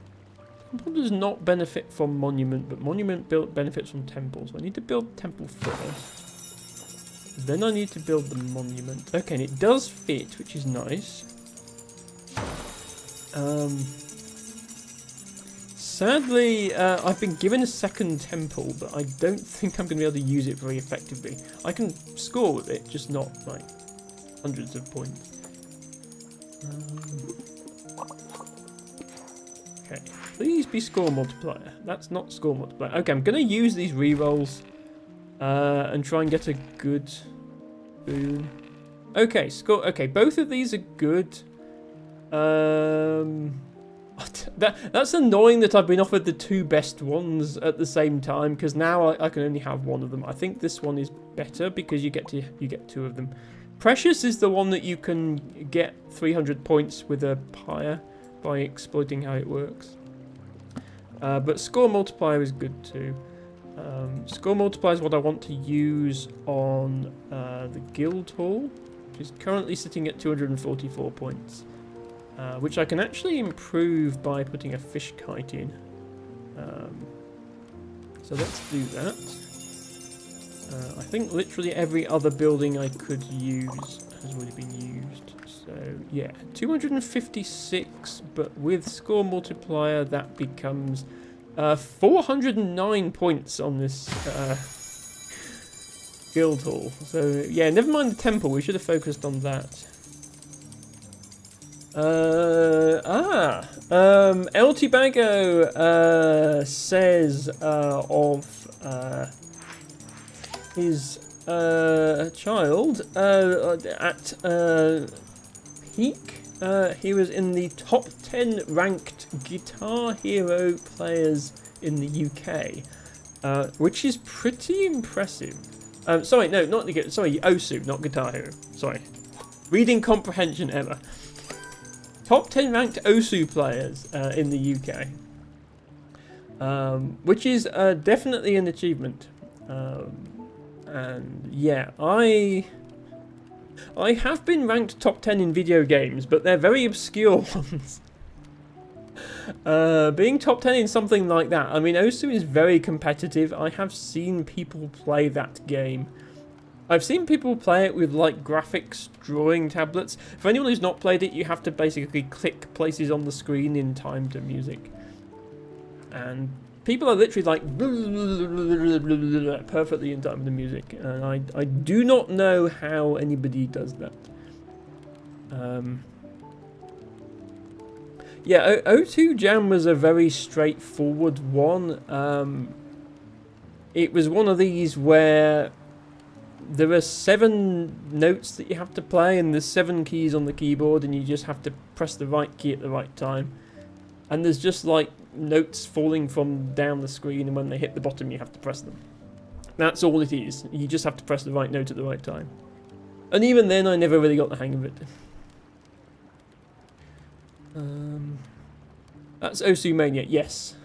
does not benefit from monument, but monument benefits from temple. So I need to build temple first. Then I need to build the monument. Okay, and it does fit, which is nice. Sadly, I've been given a second temple, but I don't think I'm going to be able to use it very effectively. I can score with it, just not like hundreds of points. Okay, please be score multiplier. That's not score multiplier. Okay, I'm going to use these rerolls and try and get a good boon. Okay, score. Okay, both of these are good. That's annoying that I've been offered the two best ones at the same time, because now I can only have one of them. I think this one is better because you get two of them. Precious is the one that you can get 300 points with a pyre by exploiting how it works. But score multiplier is good too. Score multiplier is what I want to use on the guild hall, which is currently sitting at 244 points. Which I can actually improve by putting a fish kite in. So let's do that. I think literally every other building I could use has already been used. So yeah, 256, but with score multiplier that becomes 409 points on this guild hall. So yeah, never mind the temple, we should have focused on that. El Tibago says of his child at peak, he was in the top 10 ranked Guitar Hero players in the UK, which is pretty impressive. Sorry, no, not the sorry, Osu, not Guitar Hero. Sorry, reading comprehension error. Top 10 ranked Osu players in the UK, which is definitely an achievement. And yeah, I have been ranked top 10 in video games, but they're very obscure ones. Being top 10 in something like that, I mean, Osu is very competitive. I have seen people play that game I've seen people play it with like graphics drawing tablets. For anyone who's not played it, you have to basically click places on the screen in time to music. And people are literally like perfectly in time with the music. And I do not know how anybody does that. Yeah, O2 Jam was a very straightforward one. It was one of these where there are 7 notes that you have to play, and there's 7 keys on the keyboard, and you just have to press the right key at the right time. And there's just like notes falling from down the screen, and when they hit the bottom, you have to press them. That's all it is. You just have to press the right note at the right time. And even then, I never really got the hang of it. That's Osu Mania, yes.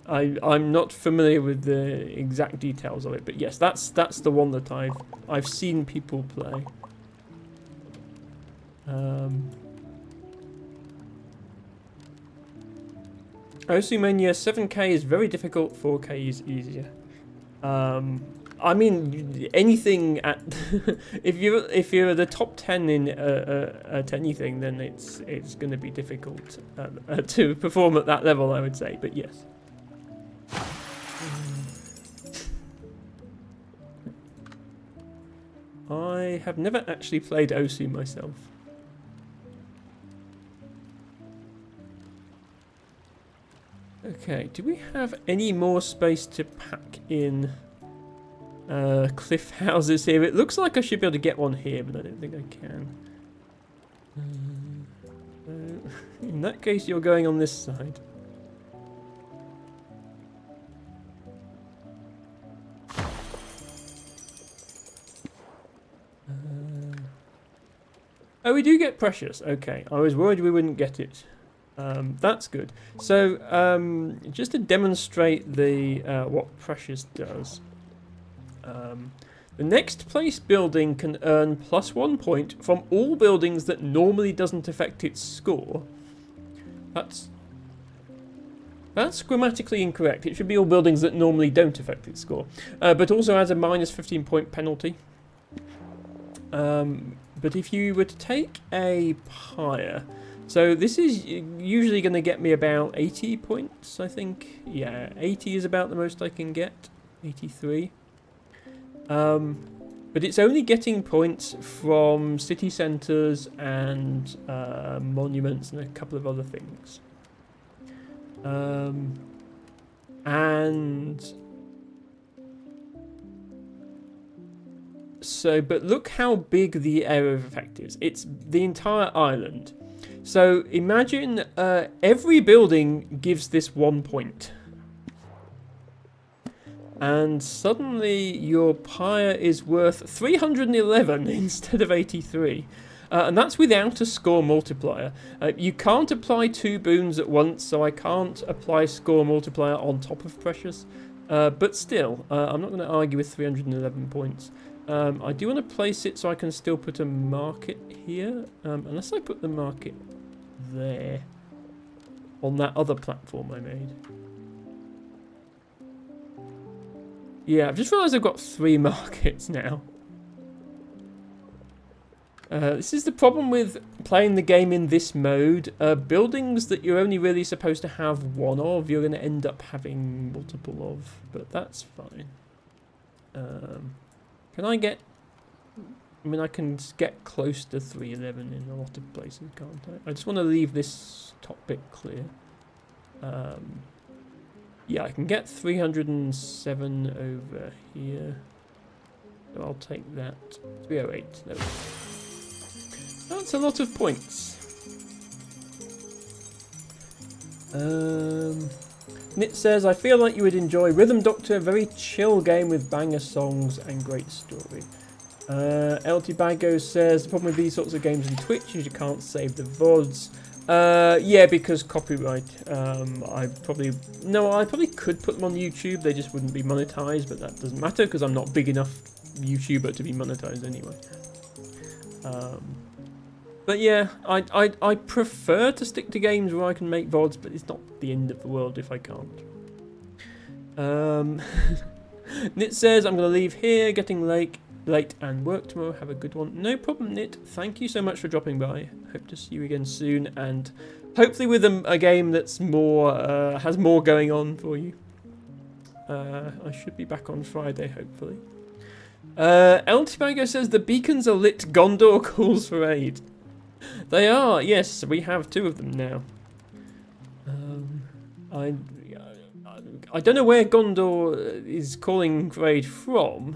I'm not familiar with the exact details of it, but yes, that's the one that I've seen people play. Osu Mania 7K is very difficult, 4K is easier. I mean, anything at if you're the top 10 in at anything, then it's going to be difficult to perform at that level, I would say. But yes. I have never actually played Osu myself. Okay, do we have any more space to pack in cliff houses here? It looks like I should be able to get one here, but I don't think I can. In that case, you're going on this side. Oh, we do get precious. Okay, I was worried we wouldn't get it. That's good. So, just to demonstrate the what precious does, the next place building can earn +1 point from all buildings that normally doesn't affect its score. That's grammatically incorrect. It should be all buildings that normally don't affect its score, but also has a -15 point penalty. But if you were to take a pyre, so this is usually going to get me about 80 points, I think. Yeah, 80 is about the most I can get. 83. But it's only getting points from city centres and monuments and a couple of other things. So, but look how big the area of effect is. It's the entire island. So imagine every building gives this 1 point. And suddenly your pyre is worth 311 instead of 83. And that's without a score multiplier. You can't apply 2 boons at once, so I can't apply score multiplier on top of precious. But still, I'm not going to argue with 311 points. I do want to place it so I can still put a market here, unless I put the market there, on that other platform I made. Yeah, I've just realised I've got 3 markets now. This is the problem with playing the game in this mode. Buildings that you're only really supposed to have 1 of, you're going to end up having multiple of, but that's fine. Can I get... I mean, I can get close to 311 in a lot of places, can't I? I just want to leave this top bit clear. Yeah, I can get 307 over here. So I'll take that. 308. No. That's a lot of points. Nit says, I feel like you would enjoy Rhythm Doctor, a very chill game with banger songs and great story. LT Bago says, the problem with these sorts of games in Twitch is you can't save the VODs. Yeah, because copyright. I probably could put them on YouTube, they just wouldn't be monetized, but that doesn't matter because I'm not big enough YouTuber to be monetized anyway. But yeah, I prefer to stick to games where I can make VODs, but it's not the end of the world if I can't. Nit says, I'm going to leave here, getting late, late and work tomorrow. Have a good one. No problem, Nit. Thank you so much for dropping by. Hope to see you again soon, and hopefully with a game that's more has more going on for you. I should be back on Friday, hopefully. El Tibago says the beacons are lit. Gondor calls for aid. They are, yes. We have 2 of them now. I don't know where Gondor is calling for aid from.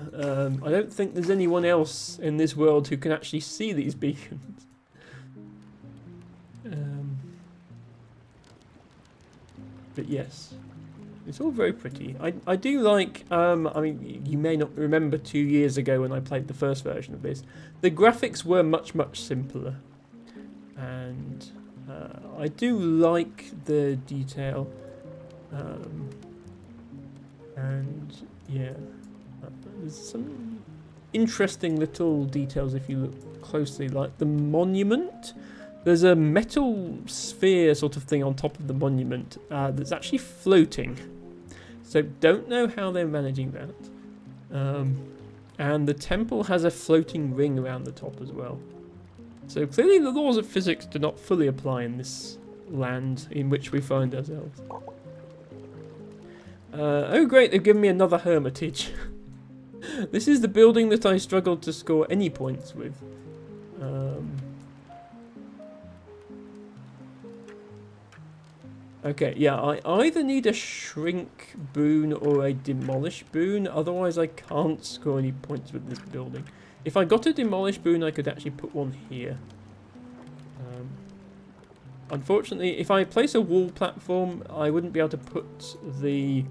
I don't think there's anyone else in this world who can actually see these beacons. But yes, it's all very pretty. I do like, I mean, you may not remember 2 years ago when I played the first version of this. The graphics were much, much simpler. And I do like the detail. And yeah, there's some interesting little details if you look closely, like the monument. There's a metal sphere sort of thing on top of the monument that's actually floating. So don't know how they're managing that. And the temple has a floating ring around the top as well. So clearly the laws of physics do not fully apply in this land in which we find ourselves. Oh great, they've given me another hermitage. This is the building that I struggled to score any points with. Okay, yeah, I either need a shrink boon or a demolish boon, otherwise I can't score any points with this building. If I got a demolish boon, I could actually put one here. Unfortunately, if I place a wall platform, I wouldn't be able to put the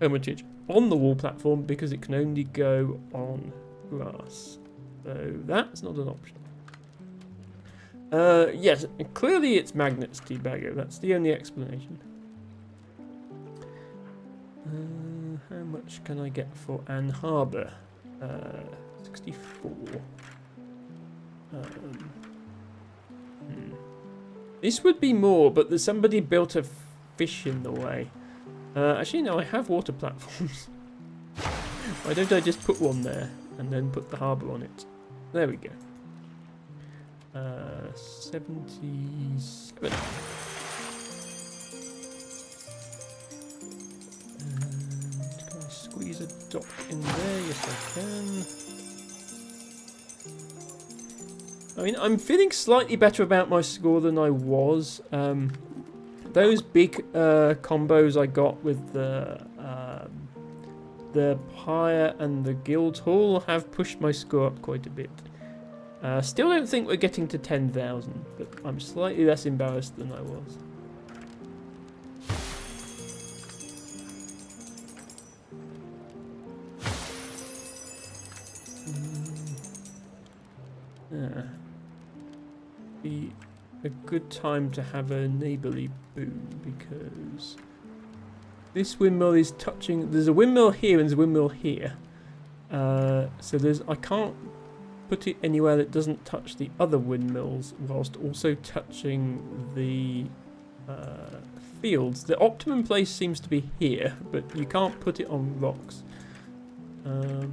hermitage on the wall platform because it can only go on grass. So that's not an option. Yes, clearly it's magnets, T-Baggo. That's the only explanation. How much can I get for Ann Harbour? 64. This would be more, but there's somebody built a fish in the way. Actually, no, I have water platforms. Why don't I just put one there and then put the harbour on it? There we go. 77. And can I squeeze a dock in there? Yes, I can. I mean, I'm feeling slightly better about my score than I was. Those big combos I got with the Pyre and the Guildhall have pushed my score up quite a bit. Still don't think we're getting to 10,000, but I'm slightly less embarrassed than I was. Be a good time to have a neighbourly boon because this windmill is touching. There's a windmill here and there's a windmill here. So I can't put it anywhere that doesn't touch the other windmills whilst also touching the fields. The optimum place seems to be here, but you can't put it on rocks. Oh,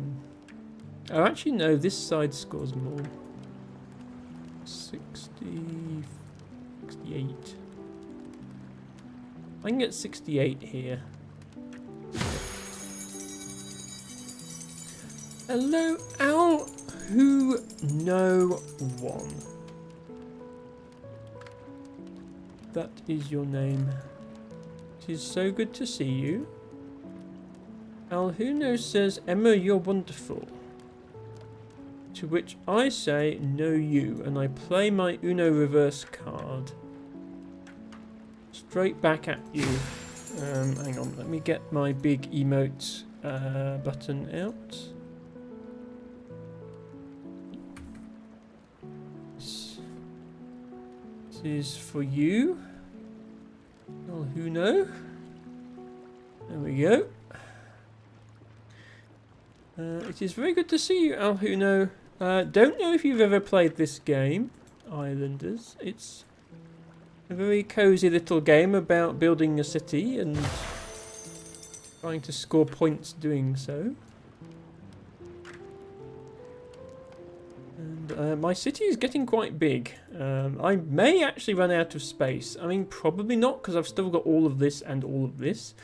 actually no, this side scores more. 60, 68. I can get 68 here. Hello, Al. Who no one. That is your name. It is so good to see you. Alhuno says, Emma, you're wonderful. To which I say, no you, and I play my Uno reverse card. Straight back at you. Hang on, let me get my big emote button out. This is for you. Alhuno. There we go. It is very good to see you, Alhuno. Don't know if you've ever played this game, Islanders. It's a very cozy little game about building a city and trying to score points doing so. And my city is getting quite big. I may actually run out of space. I mean, probably not, because I've still got all of this and all of this.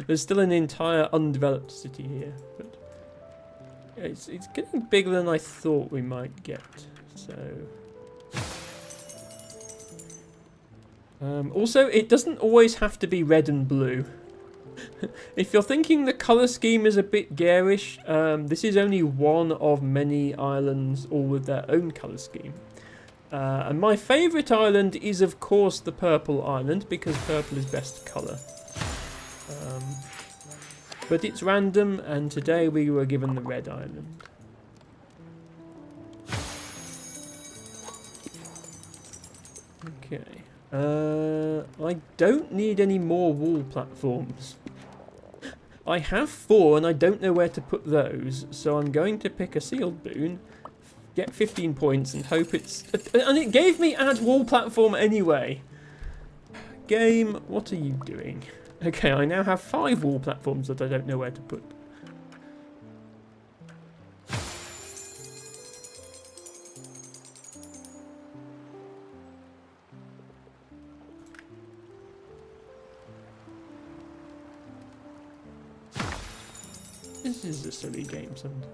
There's still an entire undeveloped city here. But it's getting bigger than I thought we might get. So... also, it doesn't always have to be red and blue. If you're thinking the colour scheme is a bit garish, this is only one of many islands, all with their own colour scheme. And my favourite island is, of course, the purple island, because purple is best colour. But it's random, and today we were given the red island. Okay. I don't need any more wall platforms. I have 4 and I don't know where to put those, so I'm going to pick a sealed boon, get 15 points and hope it's... And it gave me add wall platform anyway. Game, what are you doing? Okay, I now have 5 wall platforms that I don't know where to put. This is a silly game sometimes.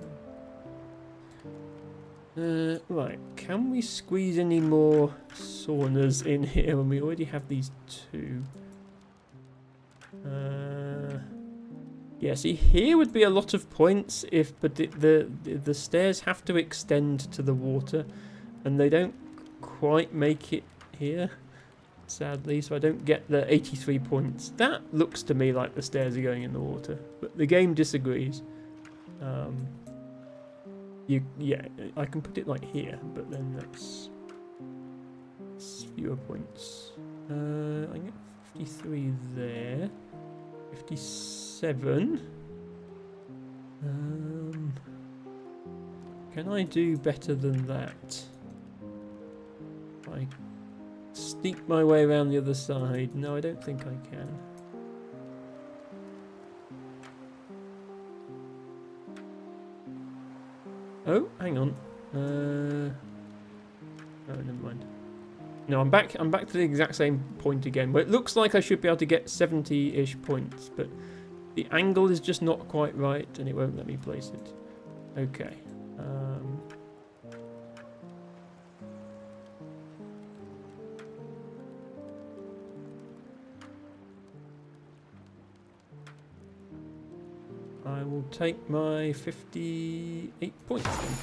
Right, can we squeeze any more saunas in here when we already have these 2? Yeah, see, here would be a lot of points if, but the stairs have to extend to the water, and they don't quite make it here, sadly, so I don't get the 83 points. That looks to me like the stairs are going in the water, but the game disagrees. Yeah, I can put it like here, but then that's fewer points. I get 53 there, 57. Can I do better than that? I sneak my way around the other side. No, I don't think I can. Oh, hang on. Oh, never mind. No, I'm back to the exact same point again. Where it looks like I should be able to get 70-ish points, but the angle is just not quite right, and it won't let me place it. Okay. I will take my 58 points then.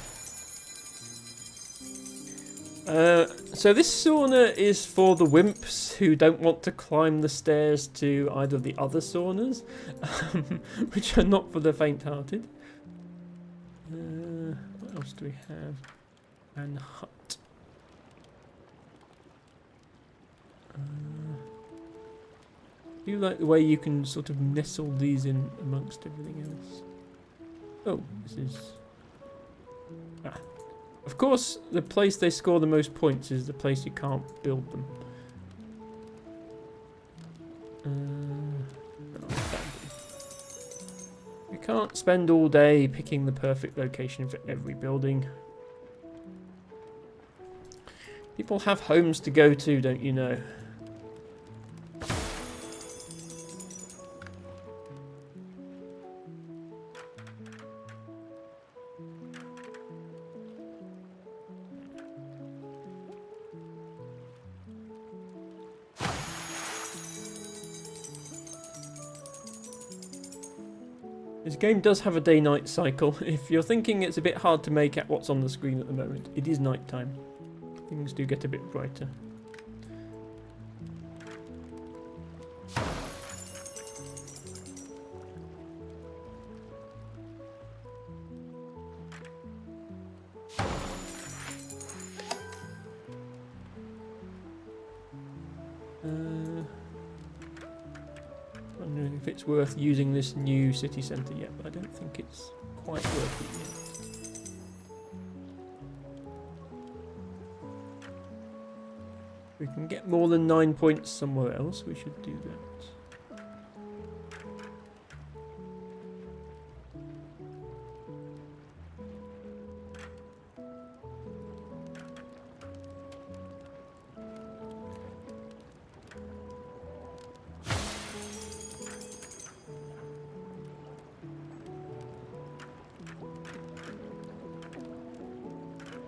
So this sauna is for the wimps who don't want to climb the stairs to either of the other saunas, which are not for the faint-hearted. What else do we have? And hut. I do like the way you can sort of nestle these in amongst everything else. Oh, this is... Of course, the place they score the most points is the place you can't build them. You can't spend all day picking the perfect location for every building. People have homes to go to, don't you know? This game does have a day-night cycle. If you're thinking it's a bit hard to make out what's on the screen at the moment, it is night time. Things do get a bit brighter. Wondering if it's worth using this new city centre yet, but I don't think it's quite worth it yet. We can get more than 9 points somewhere else, we should do that.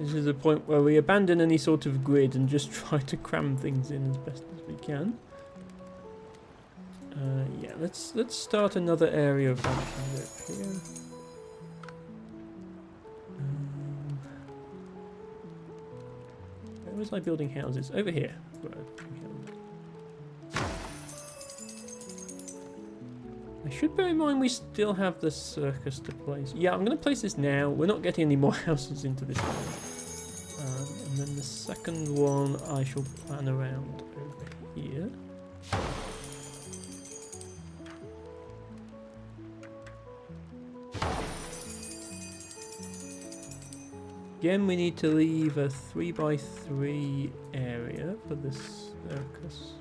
This is the point where we abandon any sort of grid and just try to cram things in as best as we can. Yeah, let's start another area of work here. Where was I building houses? Over here. I should bear in mind we still have the circus to place. Yeah, I'm going to place this now. We're not getting any more houses into this area. And then the second one I shall plan around over here. Again, we need to leave a 3x3 area for this circus.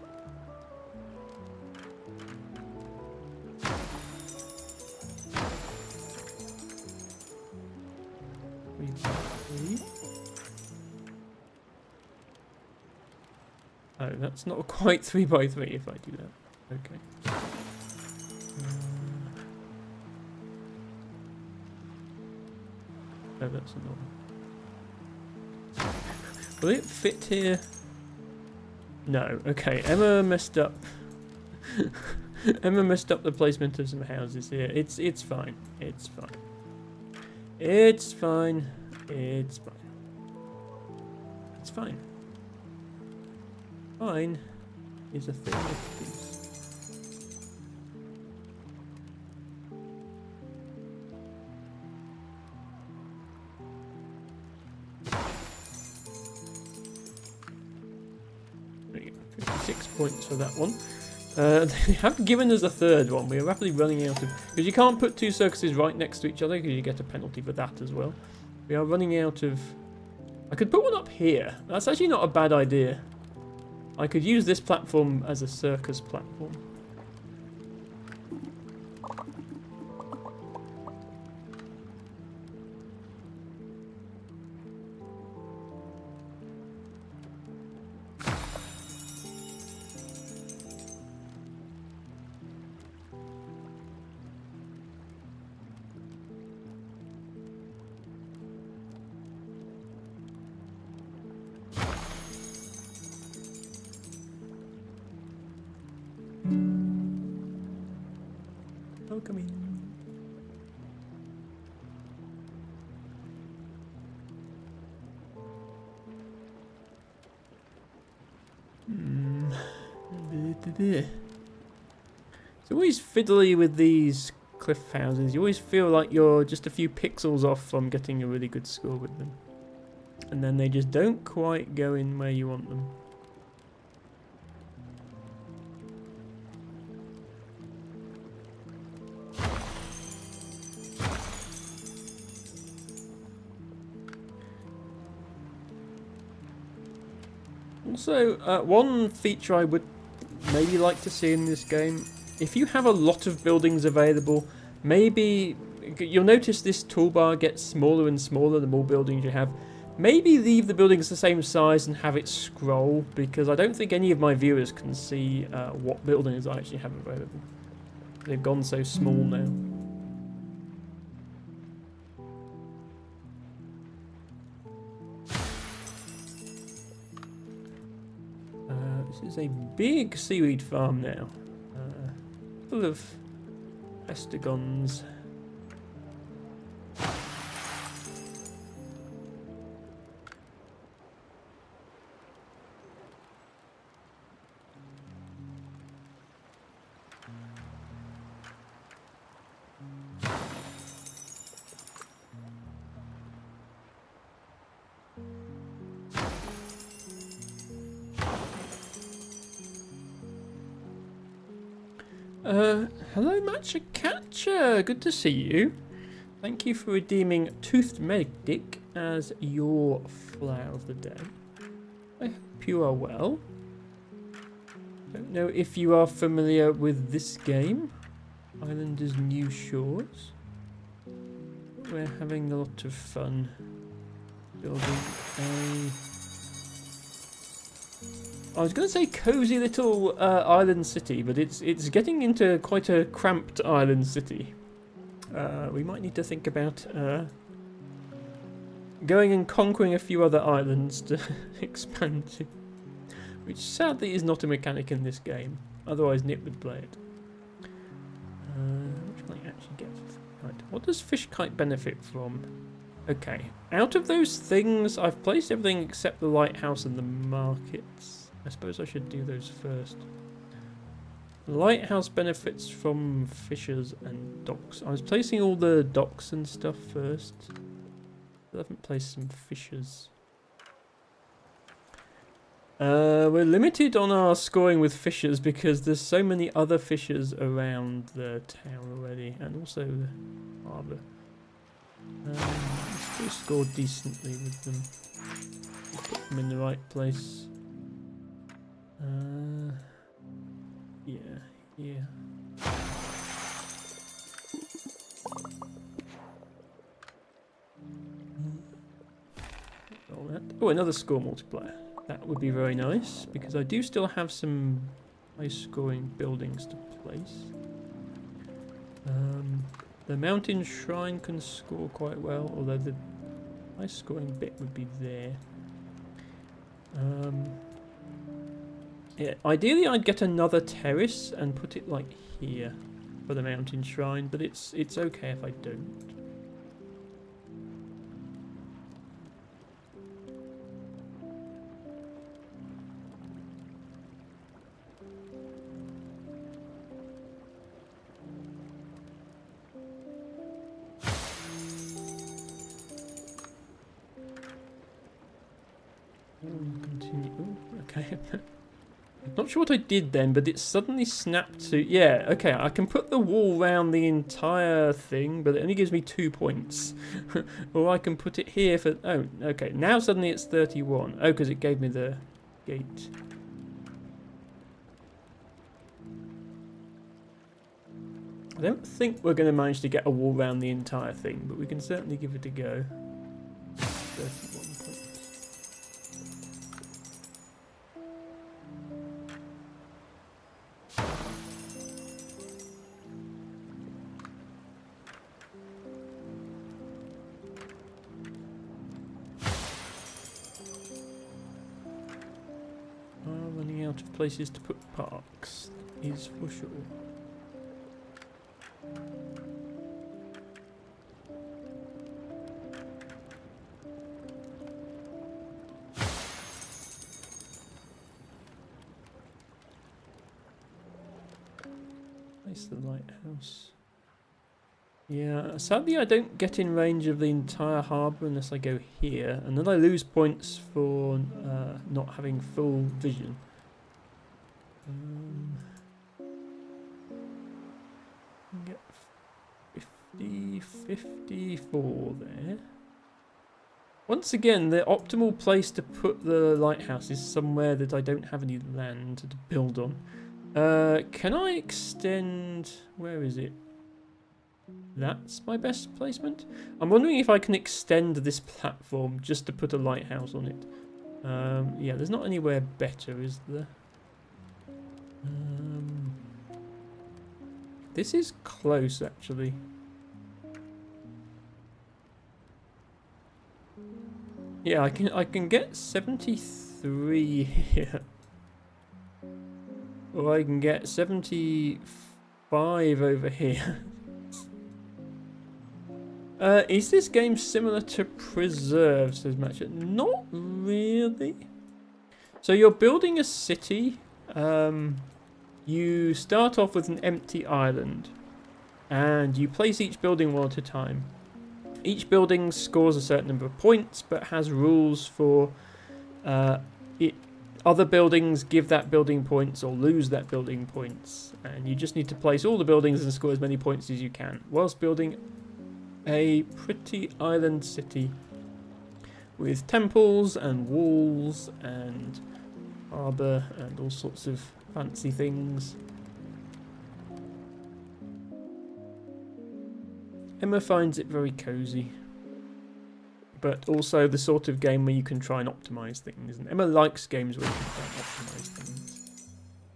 Oh, that's not quite 3x3 if I do that. Okay. Oh, that's another. Will it fit here? No. Okay, Emma messed up. Emma messed up the placement of some houses here. It's fine. It's fine. It's fine. It's fine. It's fine. Fine is a thing of peace. There you go, 56 points for that one. They have given us a third one. We are rapidly running out of... Because you can't put two circuses right next to each other because you get a penalty for that as well. We are running out of... I could put one up here. That's actually not a bad idea. I could use this platform as a circus platform. Oh, come in. It's always fiddly with these cliff houses. You always feel like you're just a few pixels off from getting a really good score with them. And then they just don't quite go in where you want them. Also, one feature I would maybe like to see in this game, if you have a lot of buildings available, maybe you'll notice this toolbar gets smaller and smaller the more buildings you have. Maybe leave the buildings the same size and have it scroll, because I don't think any of my viewers can see what buildings I actually have available. They've gone so small now. This is a big seaweed farm now, full of estigons. Hello Matcha, good to see you. Thank you for redeeming Toothed Medic as your flower of the day. I hope you are well. Don't know if you are familiar with this game, Islanders New Shores. We're having a lot of fun building a... I was going to say cozy little island city, but it's getting into quite a cramped island city. We might need to think about going and conquering a few other islands to expand to. Which sadly is not a mechanic in this game. Otherwise Nick would play it. Which can I actually get? Right. What does Fish Kite benefit from? Okay. Out of those things, I've placed everything except the lighthouse and the markets. I suppose I should do those first. The lighthouse benefits from fishers and docks. I was placing all the docks and stuff first. I haven't placed some fishers. We're limited on our scoring with fishers because there's so many other fishers around the town already, and also the harbour. Still score decently with them. Put them in the right place. Yeah. All that. Oh, another score multiplier. That would be very nice, because I do still have some high-scoring buildings to place. The mountain shrine can score quite well, although the high-scoring bit would be there. Yeah, ideally I'd get another terrace and put it like here for the mountain shrine, but it's okay if I don't. Continue. Ooh, okay. Not sure what I did then, but it suddenly snapped to... Yeah, okay, I can put the wall around the entire thing, but it only gives me 2 points. Or I can put it here for... Oh, okay, now suddenly it's 31. Oh, because it gave me the gate. I don't think we're going to manage to get a wall around the entire thing, but we can certainly give it a go. 31 points. Running out of places to put parks is for sure. Place the lighthouse. Yeah, sadly I don't get in range of the entire harbour unless I go here, and then I lose points for not having full vision. 54 there. Once again, the optimal place to put the lighthouse is somewhere that I don't have any land to build on. Can I extend... Where is it? That's my best placement? I'm wondering if I can extend this platform just to put a lighthouse on it. Yeah, there's not anywhere better, is there? This is close, actually. Yeah, I can get 73 here. Or I can get 75 over here. Is this game similar to Preserve, says Matchet? Not really. So you're building a city. You start off with an empty island. And you place each building one at a time. Each building scores a certain number of points, but has rules for other buildings give that building points or lose that building points. And you just need to place all the buildings and score as many points as you can, whilst building a pretty island city with temples and walls and harbour and all sorts of fancy things. Emma finds it very cozy, but also the sort of game where you can try and optimise things. And Emma likes games where you can try and optimise things.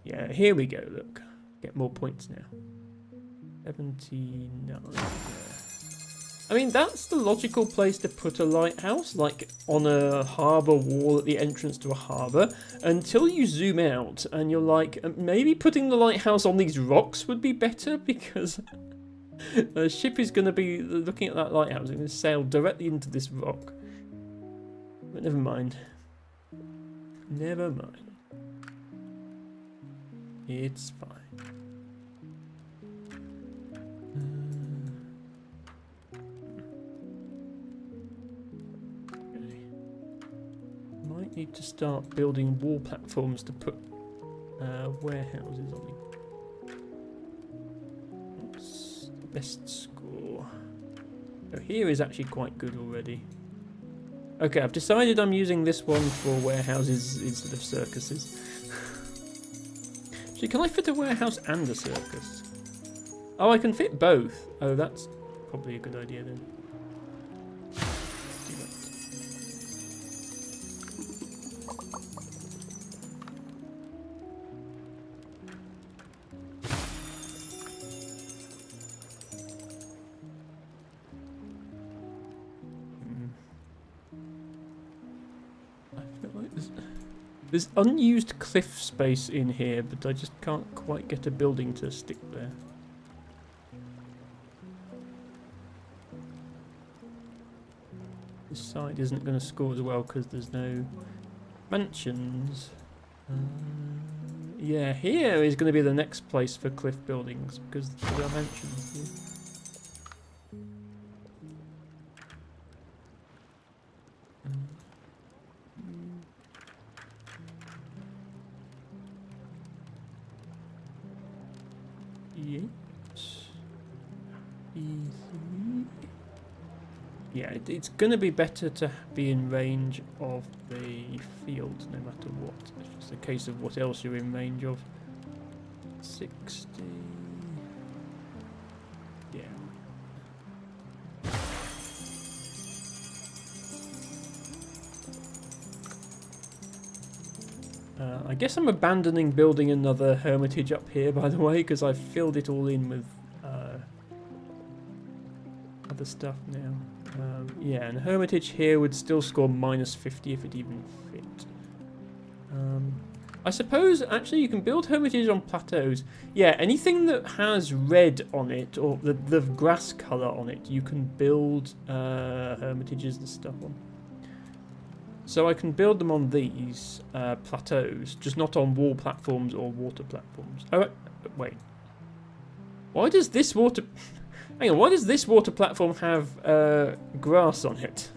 Yeah, here we go, look. Get more points now. 79 there. I mean, that's the logical place to put a lighthouse, like on a harbour wall at the entrance to a harbour, until you zoom out and you're like, maybe putting the lighthouse on these rocks would be better, because the ship is going to be looking at that lighthouse and going to sail directly into this rock. But never mind. Never mind. It's fine. Might need to start building wall platforms to put warehouses on. What's the best score? Oh, here is actually quite good already. Okay, I've decided I'm using this one for warehouses instead of circuses. Actually, can I fit a warehouse and a circus? Oh, I can fit both. Oh, that's probably a good idea then. Do that. I feel like there's unused cliff space in here, but I just can't quite get a building to stick there. This side isn't going to score as well because there's no mansions. Yeah, here is going to be the next place for cliff buildings because there are mansions here. Yeah, it's going to be better to be in range of the field no matter what. It's just a case of what else you're in range of. 60. Yeah. I guess I'm abandoning building another hermitage up here, by the way, because I've filled it all in with other stuff now. Yeah, and hermitage here would still score -50 if it even fit. I suppose actually you can build hermitages on plateaus. Yeah, anything that has red on it or the grass colour on it, you can build hermitages and stuff on. So I can build them on these plateaus, just not on wall platforms or water platforms. Oh, wait. Why does this water... Hang on, why does this water platform have grass on it?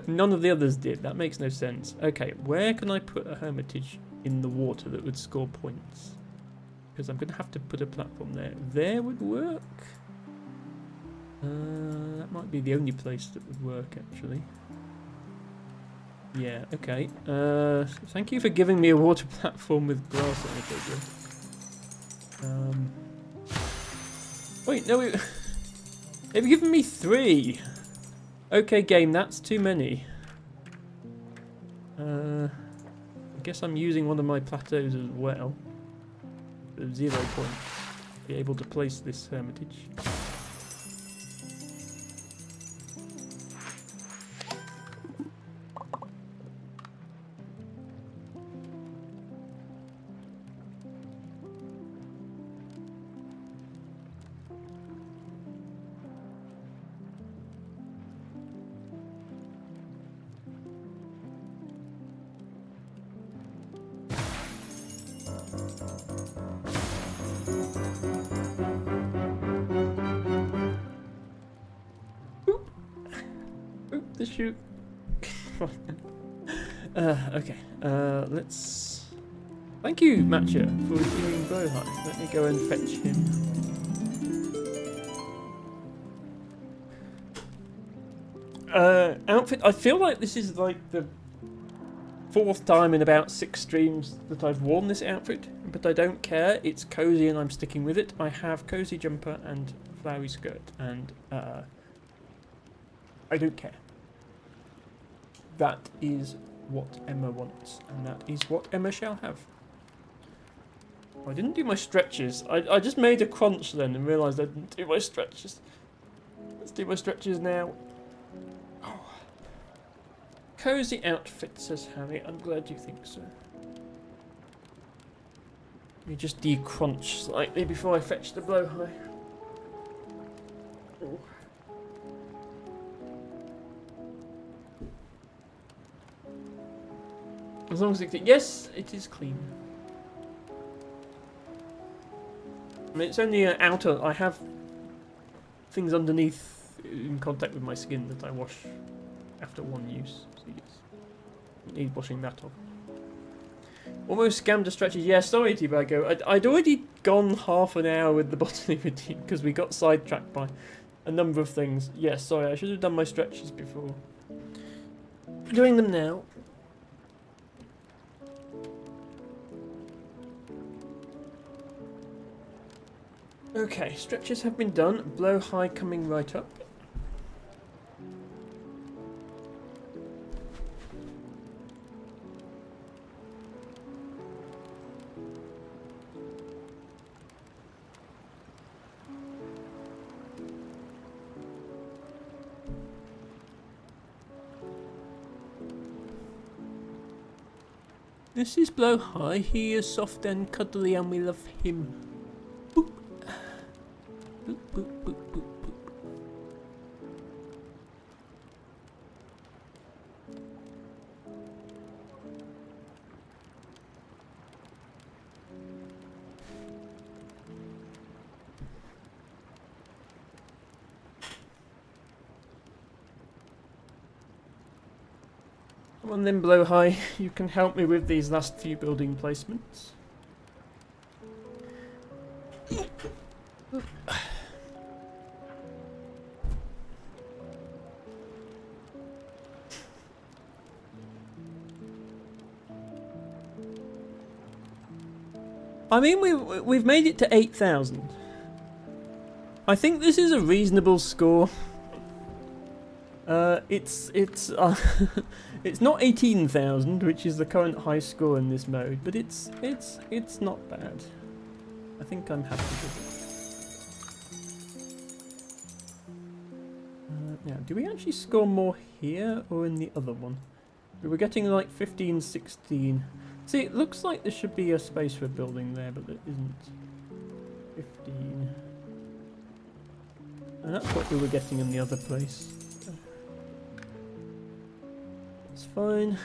None of the others did. That makes no sense. Okay, where can I put a hermitage in the water that would score points? Because I'm going to have to put a platform there. There would work. That might be the only place that would work, actually. Yeah, okay. Thank you for giving me a water platform with grass on it. Wait, no, they've given me 3. Okay, game, that's too many. I guess I'm using one of my plateaus as well. 0 points. Be able to place this hermitage. The shoot. Okay. Let's. Thank you, Matcha, for doing Bowhide. Let me go and fetch him. Outfit. I feel like this is like the 4th time in about 6 streams that I've worn this outfit, but I don't care. It's cozy and I'm sticking with it. I have cozy jumper and flowery skirt, and I don't care. That is what Emma wants, and that is what Emma shall have. I didn't do my stretches. I just made a crunch then and realised I didn't do my stretches. Let's do my stretches now. Oh. Cozy outfit, says Harry. I'm glad you think so. Let me just de-crunch slightly before I fetch the blowhigh. Oh. As long as it... Yes, it is clean. I mean, it's only an outer... I have things underneath in contact with my skin that I wash after one use. So yes, need washing that off. Almost scammed the stretches. Yeah, sorry, T-Bago. I'd already gone half an hour with the botany routine because we got sidetracked by a number of things. Yes, yeah, sorry, I should have done my stretches before. Doing them now. Okay, stretches have been done. Blow high coming right up. This is Blow High. He is soft and cuddly and we love him. Boop. Boop, boop, boop, boop, boop. Come on then, Blow High. You can help me with these last few building placements. I mean, we've made it to 8,000. I think this is a reasonable score. It's it's not 18,000, which is the current high score in this mode, but it's not bad. I think I'm happy with it. Now, do we actually score more here or in the other one? We were getting like 15, 16. See, it looks like there should be a space for a building there, but there isn't. 15. And that's what we were getting in the other place. It's fine.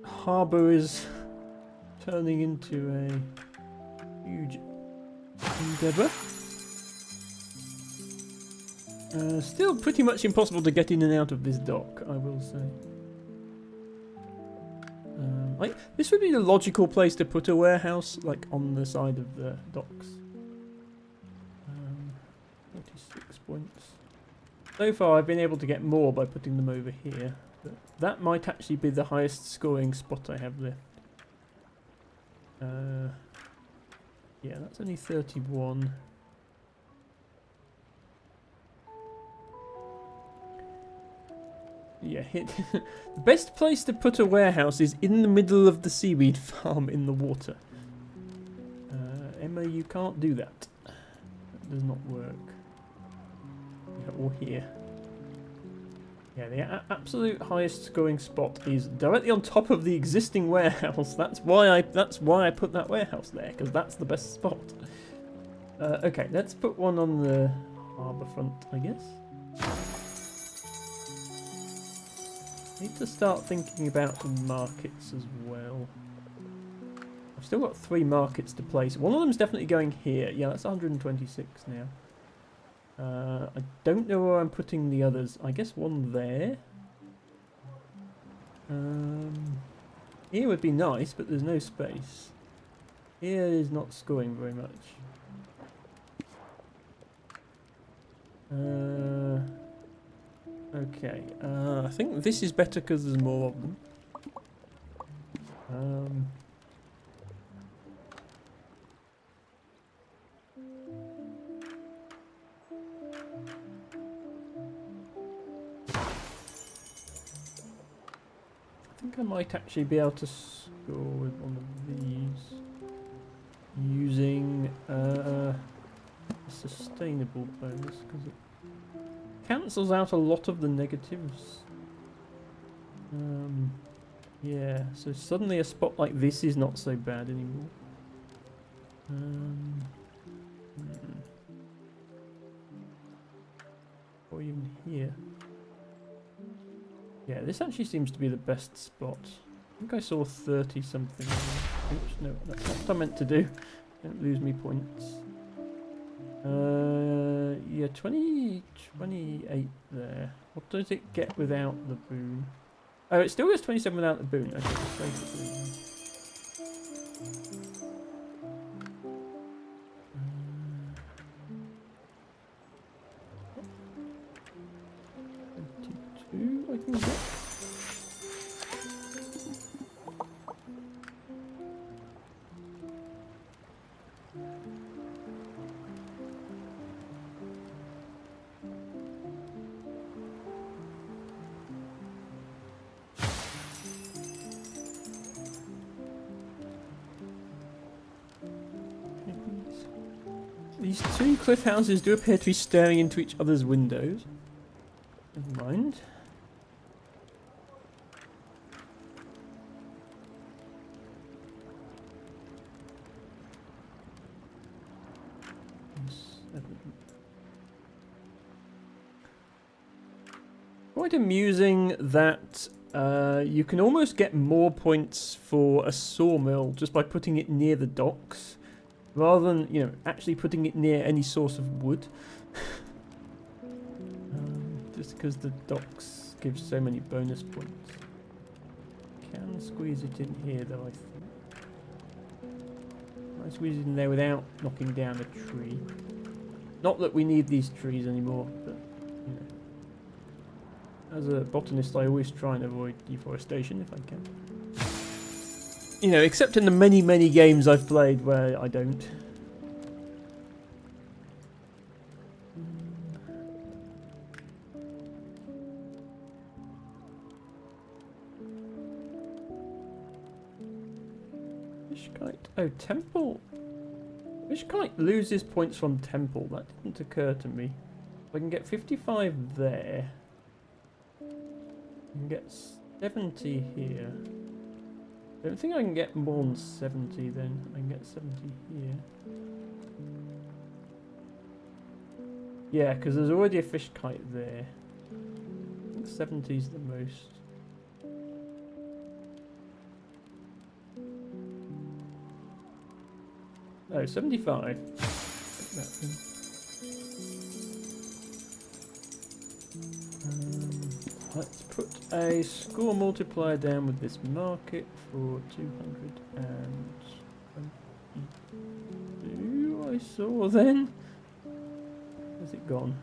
Harbour is turning into a huge endeavour. Still pretty much impossible to get in and out of this dock, I will say. This would be the logical place to put a warehouse, like on the side of the docks. 46 points. So far I've been able to get more by putting them over here. But that might actually be the highest scoring spot I have left. Yeah, that's only 31. Yeah, the best place to put a warehouse is in the middle of the seaweed farm in the water. Emma, you can't do that. That does not work. Yeah, or here. Yeah, the absolute highest scoring spot is directly on top of the existing warehouse. That's why I put that warehouse there, because that's the best spot. Okay, let's put one on the harbour front, I guess. Need to start thinking about the markets as well. I've still got 3 markets to place. One of them's definitely going here. Yeah, that's 126 now. I don't know where I'm putting the others. I guess one there. Here would be nice, but there's no space. Here is not scoring very much. Okay, I think this is better because there's more of them. I might actually be able to score with one of these using a sustainable bonus because it cancels out a lot of the negatives. Yeah, so suddenly a spot like this is not so bad anymore. Or even here. Yeah, this actually seems to be the best spot. I think I saw 30 something. Oops, no, that's not what I meant to do. Don't lose me points. Yeah, 28 there. What does it get without the boon? Oh, it still gets 27 without the boon. Okay, basically. 22 I can get. These two cliff houses do appear to be staring into each other's windows. Never mind. Quite amusing that you can almost get more points for a sawmill just by putting it near the docks, rather than, you know, actually putting it near any source of wood. Just because the docks give so many bonus points. Can squeeze it in here though, I think. I squeeze it in there without knocking down a tree. Not that we need these trees anymore, but, you know. As a botanist, I always try and avoid deforestation if I can. You know, except in the many, many games I've played where I don't. Fishkite. Oh, temple. Fishkite loses points from temple. That didn't occur to me. If I can get 55 there. I can get 70 here. I don't think I can get more than 70 then. I can get 70 here. Yeah, because there's already a fish kite there. I think 70 is the most. Oh, 75. Let's put a score multiplier down with this market for 222. I saw then. Where's it gone?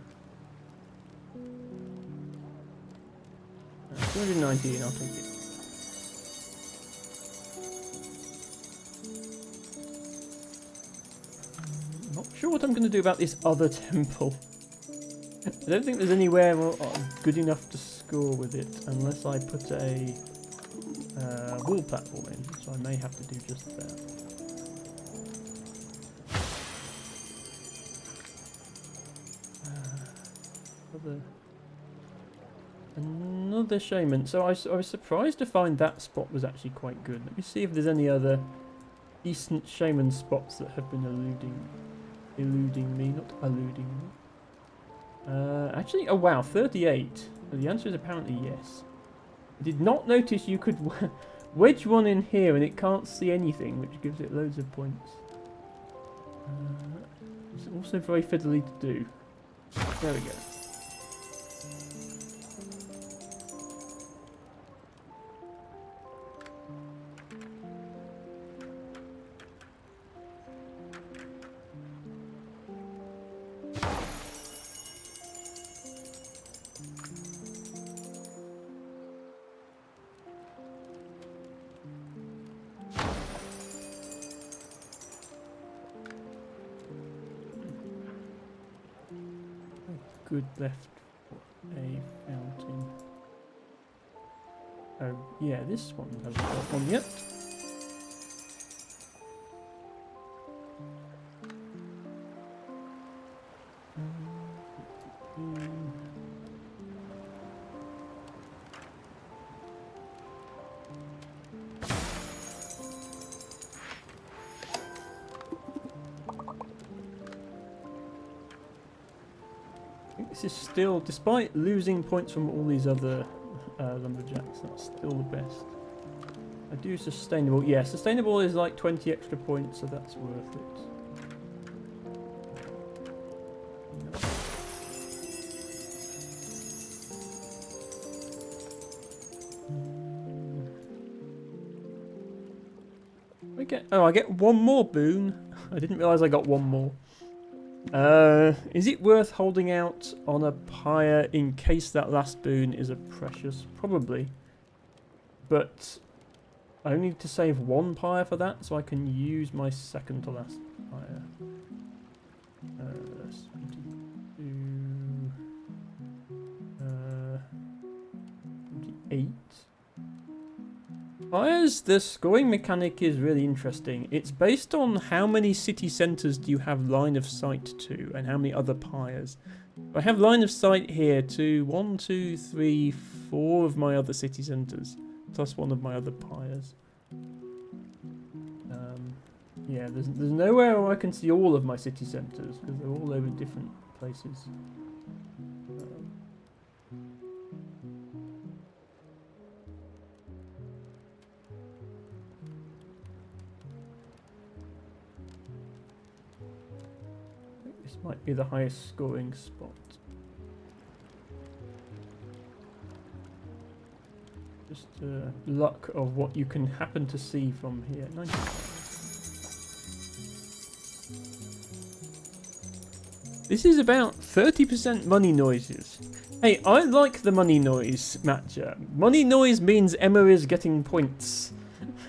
219, I'll take it. Not sure what I'm going to do about this other temple. I don't think there's anywhere good enough to score with it unless I put a wall platform in, so I may have to do just that. Another shaman. So I was surprised to find that spot was actually quite good. Let me see if there's any other decent shaman spots that have been eluding me, not eluding me. Actually, oh wow, 38. So the answer is apparently yes. I did not notice you could wedge one in here and it can't see anything, which gives it loads of points. It's also very fiddly to do. There we go. Good left for a fountain. Oh, Yeah, this one hasn't got one yet. This is still, despite losing points from all these other lumberjacks, that's still the best. I do sustainable. Yeah, sustainable is like 20 extra points, so that's worth it. I get one more boon. I didn't realise I got one more. Is it worth holding out on a pyre in case that last boon is a precious? Probably. But I only need to save one pyre for that, so I can use my second to last pyre. 72, 28. Pyres, the scoring mechanic is really interesting. It's based on how many city centres do you have line of sight to and how many other pyres. I have line of sight here to 1, 2, 3, 4 of my other city centres, plus one of my other pyres. Yeah, there's nowhere where I can see all of my city centres because they're all over different places. This might be the highest scoring spot. Just luck of what you can happen to see from here. 95. This is about 30% money noises. Hey, I like the money noise matcher. Money noise means Emma is getting points.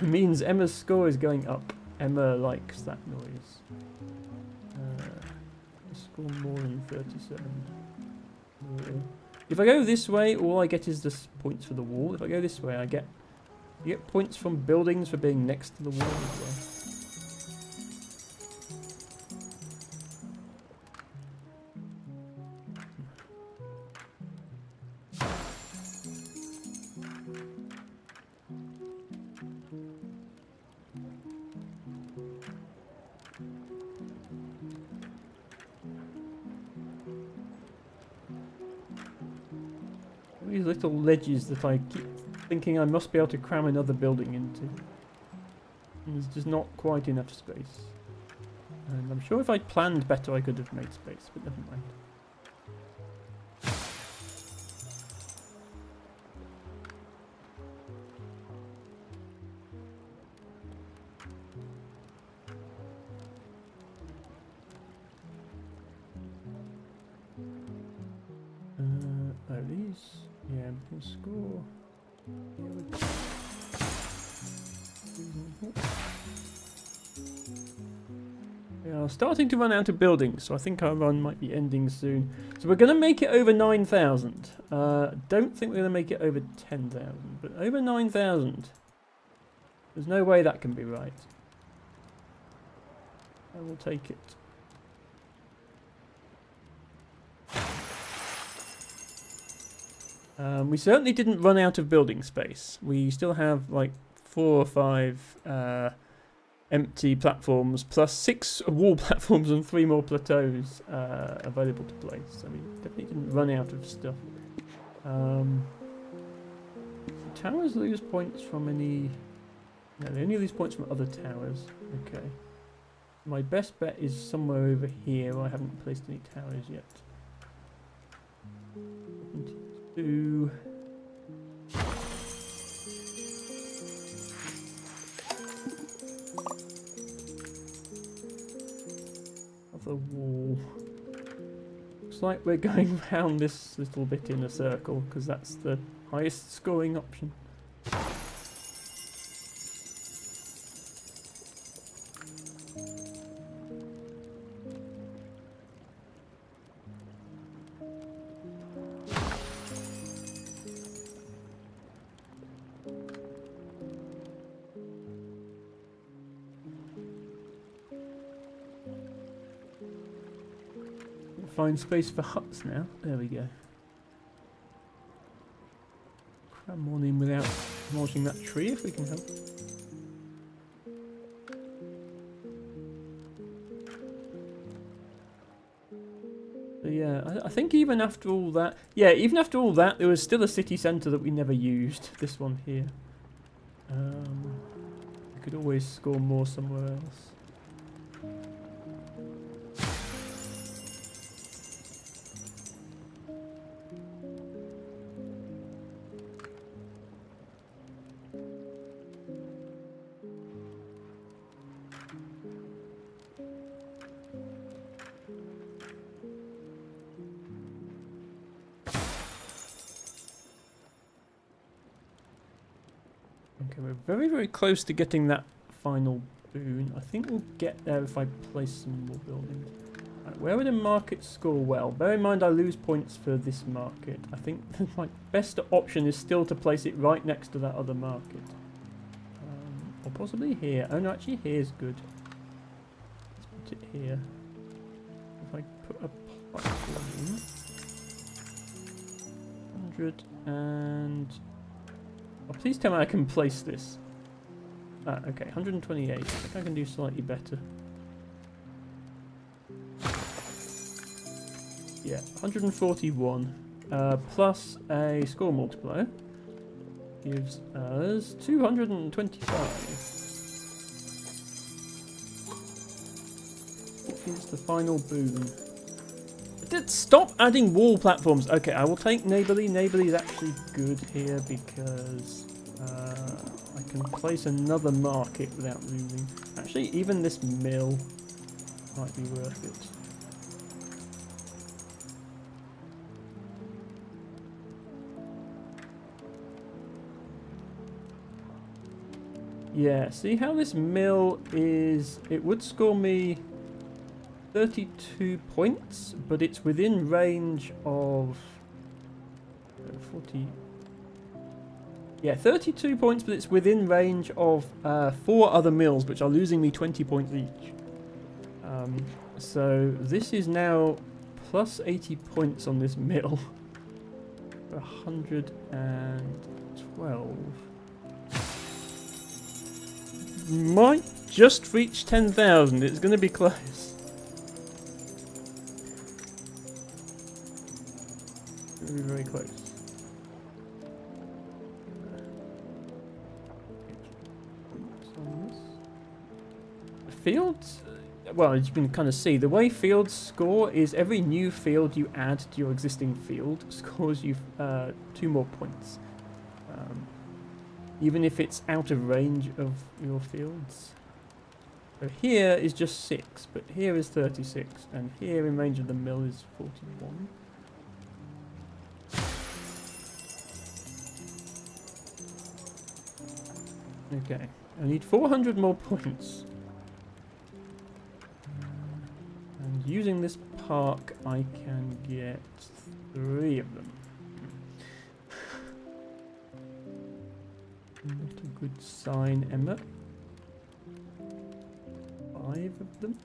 Means Emma's score is going up. Emma likes that noise. Score more than 37. If I go this way, all I get is the points for the wall. If I go this way, you get points from buildings for being next to the wall as well. These little ledges that I keep thinking I must be able to cram another building into. And there's just not quite enough space. And I'm sure if I'd planned better I could have made space, but never mind. These. Yeah, we can score. Yeah, I'm starting to run out of buildings, so I think our run might be ending soon. So we're going to make it over 9,000. Don't think we're going to make it over 10,000, but over 9,000. There's no way that can be right. I will take it. We certainly didn't run out of building space. We still have like 4 or 5 empty platforms, plus 6 wall platforms and 3 more plateaus available to place. So we definitely didn't run out of stuff. Towers lose points from any... No, they only lose points from other towers. Okay. My best bet is somewhere over here where I haven't placed any towers yet. 22. Other wall. Looks like we're going round this little bit in a circle because that's the highest scoring option. find space for huts now. There we go. Cram one in without demolishing that tree if we can help. But yeah, I think even after all that, there was still a city centre that we never used. This one here. We could always score more somewhere else. Okay, we're very, very close to getting that final boon. I think we'll get there if I place some more buildings. Right, where would a market score well? Bear in mind I lose points for this market. I think my best option is still to place it right next to that other market. Or possibly here. Oh no, actually here's good. Let's put it here. If I put a platform in. 100 and... Oh, please tell me I can place this. Ah, okay, 128. I think I can do slightly better. Yeah, 141 plus a score multiplier gives us 225. Which is the final boon. Stop adding wall platforms. Okay, I will take Neighbourly. Neighbourly is actually good here because I can place another market without losing. Actually, even this mill might be worth it. Yeah, see how this mill is... It would score me 32 points, but it's within range of 40. Yeah, 32 points, but it's within range of 4 other mills, which are losing me 20 points each. So this is now plus 80 points on this mill. 112. Might just reach 10,000. It's going to be close. Very, very close. Fields, well, as you can kind of see, the way fields score is every new field you add to your existing field scores you 2 more points. Even if it's out of range of your fields. So here is just 6, but here is 36, and here in range of the mill is 41. Okay, I need 400 more points. And using this park, I can get 3 of them. Not a good sign, Emma. 5 of them.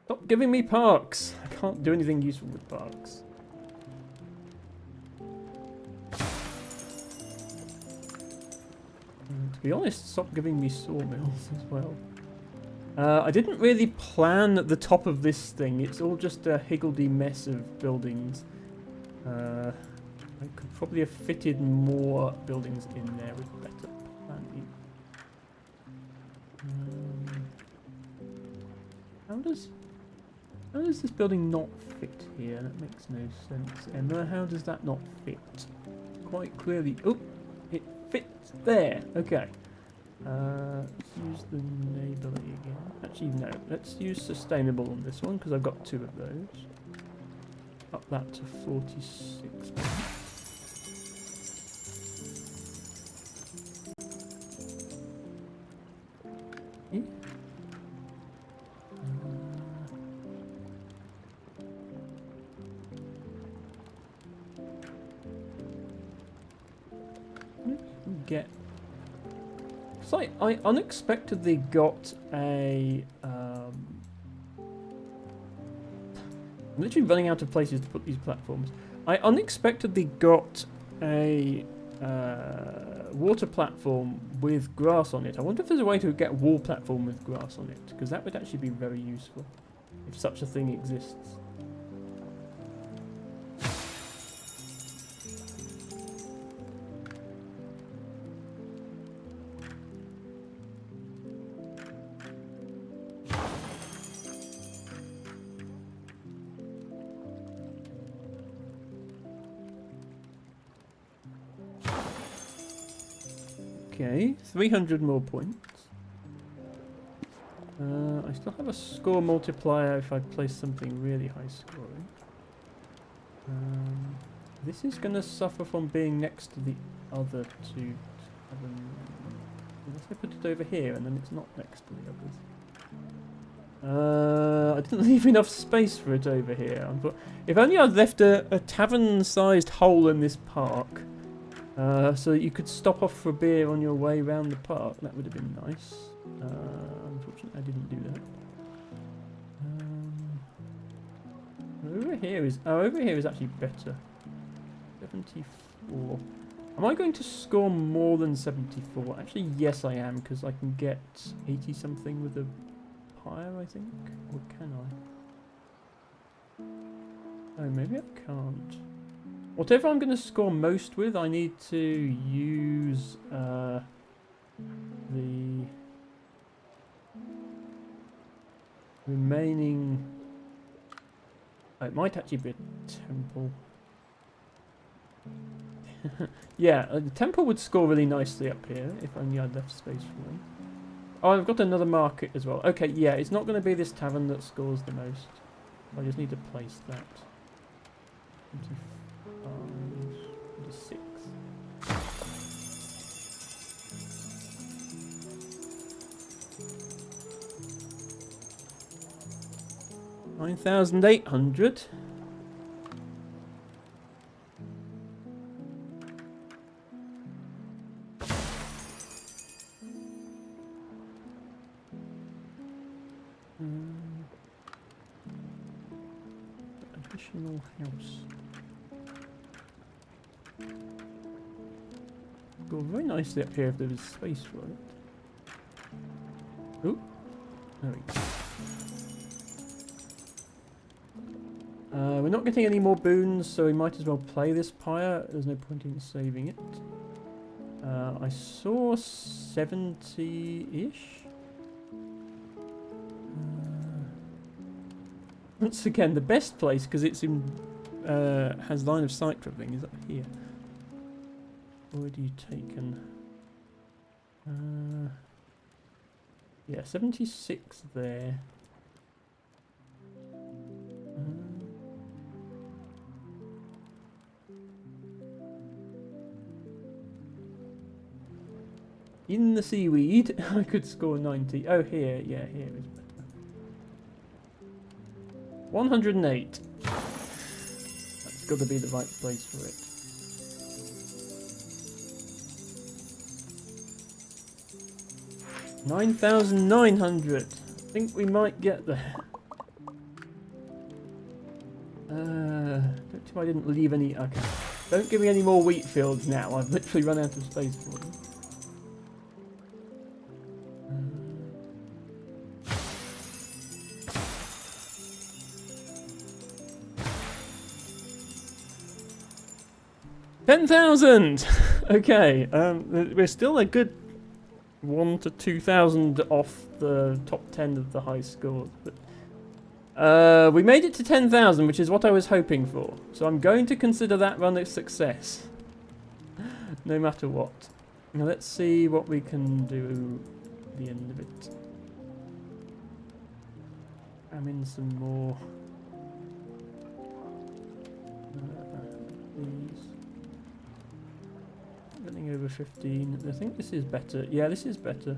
Stop giving me parks. I can't do anything useful with parks. And to be honest, stop giving me sawmills as well. I didn't really plan the top of this thing. It's all just a higgledy mess of buildings. I could probably have fitted more buildings in there with better planning. How does this building not fit here? That makes no sense. Emma, how does that not fit? Quite clearly. Oh, it fits there. Okay. Let's use the Neighbourly again. Actually, no. Let's use sustainable on this one because I've got 2 of those. Up that to 46. Get It's like I unexpectedly got a. I'm literally running out of places to put these platforms. I unexpectedly got a water platform with grass on it. I wonder if there's a way to get a wall platform with grass on it, because that would actually be very useful if such a thing exists. Okay, 300 more points. I still have a score multiplier if I place something really high scoring. This is going to suffer from being next to the other two. Unless I put it over here and then it's not next to the others. I didn't leave enough space for it over here. If only I'd left a tavern-sized hole in this park. So that you could stop off for a beer on your way around the park. That would have been nice. Unfortunately, I didn't do that. Over here is actually better. 74. Am I going to score more than 74? Actually, yes, I am, because I can get 80 something with a pyre, I think. Or can I? Oh, maybe I can't. Whatever I'm going to score most with, I need to use the remaining... Oh, it might actually be a temple. Yeah, the temple would score really nicely up here, if only I'd left space for them. Oh, I've got another market as well. Okay, yeah, it's not going to be this tavern that scores the most. I just need to place that. 26. 9,800. Additional house. Go very nicely up here if there was space for it. Oh, there we go. We're not getting any more boons, so we might as well play this pyre. There's no point in saving it. I saw 70-ish. Once again, the best place, because it's in has line of sight for everything, is up here. Already taken. Yeah, 76 there. In the seaweed, I could score 90. Oh, here, yeah, here is better. 108. That's got to be the right place for it. $9,900. I think we might get there. Don't tell I didn't leave any. Okay. Don't give me any more wheat fields now. I've literally run out of space for them. $10,000. Okay. We're still a good 1,000 to 2,000 off the top 10 of the high scores, but we made it to 10,000, which is what I was hoping for. So I'm going to consider that run a success, no matter what. Now let's see what we can do at the end of it. I'm in some more. Please. Getting over 15. I think this is better. Yeah, this is better.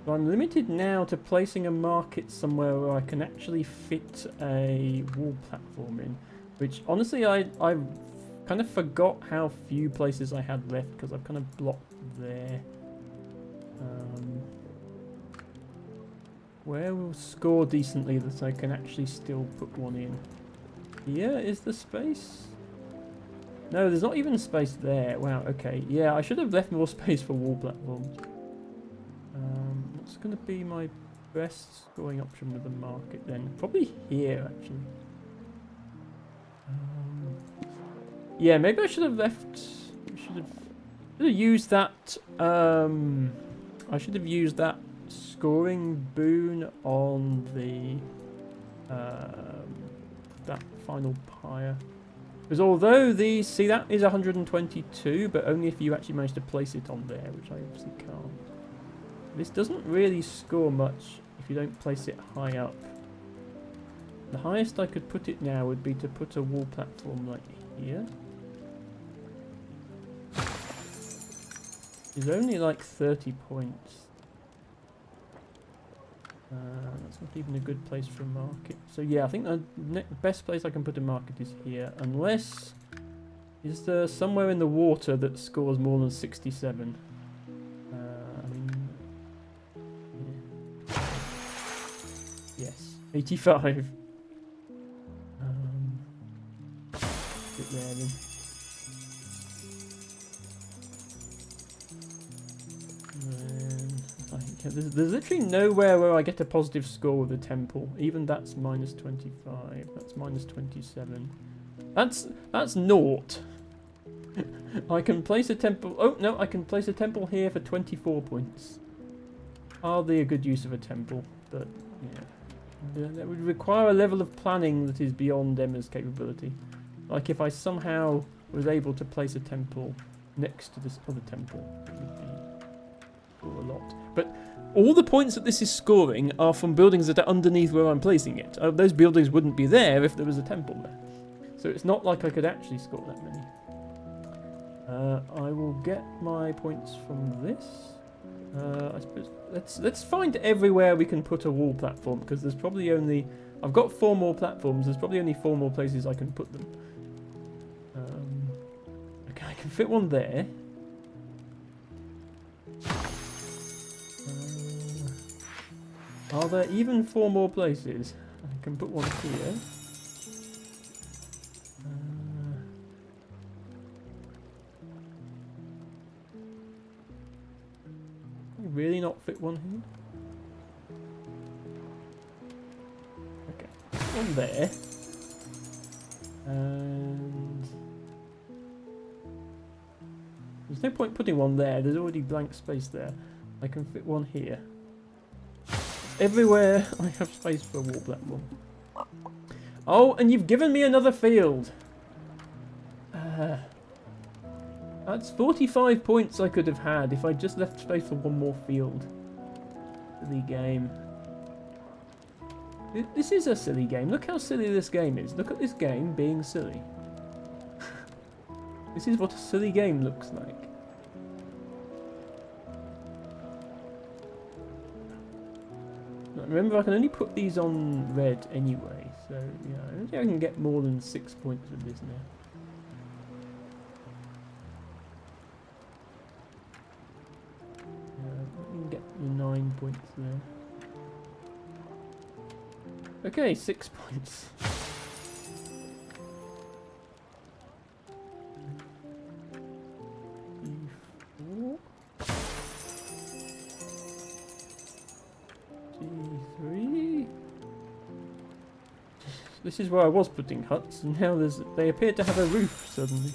So I'm limited now to placing a market somewhere where I can actually fit a wall platform in. Which, honestly, I kind of forgot how few places I had left because I've kind of blocked there. Where will score decently that I can actually still put one in? Here is the space? No, there's not even space there. Wow, okay. Yeah, I should have left more space for wall platforms. What's going to be my best scoring option with the market then? Probably here, actually. Yeah, maybe I should have left... should have used that... I should have used that scoring boon on the... that final pyre. Because although these... See, that is 122, but only if you actually manage to place it on there, which I obviously can't. This doesn't really score much if you don't place it high up. The highest I could put it now would be to put a wall platform like here. It's only like 30 points. That's not even a good place for a market. So yeah, I think the best place I can put a market is here. Unless... Is there somewhere in the water that scores more than 67? I mean... Yeah. Yes. 85. Sit there then. There's literally nowhere where I get a positive score with a temple. Even that's minus 25. That's minus 27. That's naught. I can place a temple. Oh no, I can place a temple here for 24 points. Hardly a good use of a temple, but yeah, that would require a level of planning that is beyond Emma's capability. Like if I somehow was able to place a temple next to this other temple, it would be a lot. But all the points that this is scoring are from buildings that are underneath where I'm placing it. Those buildings wouldn't be there if there was a temple there. So it's not like I could actually score that many. I will get my points from this. I suppose let's find everywhere we can put a wall platform, because there's probably only... I've got 4 more platforms, there's probably only 4 more places I can put them. Okay, I can fit one there. Are there even 4 more places? I can put one here. Can I really not fit one here? Okay, one there. And there's no point putting one there, there's already blank space there. I can fit one here. Everywhere I have space for a wall platform. Oh, and you've given me another field. That's 45 points I could have had if I just left space for one more field. Silly game. This is a silly game. Look how silly this game is. Look at this game being silly. This is what a silly game looks like. Remember, I can only put these on red anyway, so yeah, I don't think I can get more than 6 points with this now. I can get the 9 points there. Okay, 6 points. This is where I was putting huts, and now they appear to have a roof suddenly.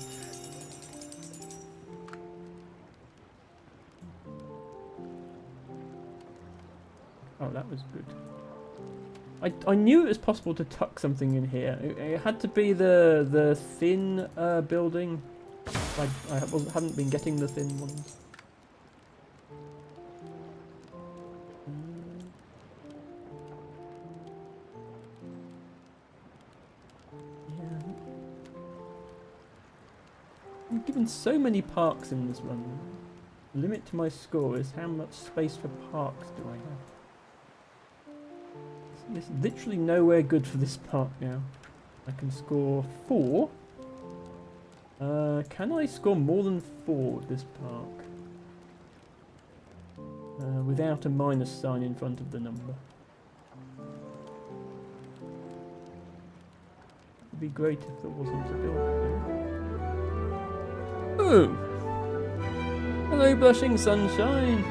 Oh, that was good. I knew it was possible to tuck something in here. It had to be the thin building. I hadn't been getting the thin ones. Given so many parks in this run. limit to my score is how much space for parks do I have. There's literally nowhere good for this park now. I can score 4. Can I score more than 4 with this park? Without a minus sign in front of the number. It'd be great if there wasn't a building. Oh! Hello, Blushing Sunshine!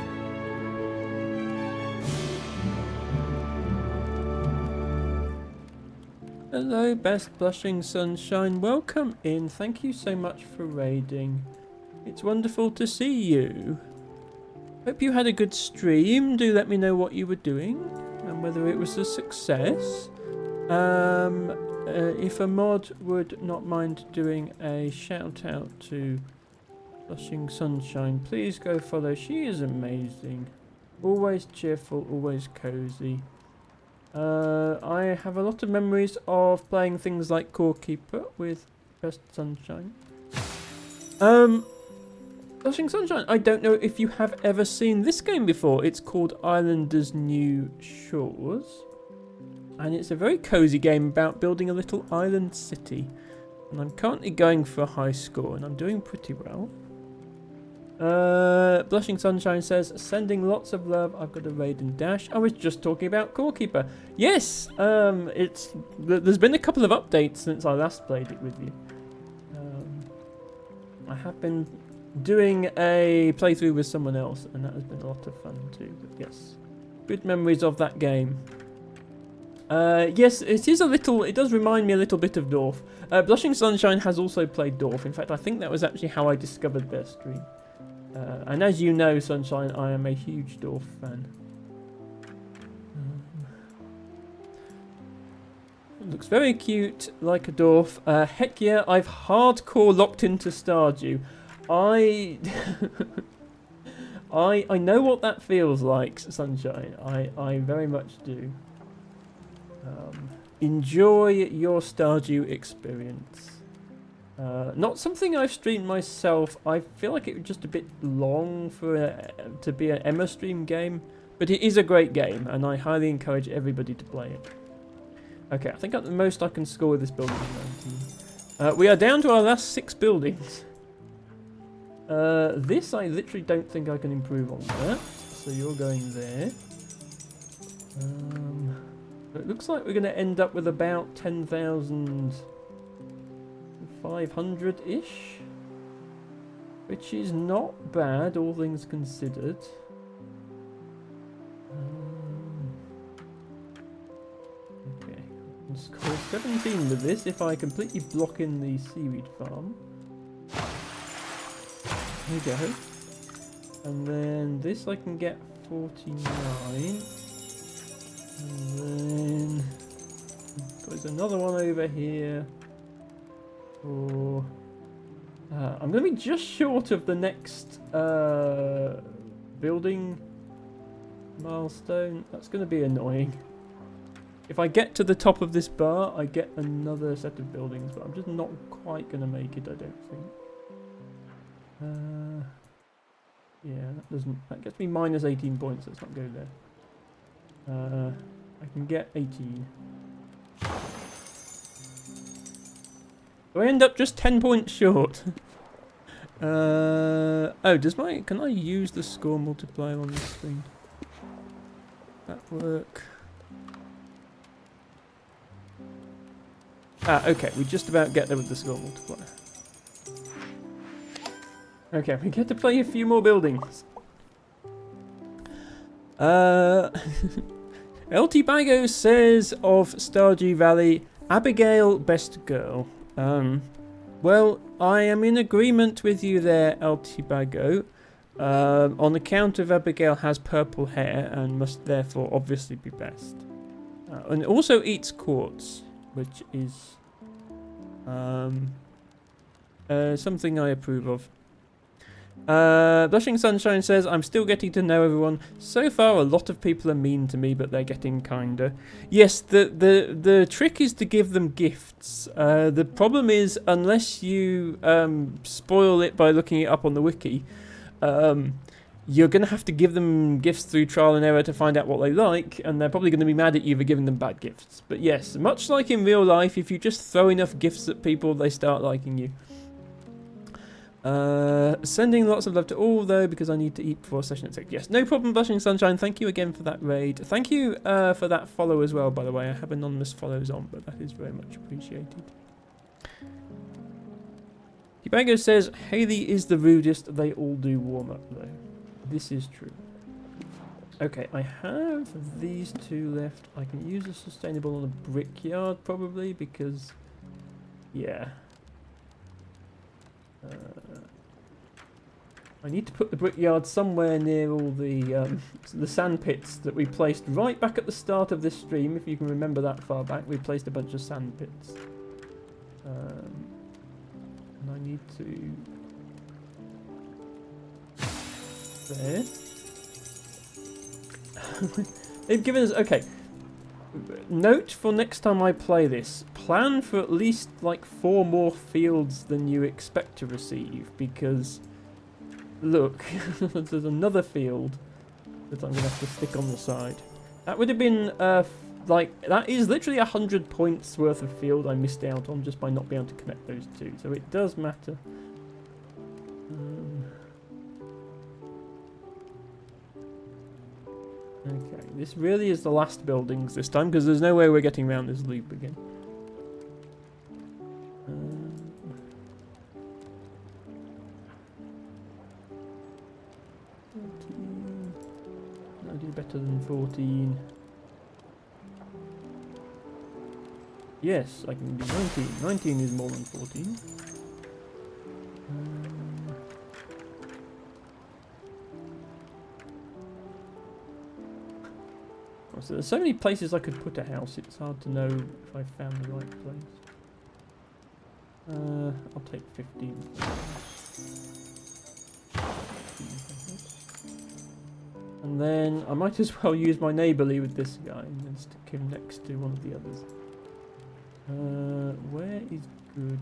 Hello, Best Blushing Sunshine. Welcome in. Thank you so much for raiding. It's wonderful to see you. Hope you had a good stream. Do let me know what you were doing and whether it was a success. If a mod would not mind doing a shout out to Blushing Sunshine, please go follow. She is amazing. Always cheerful, always cozy. I have a lot of memories of playing things like Core Keeper with Best Sunshine. Blushing Sunshine, I don't know if you have ever seen this game before. It's called Islanders New Shores. And it's a very cozy game about building a little island city. And I'm currently going for a high score, and I'm doing pretty well. Blushing Sunshine says, sending lots of love. I've got a raid and dash. I was just talking about Core Keeper. Yes, there's been a couple of updates since I last played it with you. I have been doing a playthrough with someone else, and that has been a lot of fun too. But yes, good memories of that game. Yes, it is a little. It does remind me a little bit of Dwarf. Blushing Sunshine has also played Dwarf. In fact, I think that was actually how I discovered their stream. And as you know, Sunshine, I am a huge Dwarf fan. It looks very cute, like a Dwarf. Heck yeah, I've hardcore locked into Stardew. I know what that feels like, Sunshine. I very much do. Enjoy your Stardew experience. Not something I've streamed myself. I feel like it was just a bit long for to be an Emma stream game, but it is a great game, and I highly encourage everybody to play it. Okay, I think at the most I can score with this building is 19. We are down to our last 6 buildings. This I literally don't think I can improve on that, so you're going there. It looks like we're going to end up with about 10,500-ish, which is not bad, all things considered. Okay, I'll score 17 with this if I completely block in the seaweed farm. There you go. And then this I can get 49. And then there's another one over here. I'm going to be just short of the next building milestone. That's going to be annoying. If I get to the top of this bar, I get another set of buildings, but I'm just not quite going to make it, I don't think. Yeah, that gets me minus 18 points. Let's not go there. I can get 18. So I end up just 10 points short. Oh, can I use the score multiplier on this thing? That work? Okay, we just about get there with the score multiplier. Okay, we get to play a few more buildings. LT Bago says of Stardew Valley, Abigail best girl. Well, I am in agreement with you there, LT Bago. On account of Abigail has purple hair and must therefore obviously be best. And also eats quartz, which is something I approve of. Blushing Sunshine says, I'm still getting to know everyone. So far, a lot of people are mean to me, but they're getting kinder. Yes, the trick is to give them gifts. The problem is, unless you spoil it by looking it up on the wiki, you're going to have to give them gifts through trial and error to find out what they like, and they're probably going to be mad at you for giving them bad gifts. But yes, much like in real life, if you just throw enough gifts at people, they start liking you. Sending lots of love to all, though, because I need to eat before a session at 6. Yes, no problem, Blushing Sunshine. Thank you again for that raid. Thank you for that follow as well, by the way. I have anonymous follows on, but that is very much appreciated. Kibango says, Haley is the rudest. They all do warm up, though. This is true. Okay, I have these two left. I can use a sustainable on a brickyard, probably, because... yeah. I need to put the brickyard somewhere near all the sand pits that we placed right back at the start of this stream. If you can remember that far back, we placed a bunch of sand pits. And I need to... there. They've given us... okay. Note for next time I play this, plan for at least like 4 more fields than you expect to receive, because look, there's another field that I'm going to have to stick on the side. That would have been like, that is literally 100 points worth of field I missed out on just by not being able to connect those two, so it does matter. Okay, this really is the last buildings this time, because there's no way we're getting around this loop again. I do better than 14. Yes, I can do 19. 19 is more than 14. So there's so many places I could put a house, it's hard to know if I found the right place. I'll take 15. And then I might as well use my neighbourly with this guy and then stick him next to one of the others. Where is good?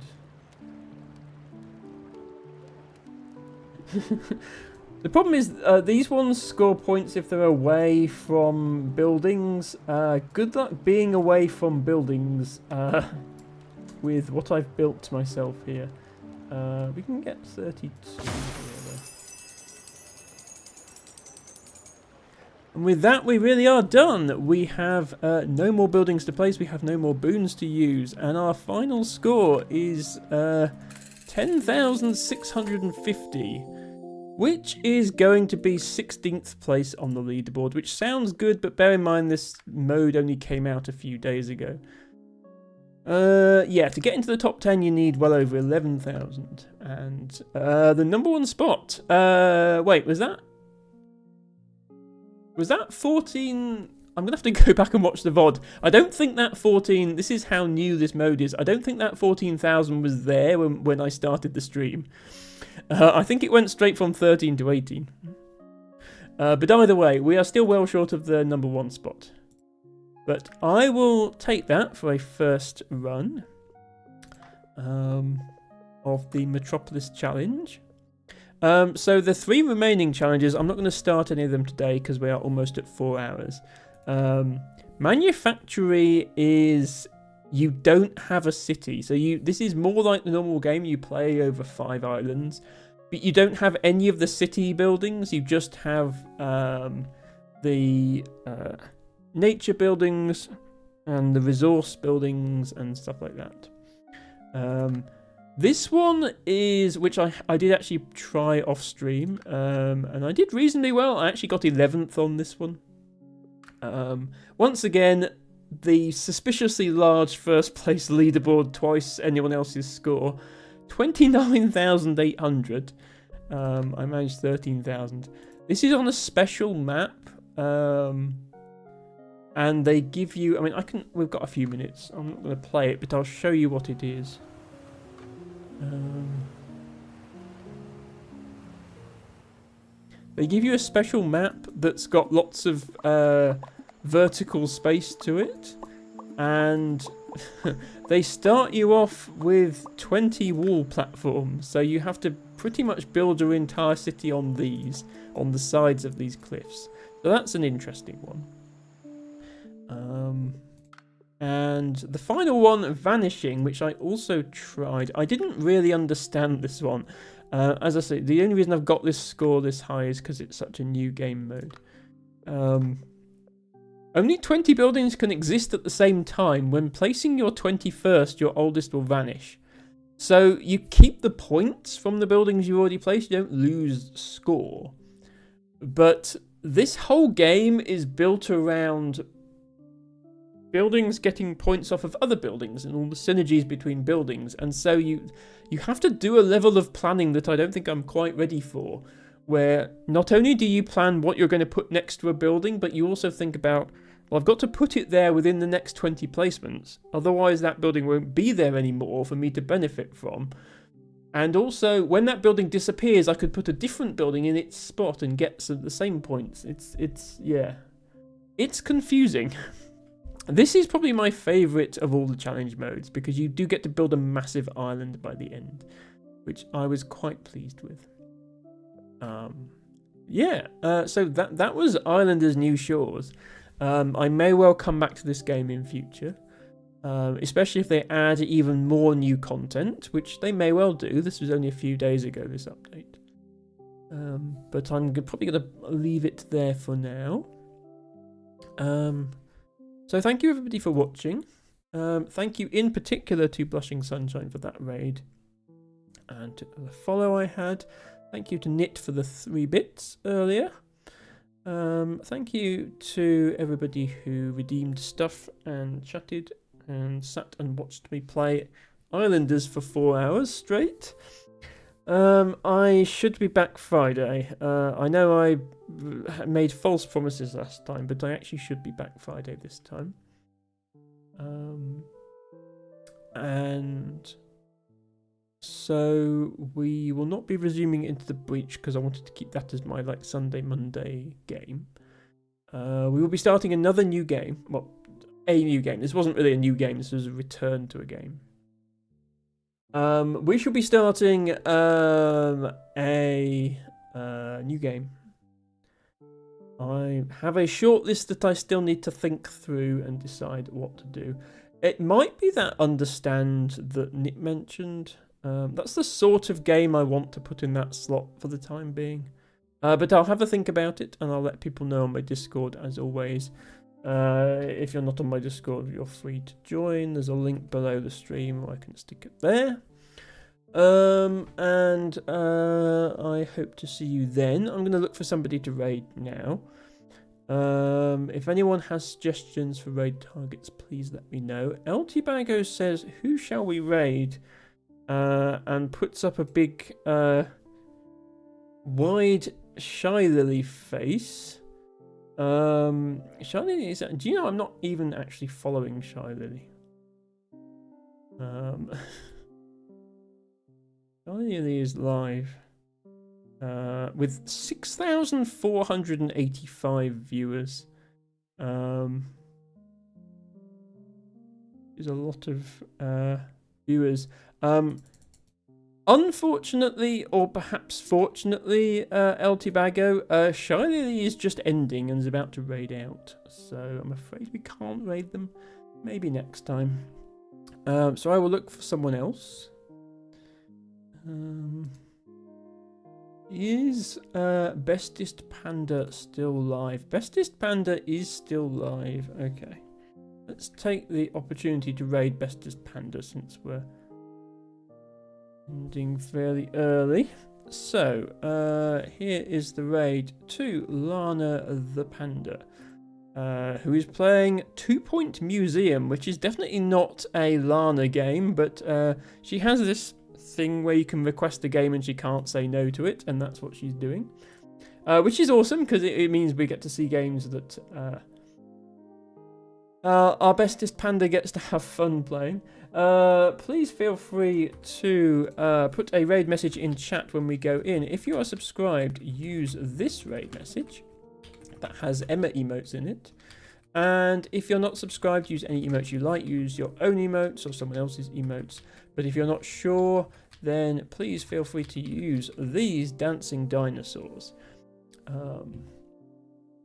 The problem is these ones score points if they're away from buildings. Good luck being away from buildings with what I've built myself here. We can get 32 here though. And with that we really are done. We have no more buildings to place, we have no more boons to use, and our final score is 10,650. Which is going to be 16th place on the leaderboard, which sounds good, but bear in mind this mode only came out a few days ago. Yeah, to get into the top 10 you need well over 11,000. And the number 1 spot, wait, was that 14? I'm going to have to go back and watch the VOD. I don't think that 14, this is how new this mode is, I don't think that 14,000 was there when I started the stream. I think it went straight from 13 to 18. But either way, we are still well short of the number 1 spot. But I will take that for a first run of the Metropolis Challenge. So the 3 remaining challenges, I'm not going to start any of them today because we are almost at 4 hours. Manufactory is... you don't have a city, so this is more like the normal game. You play over 5 islands, but you don't have any of the city buildings. You just have the nature buildings and the resource buildings and stuff like that. This one is, which I did actually try off stream, and I did reasonably well. I actually got 11th on this one. Once again, the suspiciously large first place leaderboard, twice anyone else's score, 29,800. I managed 13,000. This is on a special map, and they give you, I mean, we've got a few minutes, I'm not going to play it, but I'll show you what it is. They give you a special map that's got lots of vertical space to it, and they start you off with 20 wall platforms, so you have to pretty much build your entire city on these, on the sides of these cliffs. So that's an interesting one. And the final one, Vanishing, which I also tried. I didn't really understand this one. As I say, the only reason I've got this score this high is because it's such a new game mode. Only 20 buildings can exist at the same time. When placing your 21st, your oldest will vanish. So you keep the points from the buildings you already placed. You don't lose score. But this whole game is built around buildings getting points off of other buildings and all the synergies between buildings. And so you have to do a level of planning that I don't think I'm quite ready for, where not only do you plan what you're going to put next to a building, but you also think about, well, I've got to put it there within the next 20 placements. Otherwise, that building won't be there anymore for me to benefit from. And also, when that building disappears, I could put a different building in its spot and get the same points. It's confusing. This is probably my favourite of all the challenge modes, because you do get to build a massive island by the end, which I was quite pleased with. So that was Islanders New Shores. I may well come back to this game in future, especially if they add even more new content, which they may well do. This was only a few days ago, this update. But I'm probably going to leave it there for now. So thank you everybody for watching. Thank you in particular to Blushing Sunshine for that raid, and to the follow I had. Thank you to Knit for the 3 bits earlier. Thank you to everybody who redeemed stuff and chatted and sat and watched me play Islanders for 4 hours straight. I should be back Friday. I know I made false promises last time, but I actually should be back Friday this time. And so we will not be resuming Into the Breach because I wanted to keep that as my Sunday, Monday game. We will be starting another new game. Well, a new game. This wasn't really a new game. This was a return to a game. We shall be starting a new game. I have a short list that I still need to think through and decide what to do. It might be that Understand that Nick mentioned. That's the sort of game I want to put in that slot for the time being. But I'll have a think about it, and I'll let people know on my Discord as always. If you're not on my Discord, you're free to join. There's a link below the stream, or I can stick it there. And I hope to see you then. I'm going to look for somebody to raid now. If anyone has suggestions for raid targets, please let me know. LT Bago says, who shall we raid? And puts up a big wide Shy Lily face. Shy Lily is... Do you know I'm not even actually following Shy Lily? Shy Lily is live with 6,485 viewers. There's a lot of viewers. Unfortunately, or perhaps fortunately, LT Bago, Shy Lily is just ending and is about to raid out. So I'm afraid we can't raid them. Maybe next time. So I will look for someone else. Is Bestest Panda still live? Bestest Panda is still live. Okay. Let's take the opportunity to raid Bestest Panda since we're ending fairly early. So, here is the raid to Lana the Panda, who is playing 2 Point Museum, which is definitely not a Lana game, but she has this thing where you can request a game and she can't say no to it, and that's what she's doing. Which is awesome, because it means we get to see games that our Bestest Panda gets to have fun playing. Please feel free to put a raid message in chat when we go in. If you are subscribed, use this raid message that has Emma emotes in it. And if you're not subscribed, use any emotes you like. Use your own emotes or someone else's emotes. But if you're not sure, then please feel free to use these dancing dinosaurs.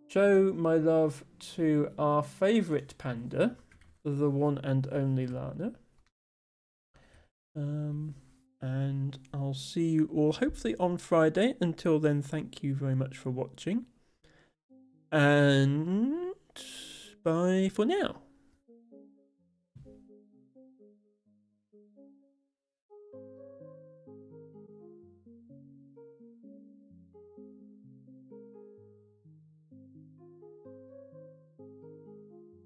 Show my love to our favourite panda, the one and only Lana. And I'll see you all hopefully on Friday. Until then, thank you very much for watching. And bye for now.